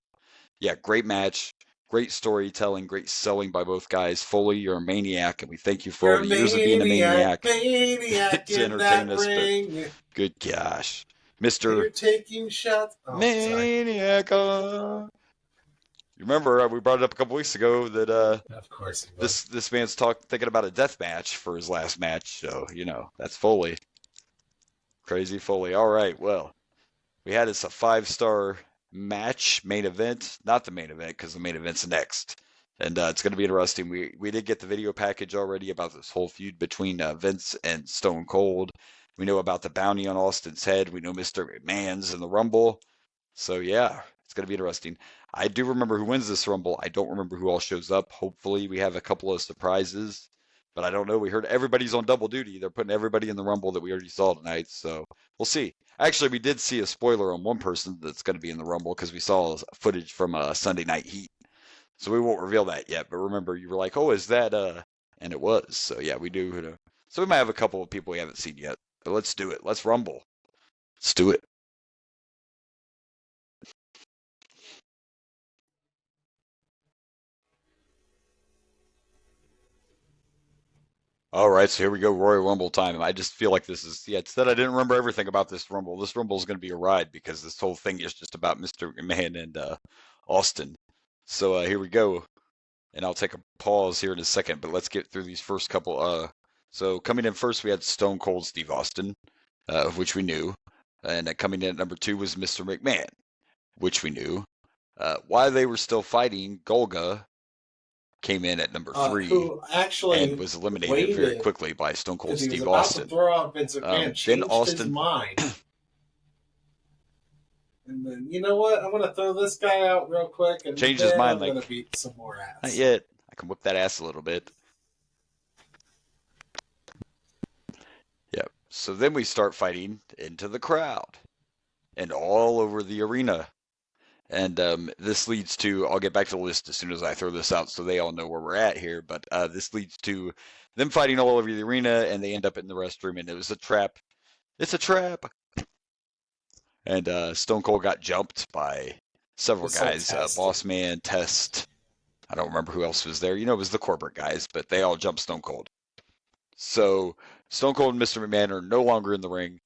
S3: yeah, great match. Great storytelling, great selling by both guys. Foley, you're a maniac, and we thank you for all the years of being a maniac to entertain us. But good gosh. Mr.
S1: You're taking shots.
S3: Maniac. You remember we brought it up a couple weeks ago that
S1: of course
S3: this man's thinking about a death match for his last match. So that's Foley. Crazy Foley. All right, well, we had this a 5-star match main event, not the main event because the main event's next, and it's going to be interesting. We did get the video package already about this whole feud between Vince and Stone Cold. We know about the bounty on Austin's head. We know Mr. McMahon's in the Rumble. So, yeah, it's going to be interesting. I do remember who wins this Rumble. I don't remember who all shows up. Hopefully, we have a couple of surprises. But I don't know. We heard everybody's on double duty. They're putting everybody in the Rumble that we already saw tonight. So, we'll see. Actually, we did see a spoiler on one person that's going to be in the Rumble because we saw footage from Sunday Night Heat. So, we won't reveal that yet. But remember, you were like, oh, is that... And it was. So, yeah, we do. So, we might have a couple of people we haven't seen yet. But let's do it. Let's rumble. Let's do it. All right, so here we go, Royal Rumble time. I just feel like this is, it said I didn't remember everything about this Rumble. This Rumble is going to be a ride because this whole thing is just about Mr. McMahon and Austin. So here we go. And I'll take a pause here in a second, but let's get through these first couple. So coming in first, we had Stone Cold Steve Austin. Which we knew. And coming in at number 2 was Mr. McMahon, which we knew. While they were still fighting, Golga came in at number 3
S1: who actually
S3: and was eliminated very quickly by Stone Cold Steve Austin.
S1: Throw out Vince McMahon, changed
S3: Austin,
S1: his mind. And then, you know what? I'm going to throw this guy out real quick. And
S3: change his mind.
S1: I'm going to beat some more ass.
S3: Not yet. I can whip that ass a little bit. Yep. So then we start fighting into the crowd and all over the arena. And this leads to, I'll get back to the list as soon as I throw this out so they all know where we're at here. But this leads to them fighting all over the arena and they end up in the restroom and it was a trap. It's a trap. And Stone Cold got jumped by several guys. Boss Man, Test. I don't remember who else was there. It was the corporate guys, but they all jumped Stone Cold. So Stone Cold and Mr. McMahon are no longer in the ring,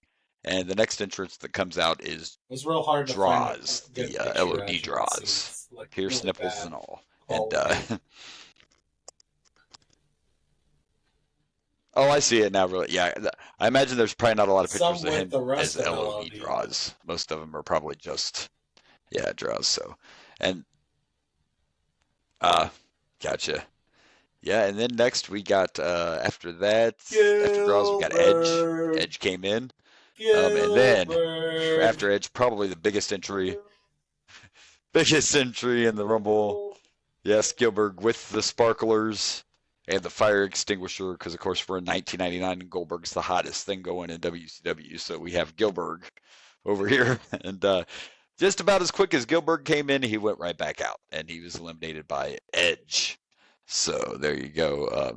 S3: and the next entrance that comes out is
S1: it's real hard to
S3: draws, the LOD draws, like pierced nipples and all. And oh, I see it now. Really, yeah. I imagine there's probably not a lot of pictures of him as LOD draws. Most of them are probably just draws. So, and gotcha. Yeah, and then next we got after draws we got Edge. Edge came in. And then after Edge, probably the biggest entry in the Rumble. Yes, Gilbert with the sparklers and the fire extinguisher, because of course we're in 1999 and Goldberg's the hottest thing going in WCW. So we have Gilbert over here, and just about as quick as Gilbert came in, he went right back out, and he was eliminated by Edge. So there you go.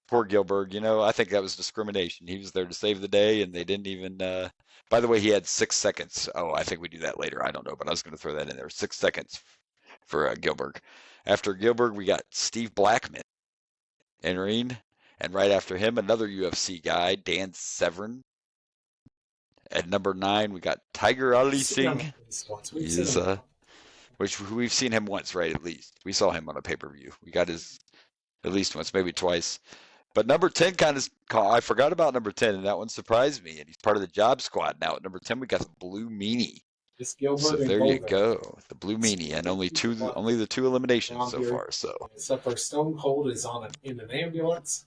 S3: Poor Gilbert. I think that was discrimination. He was there to save the day, and they didn't even. By the way, he had 6 seconds. Oh, I think we do that later. I don't know, but I was going to throw that in there. 6 seconds for Gilbert. After Gilbert, we got Steve Blackman entering, and right after him, another UFC guy, Dan Severn. At number 9, we got Tiger Ali Singh. Which we've seen him once, right? At least we saw him on a pay-per-view. We got his at least once, maybe twice. But number 10 I forgot about number 10, and that one surprised me. And he's part of the Job Squad now. At number 10, we got the Blue Meanie. So there you go, the Blue Meanie, and only the 2 eliminations so far. So
S1: except for Stone Cold is in an ambulance.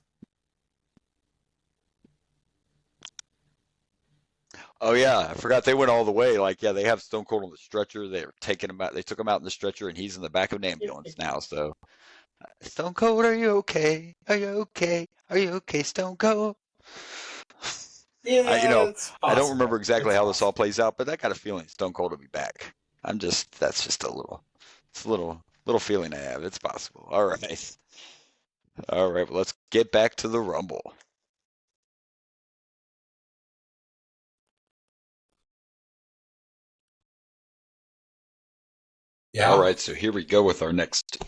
S3: Oh yeah, I forgot they went all the way. They have Stone Cold on the stretcher. They took him out in the stretcher, and he's in the back of an ambulance now. So, Stone Cold, are you okay? Are you okay? Are you okay, Stone Cold?
S1: Yeah,
S3: I don't remember exactly how this all plays out, but I got a feeling Stone Cold will be back. That's just a little feeling I have. It's possible. All right. Well, let's get back to the Rumble. Yeah. All right, so here we go with our next.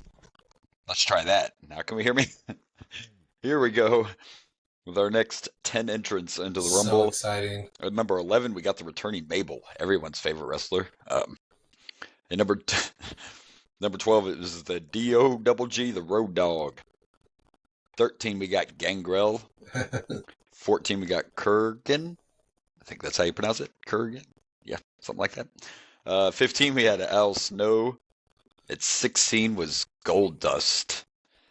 S3: Let's try that. Now can we hear me? Here we go with our next 10 entrants into the Rumble.
S1: So exciting.
S3: At number 11, we got the returning Mabel, everyone's favorite wrestler. And number 12 is the D-O-double-G, the Road Dogg. 13, we got Gangrel. 14, we got Kurgan. I think that's how you pronounce it. Kurgan. Yeah, something like that. 15, we had Al Snow. At 16 was Gold Dust.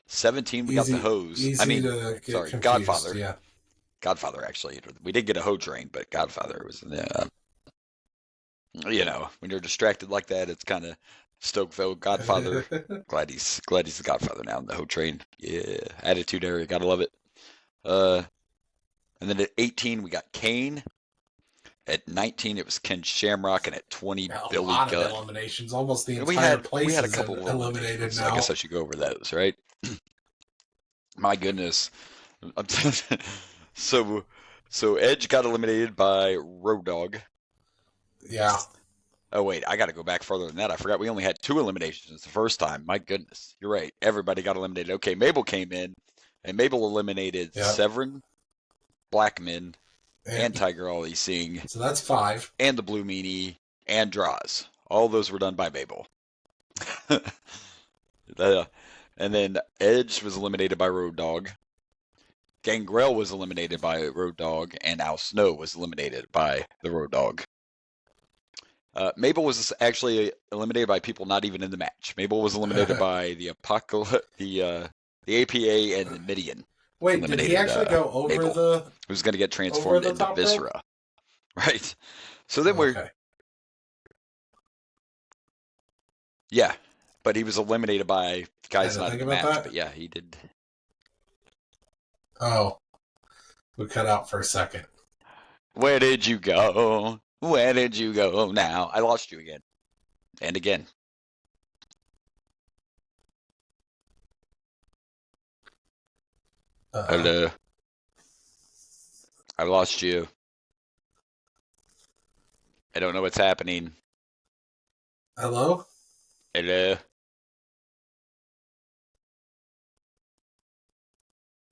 S3: 17, we got the Hose. Godfather.
S1: Yeah.
S3: Godfather, actually. We did get a hoe train, but Godfather was in there. When you're distracted like that, it's kind of Stokeville. Godfather. glad he's the Godfather now in the hoe train. Yeah. Attitude Era. Gotta love it. And then at 18, we got Kane. At 19, it was Ken Shamrock, and at 20, Billy Gunn.
S1: A lot of eliminations. Almost the entire place
S3: we had a couple eliminated now. I guess I should go over those, right? My goodness. So Edge got eliminated by Road Dogg.
S1: Yeah.
S3: Oh, wait, I got to go back further than that. I forgot we only had 2 eliminations the first time. My goodness. You're right. Everybody got eliminated. Okay, Mabel came in, and Mabel eliminated Severn, Blackman, and Tiger Ali Singh.
S1: So that's 5.
S3: And the Blue Meanie and Draws. All those were done by Mabel. And then Edge was eliminated by Road Dogg. Gangrel was eliminated by Road Dogg. And Al Snow was eliminated by the Road Dogg. Mabel was actually eliminated by people not even in the match. Mabel was eliminated by the APA and the Midian.
S1: Wait, did he actually go over Mabel,
S3: who's going to get transformed into Viscera. Rope? Right. So then we're... Yeah, but he was eliminated by guys not in the match. That? But yeah, he did.
S1: Oh. We cut out for a second.
S3: Where did you go? Where did you go now? I lost you again. And again. Hello. I lost you. I don't know what's happening.
S1: Hello?
S3: Hello.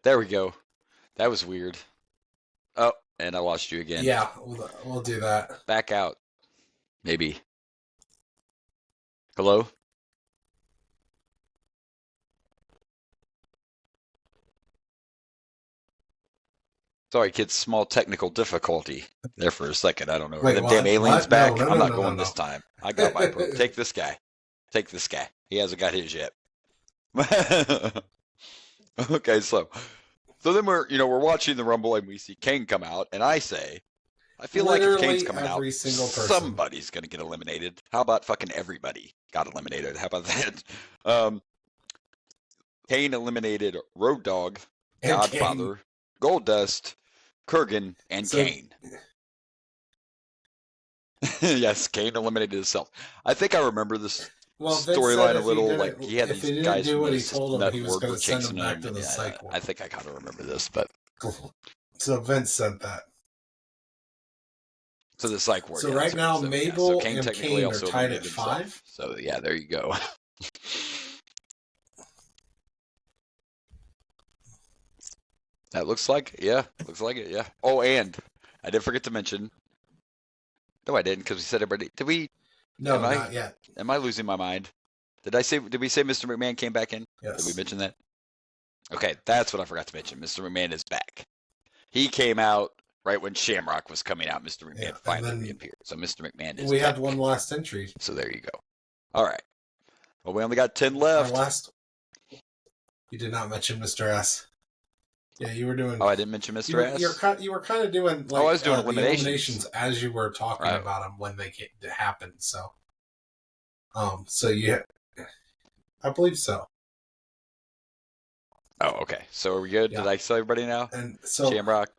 S3: There we go. That was weird. Oh, and I lost you again.
S1: Yeah, we'll do that.
S3: Back out. Maybe. Hello? Sorry, kids. Small technical difficulty there for a second. I don't know.
S1: Wait,
S3: the damn aliens back? No, I'm not going this time. I got my pro. Take this guy. Take this guy. He hasn't got his yet. Okay, so then we're watching the Rumble and we see Kane come out, and I say, I feel like if Kane's coming
S1: every
S3: out,
S1: single person.
S3: Somebody's going to get eliminated. How about fucking everybody got eliminated? How about that? Kane eliminated Road Dogg, Godfather, Goldust, Kurgan, and Kane. Yes, Kane eliminated himself. I think I remember this storyline a little. Like he had these guys from the network were chasing him. I think I kind of remember this, but
S1: so Vince sent that.
S3: So the psych ward.
S1: So right now, Mabel and Kane are tied at 5.
S3: So yeah, there you go. That looks like it. Yeah. Oh, and I did forget to mention. No, I didn't, because we said everybody. Did we?
S1: No, not yet.
S3: Am I losing my mind? Did we say Mr. McMahon came back in?
S1: Yes.
S3: Did we mention that? Okay, that's what I forgot to mention. Mr. McMahon is back. He came out right when Shamrock was coming out. Mr. McMahon finally reappeared. So Mr. McMahon is back.
S1: We had one last entry.
S3: So there you go. All right. Well, we only got 10 left.
S1: You did not mention Mr. S. Yeah, you were doing.
S3: Oh, I didn't mention Mr. S.
S1: You were kind of doing. Like,
S3: I was doing eliminations
S1: as you were talking about them when they happened. So, so yeah, I believe so.
S3: Oh, okay. So are we good? Yeah. Did I tell everybody now?
S1: And so
S3: Shamrock,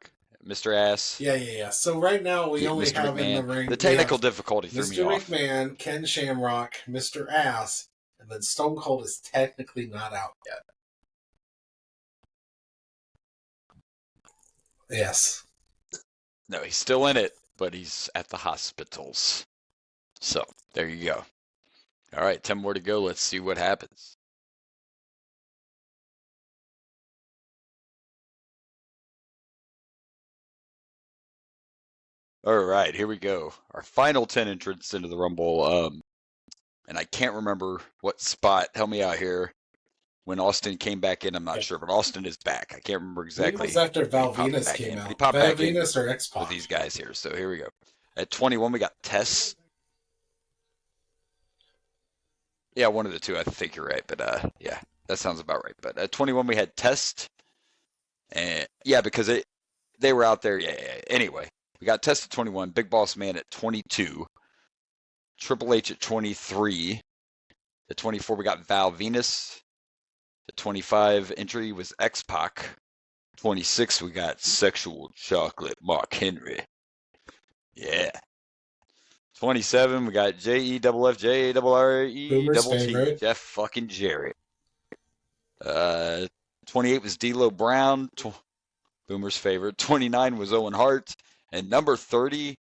S3: Mr. S.
S1: Yeah. So right now we only
S3: Mr.
S1: have
S3: McMahon.
S1: in the ring
S3: the technical difficulty threw me off.
S1: Mr. McMahon, Ken Shamrock, Mr. Ass, and then Stone Cold is technically not out yet. Yes.
S3: No, he's still in it, but he's at the hospitals. So, there you go. All right, 10 more to go. Let's see what happens. All right, here we go. Our final 10 entrants into the Rumble. And I can't remember what spot. Help me out here. When Austin came back in, I'm not sure, but Austin is back. I can't remember exactly.
S1: It was after Val Venus came out.
S3: He popped back in
S1: or X-Pac.
S3: with these guys here. So here we go. At 21, we got Tess. Yeah, one of the two. I think you're right, but yeah, that sounds about right. But at 21, we had Test, and yeah, because they were out there. Yeah. Anyway, we got Test at 21, Big Boss Man at 22, Triple H at 23. At 24, we got Val Venus. At 25, entry was X-Pac. 26, we got Sexual Chocolate Mark Henry. Yeah. 27, we got JEFFJRRE Jeff fucking Jarrett. 28 was D'Lo Brown. Boomer's favorite. 29 was Owen Hart. And number 30,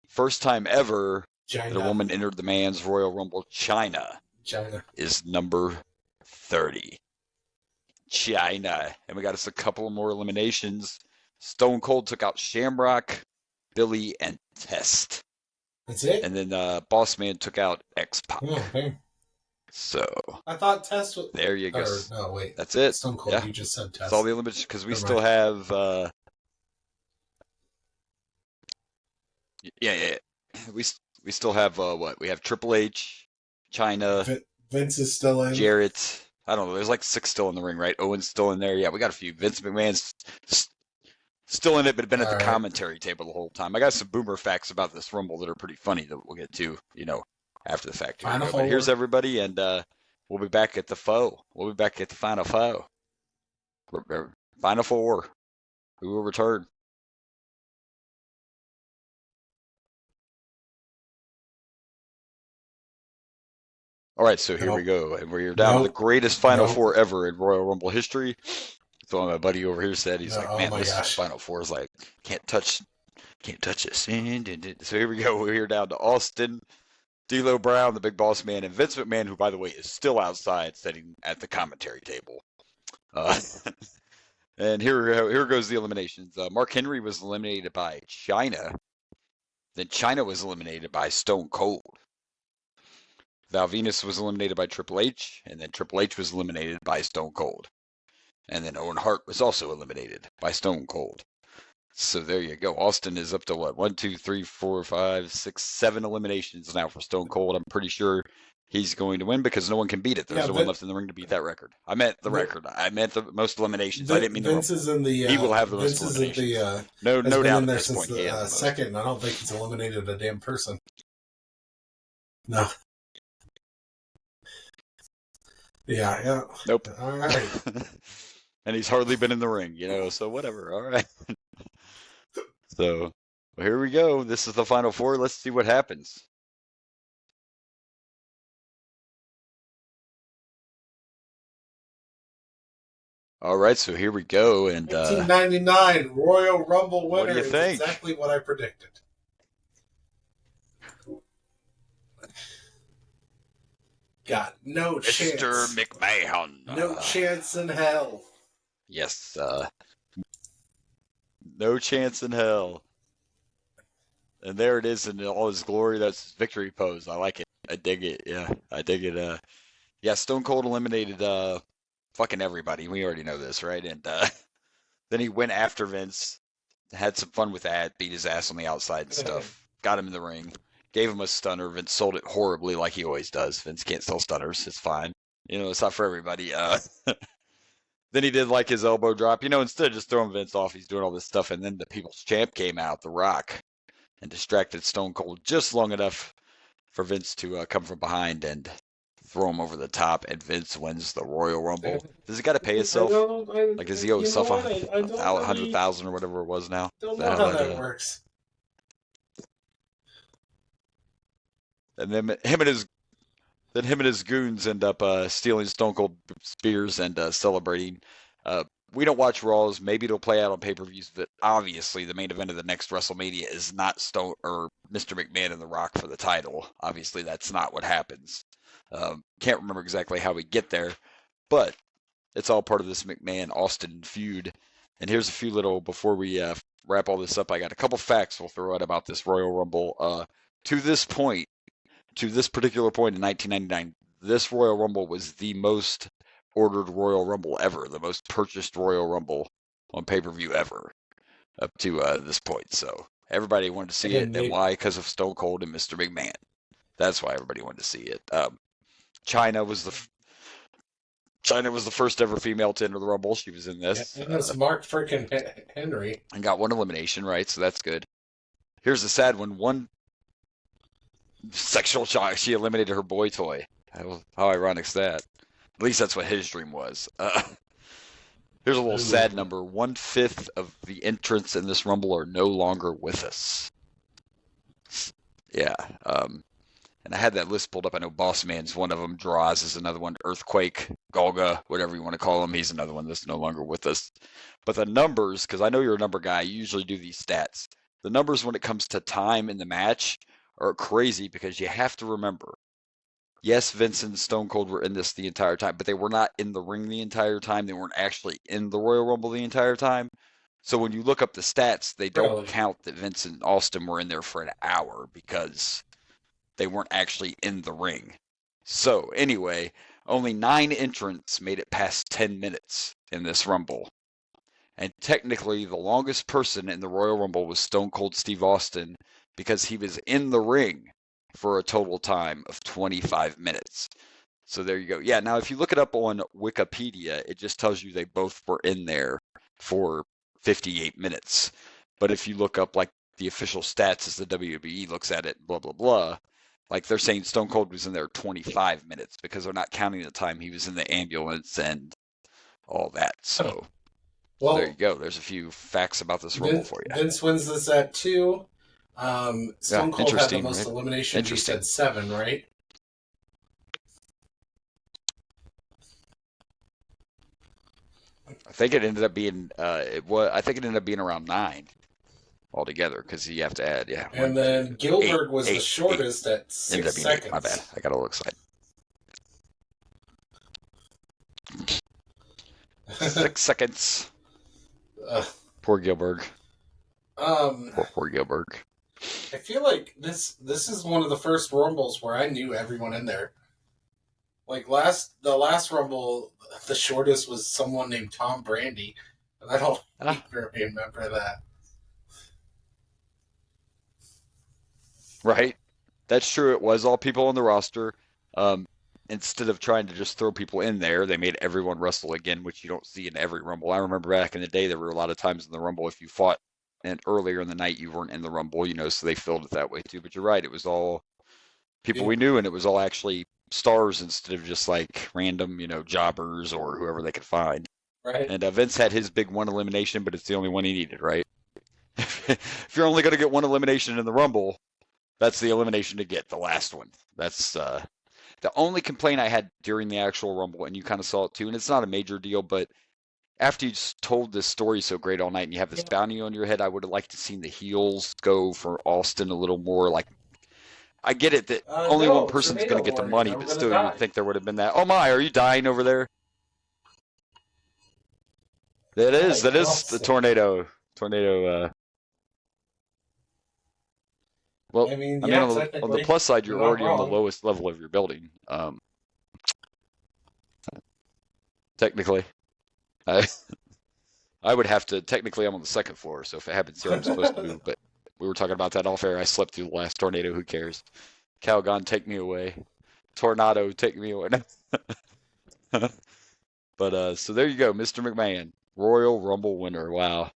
S3: first time ever that a woman entered the Man's Royal Rumble, China is number 30. China. And we got us a couple more eliminations. Stone Cold took out Shamrock, Billy, and Test.
S1: That's it?
S3: And then Boss Man took out X-Pac.
S1: Oh, okay.
S3: So
S1: I thought Test was...
S3: There you go.
S1: No, wait.
S3: That's it.
S1: Stone Cold, yeah. You just said Test.
S3: That's all the eliminations, because we still have... Yeah. We still have, what? We have Triple H, China...
S1: Vince is still in.
S3: Jarrett... I don't know. There's like 6 still in the ring, right? Owen's still in there. Yeah, we got a few. Vince McMahon's still in it, but been at the commentary table the whole time. I got some boomer facts about this Rumble that are pretty funny that we'll get to, after the fact. But here's everybody, and we'll be back at the foe. We'll be back at the Final Foe. Final Four. Who will return? All right, so here we go, and we're down to the greatest Final Four ever in Royal Rumble history. So my buddy over here said, he's like, man, this Final Four is like, can't touch this. So here we go. We're here down to Austin, D'Lo Brown, the Big Boss Man, and Vince McMahon, who, by the way, is still outside sitting at the commentary table. And here goes the eliminations. Mark Henry was eliminated by China. Then China was eliminated by Stone Cold. Val Venus was eliminated by Triple H, and then Triple H was eliminated by Stone Cold. And then Owen Hart was also eliminated by Stone Cold. So there you go. Austin is up to what? 1, 2, 3, 4, 5, 6, 7 eliminations now for Stone Cold. I'm pretty sure he's going to win because no one can beat it. There's no one left in the ring to beat that record. I meant the record. I meant the most eliminations. I didn't mean
S1: Vince is in the.
S3: He will have the
S1: Vince
S3: most eliminations.
S1: Is
S3: no
S1: been
S3: doubt
S1: in there
S3: at this
S1: since
S3: point.
S1: the second. I don't think he's eliminated a damn person. No. Yeah.
S3: Nope.
S1: All right.
S3: And he's hardly been in the ring, so whatever. All right. So, well, here we go. This is the final four. Let's see what happens. All right, so here we go. And
S1: 1999 Royal Rumble winner.
S3: What do you think?
S1: Exactly what I predicted. Got no chance.
S3: Mr. McMahon.
S1: No chance in hell.
S3: Yes. No chance in hell. And there it is in all his glory. That's his victory pose. I like it. I dig it. Yeah, I dig it. Yeah, Stone Cold eliminated fucking everybody. We already know this, right? And then he went after Vince, had some fun with that, beat his ass on the outside and stuff, got him in the ring, gave him a stunner. Vince sold it horribly like he always does. Vince can't sell stunners. It's fine. It's not for everybody. Then he did like his elbow drop. Instead of just throwing Vince off, he's doing all this stuff. And then the People's Champ came out, The Rock, and distracted Stone Cold just long enough for Vince to come from behind and throw him over the top, and Vince wins the Royal Rumble. Does he got to pay himself? Does he owe himself $100,000 or whatever it was now?
S1: Don't know how that works.
S3: And then him and his goons end up stealing Stone Cold spears and celebrating. We don't watch Raws. Maybe it'll play out on pay-per-views, but obviously the main event of the next WrestleMania is not Stone or Mr. McMahon and The Rock for the title. Obviously, that's not what happens. Can't remember exactly how we get there, but it's all part of this McMahon-Austin feud. And here's a few little, before we wrap all this up, I got a couple facts we'll throw out about this Royal Rumble. To this particular point in 1999, this Royal Rumble was the most ordered Royal Rumble ever, the most purchased Royal Rumble on pay-per-view ever up to this point. So everybody wanted to see it. And why? Because of Stone Cold and Mr. McMahon. That's why everybody wanted to see it. China was the first ever female to enter the Rumble. She was in this.
S1: Yeah, and that's Mark freaking Henry.
S3: And got one elimination, right? So that's good. Here's the sad one. One sexual shock. She eliminated her boy toy. How ironic is that? At least that's what his dream was. Here's a little sad number. 1/5 of the entrants in this Rumble are no longer with us. Yeah. And I had that list pulled up. I know Boss Man's one of them. Droz is another one. Earthquake, Golga, whatever you want to call him. He's another one that's no longer with us. But the numbers, because I know you're a number guy, you usually do these stats. The numbers when it comes to time in the match are crazy because you have to remember. Yes, Vince and Stone Cold were in this the entire time, but they were not in the ring the entire time. They weren't actually in the Royal Rumble the entire time. So when you look up the stats, they don't count that Vince and Austin were in there for an hour because they weren't actually in the ring. So anyway, only 9 entrants made it past 10 minutes in this Rumble. And technically, the longest person in the Royal Rumble was Stone Cold Steve Austin because he was in the ring for a total time of 25 minutes. So there you go. Yeah, now if you look it up on Wikipedia, it just tells you they both were in there for 58 minutes. But if you look up like the official stats as the WWE looks at it, blah, blah, blah, like they're saying Stone Cold was in there 25 minutes because they're not counting the time he was in the ambulance and all that. So well, there you go. There's a few facts about this Rumble for you.
S1: Vince wins this at 2. Stone Cold had the most eliminations. You said 7, right?
S3: I think it ended up being I think it ended up being around 9 altogether because you have to add
S1: And then Gilbert was the shortest at 6 seconds.
S3: 8. My bad. I got a little excited. 6 seconds. Poor Gilbert. Poor Gilbert.
S1: I feel like this is one of the first Rumbles where I knew everyone in there. Like the last Rumble, the shortest was someone named Tom Brady, and I don't remember that.
S3: Right, that's true. It was all people on the roster. Instead of trying to just throw people in there, they made everyone wrestle again, which you don't see in every Rumble. I remember back in the day, there were a lot of times in the Rumble, if you fought and earlier in the night, you weren't in the Rumble, so they filled it that way too. But you're right, it was all people we knew, and it was all actually stars instead of just like random, jobbers or whoever they could find.
S1: Right.
S3: And Vince had his big one elimination, but it's the only one he needed, right? If you're only going to get one elimination in the Rumble, that's the elimination to get, the last one. That's the only complaint I had during the actual Rumble, and you kind of saw it too, and it's not a major deal, but after you just told this story so great all night and you have this bounty on your head, I would have liked to seen the heels go for Austin a little more. Like, I get it that only one person's going to get the money, but still you would think there would have been that. Oh my, are you dying over there? That is the tornado. Well, I mean, on the plus side, you're already on the lowest level of your building. Technically, I would have to. Technically, I'm on the second floor, so if it happens here, I'm supposed to move. But we were talking about that off air. I slept through the last tornado. Who cares? Calgon, take me away. Tornado, take me away. But so there you go, Mr. McMahon, Royal Rumble winner. Wow.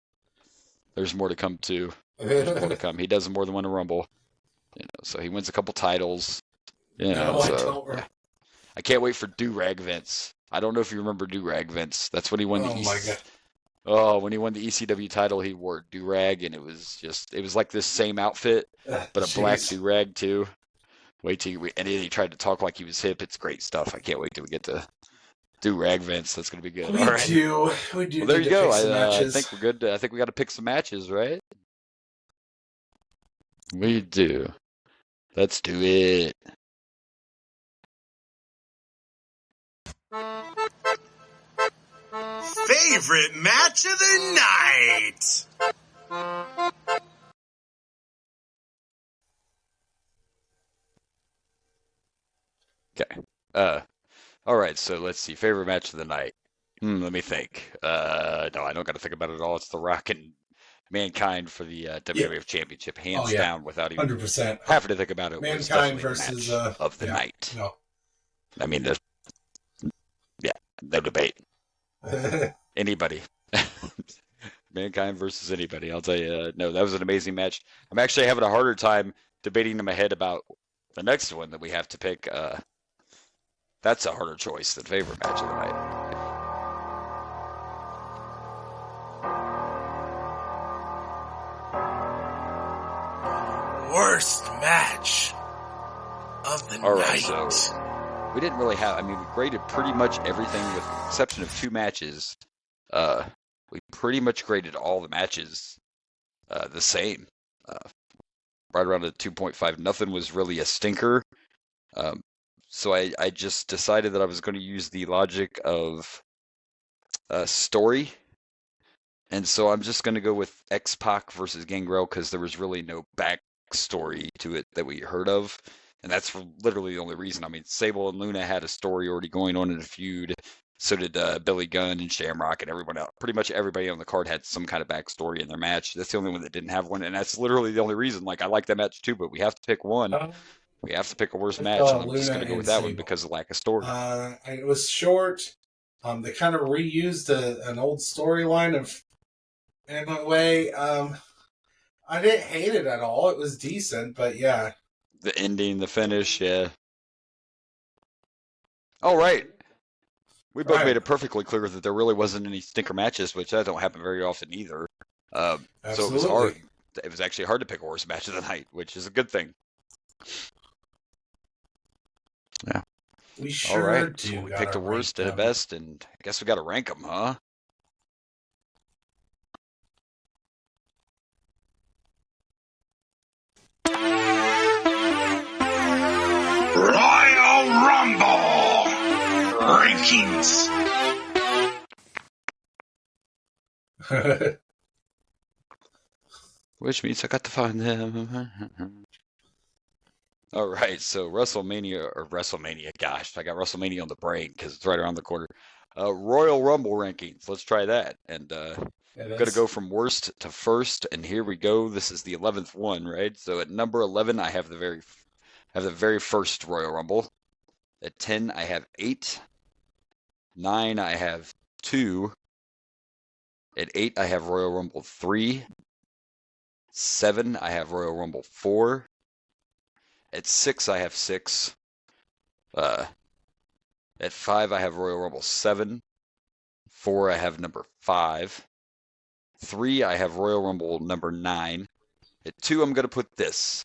S3: There's more to come too. There's more to come. He does more than win a Rumble. So he wins a couple titles. I can't wait for Do-Rag Vince. I don't know if you remember Do-Rag Vince. That's when he won when he won the ECW title, he wore do-rag, and it was like this same outfit, but a black do-rag too. And then he tried to talk like he was hip. It's great stuff. I can't wait till we get to do-rag Vince. That's going to be good.
S1: We do.
S3: Well, there you go. I think we're good. I think we got to pick some matches, right? We do. Let's do it.
S2: Favorite match of the night.
S3: Okay. All right. So let's see. Favorite match of the night. Let me think. No, I don't got to think about it at all. It's The Rock and Mankind for the WWF Championship, hands down, without even
S1: 100%.
S3: having to think about it.
S1: Mankind versus
S3: match of the night.
S1: No.
S3: I mean, no debate. Anybody. Mankind versus anybody. I'll tell you, no, that was an amazing match. I'm actually having a harder time debating in my head about the next one that we have to pick. That's a harder choice than favorite match of the night.
S2: Worst match of the night.
S3: So we didn't really have, we graded pretty much everything with the exception of 2 matches. We pretty much graded all the matches the same. Right around a 2.5. Nothing was really a stinker. So I just decided that I was going to use the logic of story. And so I'm just going to go with X-Pac versus Gangrel because there was really no backstory to it that we heard of. And that's literally the only reason. Sable and Luna had a story already going on in a feud. So did Billy Gunn and Shamrock and everyone else. Pretty much everybody on the card had some kind of backstory in their match. That's the only one that didn't have one. And that's literally the only reason. I like that match too, but we have to pick one. We have to pick a worst match. And I'm just going to go with that one because of lack of story.
S1: It was short. They kind of reused an old storyline in a way. I didn't hate it at all. It was decent, but yeah.
S3: The ending, the finish, yeah. All right. We both made it perfectly clear that there really wasn't any stinker matches, which that don't happen very often either. So it was hard. It was actually hard to pick a worst match of the night, which is a good thing. Yeah.
S1: We sure
S3: All right.
S1: do.
S3: So we picked the worst and the best, and I guess we got to rank them, huh?
S2: Royal Rumble rankings.
S3: Which means I got to find them. All right, so WrestleMania, gosh, I got WrestleMania on the brain because it's right around the corner. Royal Rumble rankings, let's try that. And I'm going to go from worst to first, and here we go. This is the 11th one, right? So at number 11, I have the very first Royal Rumble. At 10, I have 8. 9, I have 2. At 8, I have Royal Rumble 3. 7, I have Royal Rumble 4. At 6, I have 6. At 5, I have Royal Rumble 7. 4, I have number 5. 3, I have Royal Rumble number 9. At 2, I'm going to put this.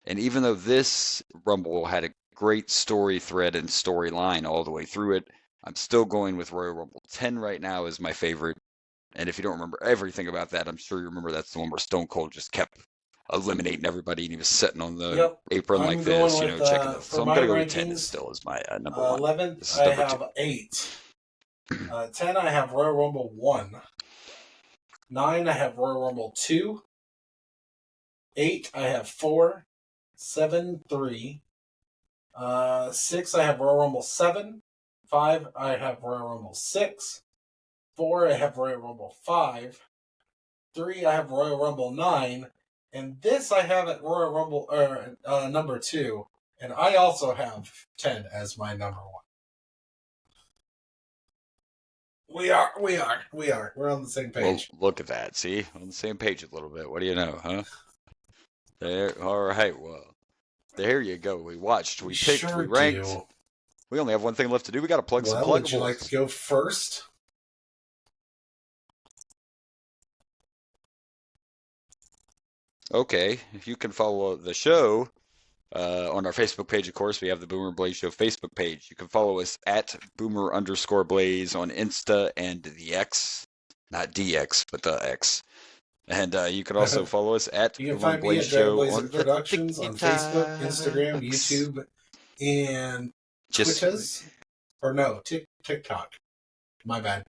S3: And even though this Rumble had a great story thread and storyline all the way through it, I'm still going with Royal Rumble 10 right now as my favorite. And if you don't remember everything about that, I'm sure you remember that's the one where Stone Cold just kept eliminating everybody and he was sitting on the apron like this, checking this. So I'm going to go with 10 still as my number 1.
S1: 11th, I have 8. 10, I have Royal Rumble 1. 9, I have Royal Rumble 2. 8, I have 4. 7, 3. 6, I have Royal Rumble 7. 5, I have Royal Rumble 6. 4, I have Royal Rumble 5. 3, I have Royal Rumble 9. And this I have at Royal Rumble number 2. And I also have 10 as my number 1. We are. We're on the same page.
S3: Well, look at that. See? On the same page a little bit. What do you know, huh? There. All right. Well, there you go. We watched. We picked. Sure we ranked. Do. We only have one thing left to do. We got to plug some pluggables.
S1: Would you like to go first?
S3: Okay. If you can follow the show on our Facebook page, of course, we have the Boomer and Blaze Show Facebook page. You can follow us at Boomer_Blaze on Insta and the X. Not DX, but the X. And you can also follow us at
S1: you can find me at Show on Productions on Facebook, Instagram, YouTube, and Twitters. Or no, TikTok. My bad.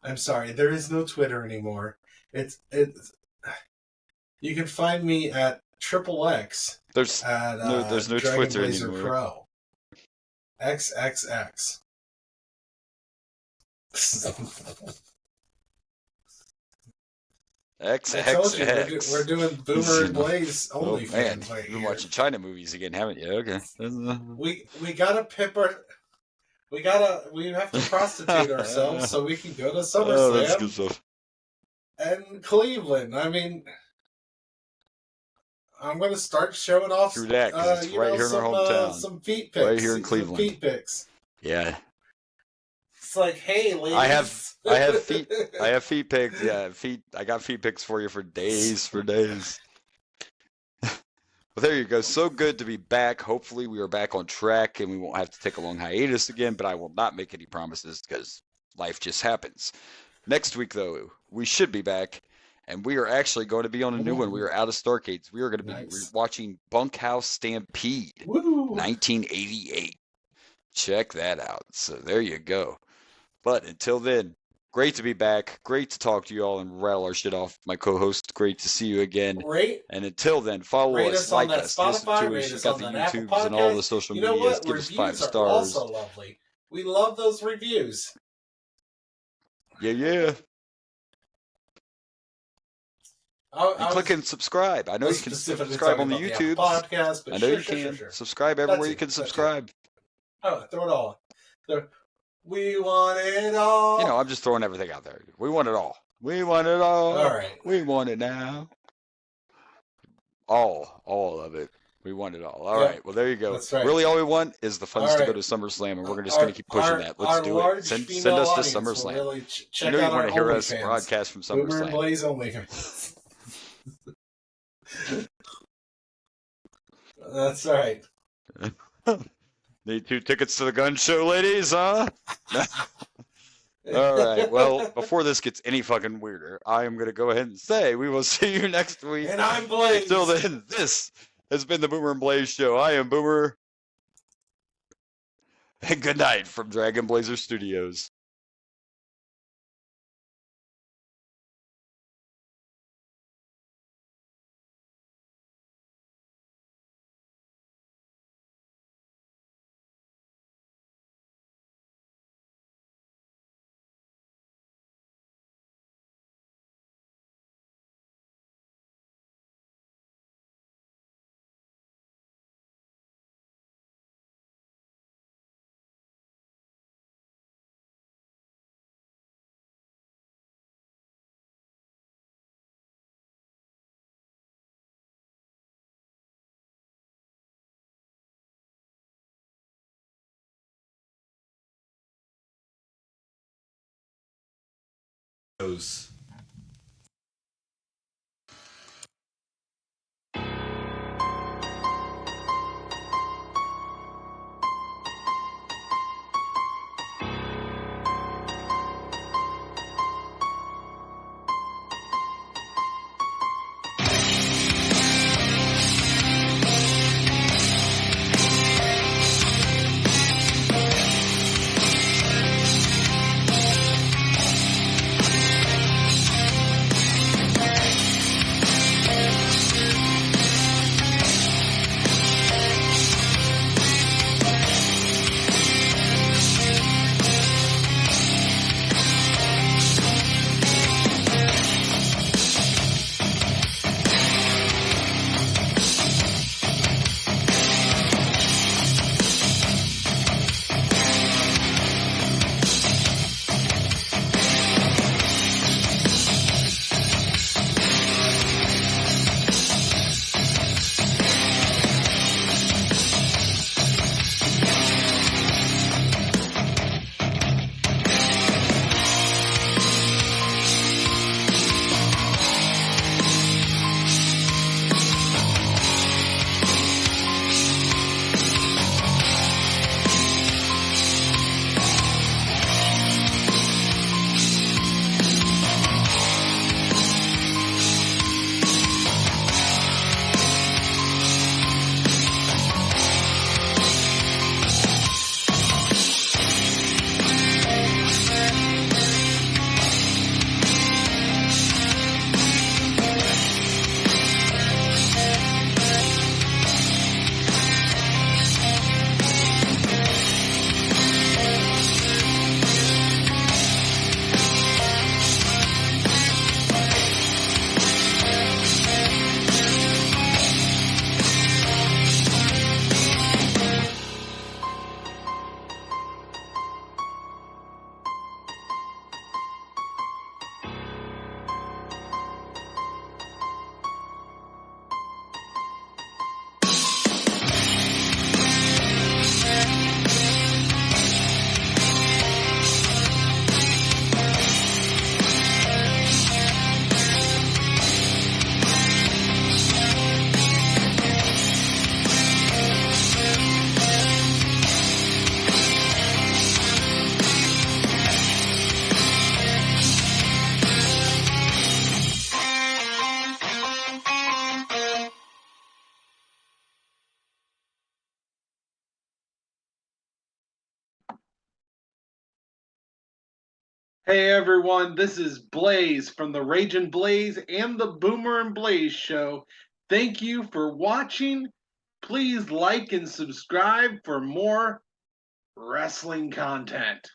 S1: I'm sorry. There is no Twitter anymore. It's. You can find me at XXX.
S3: There's no
S1: Dragon
S3: Twitter
S1: Blazer
S3: anymore.
S1: Pro. XXX.
S3: XXX.
S1: I told you we're doing Boomer and Blaze only fans right
S3: You've been watching China movies again, haven't you? Okay.
S1: We gotta pip our. We have to prostitute ourselves so we can go to SummerSlam.
S3: Oh, that's good stuff.
S1: And Cleveland. I mean, I'm going to start showing off.
S3: Through that, because it's right here in our hometown.
S1: Some feet pics.
S3: Right here in Cleveland.
S1: Some feet pics.
S3: Yeah.
S1: It's like, hey, ladies.
S3: I have feet pics. Yeah, feet. I got feet pics for you for days. Well, there you go. So good to be back. Hopefully we are back on track and we won't have to take a long hiatus again, but I will not make any promises because life just happens. Next week, though, we should be back, and we are actually going to be on a new one. We are out of Starcades. We are going to be watching Bunkhouse Stampede, 1988. Check that out. So there you go. But until then, great to be back. Great to talk to you all and rattle our shit off. My co-host, great to see you again. And until then, follow us, like us, listen to us. You got the YouTubes and all the social medias. Give us 5 stars.
S1: Also lovely. We love those reviews.
S3: Yeah. Click and subscribe. I know you can subscribe on the YouTube.
S1: Podcast,
S3: I know you can. Subscribe everywhere you can subscribe.
S1: Oh, throw it all. We want it all.
S3: I'm just throwing everything out there. We want it all. We want it all.
S1: All right.
S3: We want it now. All of it. We want it all. All right. Well, there you go.
S1: That's right.
S3: Really, all we want is the funds to go to SummerSlam, and we're just going to keep pushing that. Let's do it. Send us to SummerSlam.
S1: Really
S3: you want to hear us broadcast from SummerSlam.
S1: Boomer and Blaze only. That's right.
S3: Need 2 tickets to the gun show, ladies, huh? All right. Well, before this gets any fucking weirder, I am going to go ahead and say we will see you next week.
S1: And I'm Blaze.
S3: Until then, this has been the Boomer and Blaze Show. I am Boomer. And good night from Dragon Blazer Studios.
S1: Those.
S2: Hey everyone, this is Blaze from the Ragin' Blaze and the Boomer and Blaze show. Thank you for watching. Please like and subscribe for more wrestling content.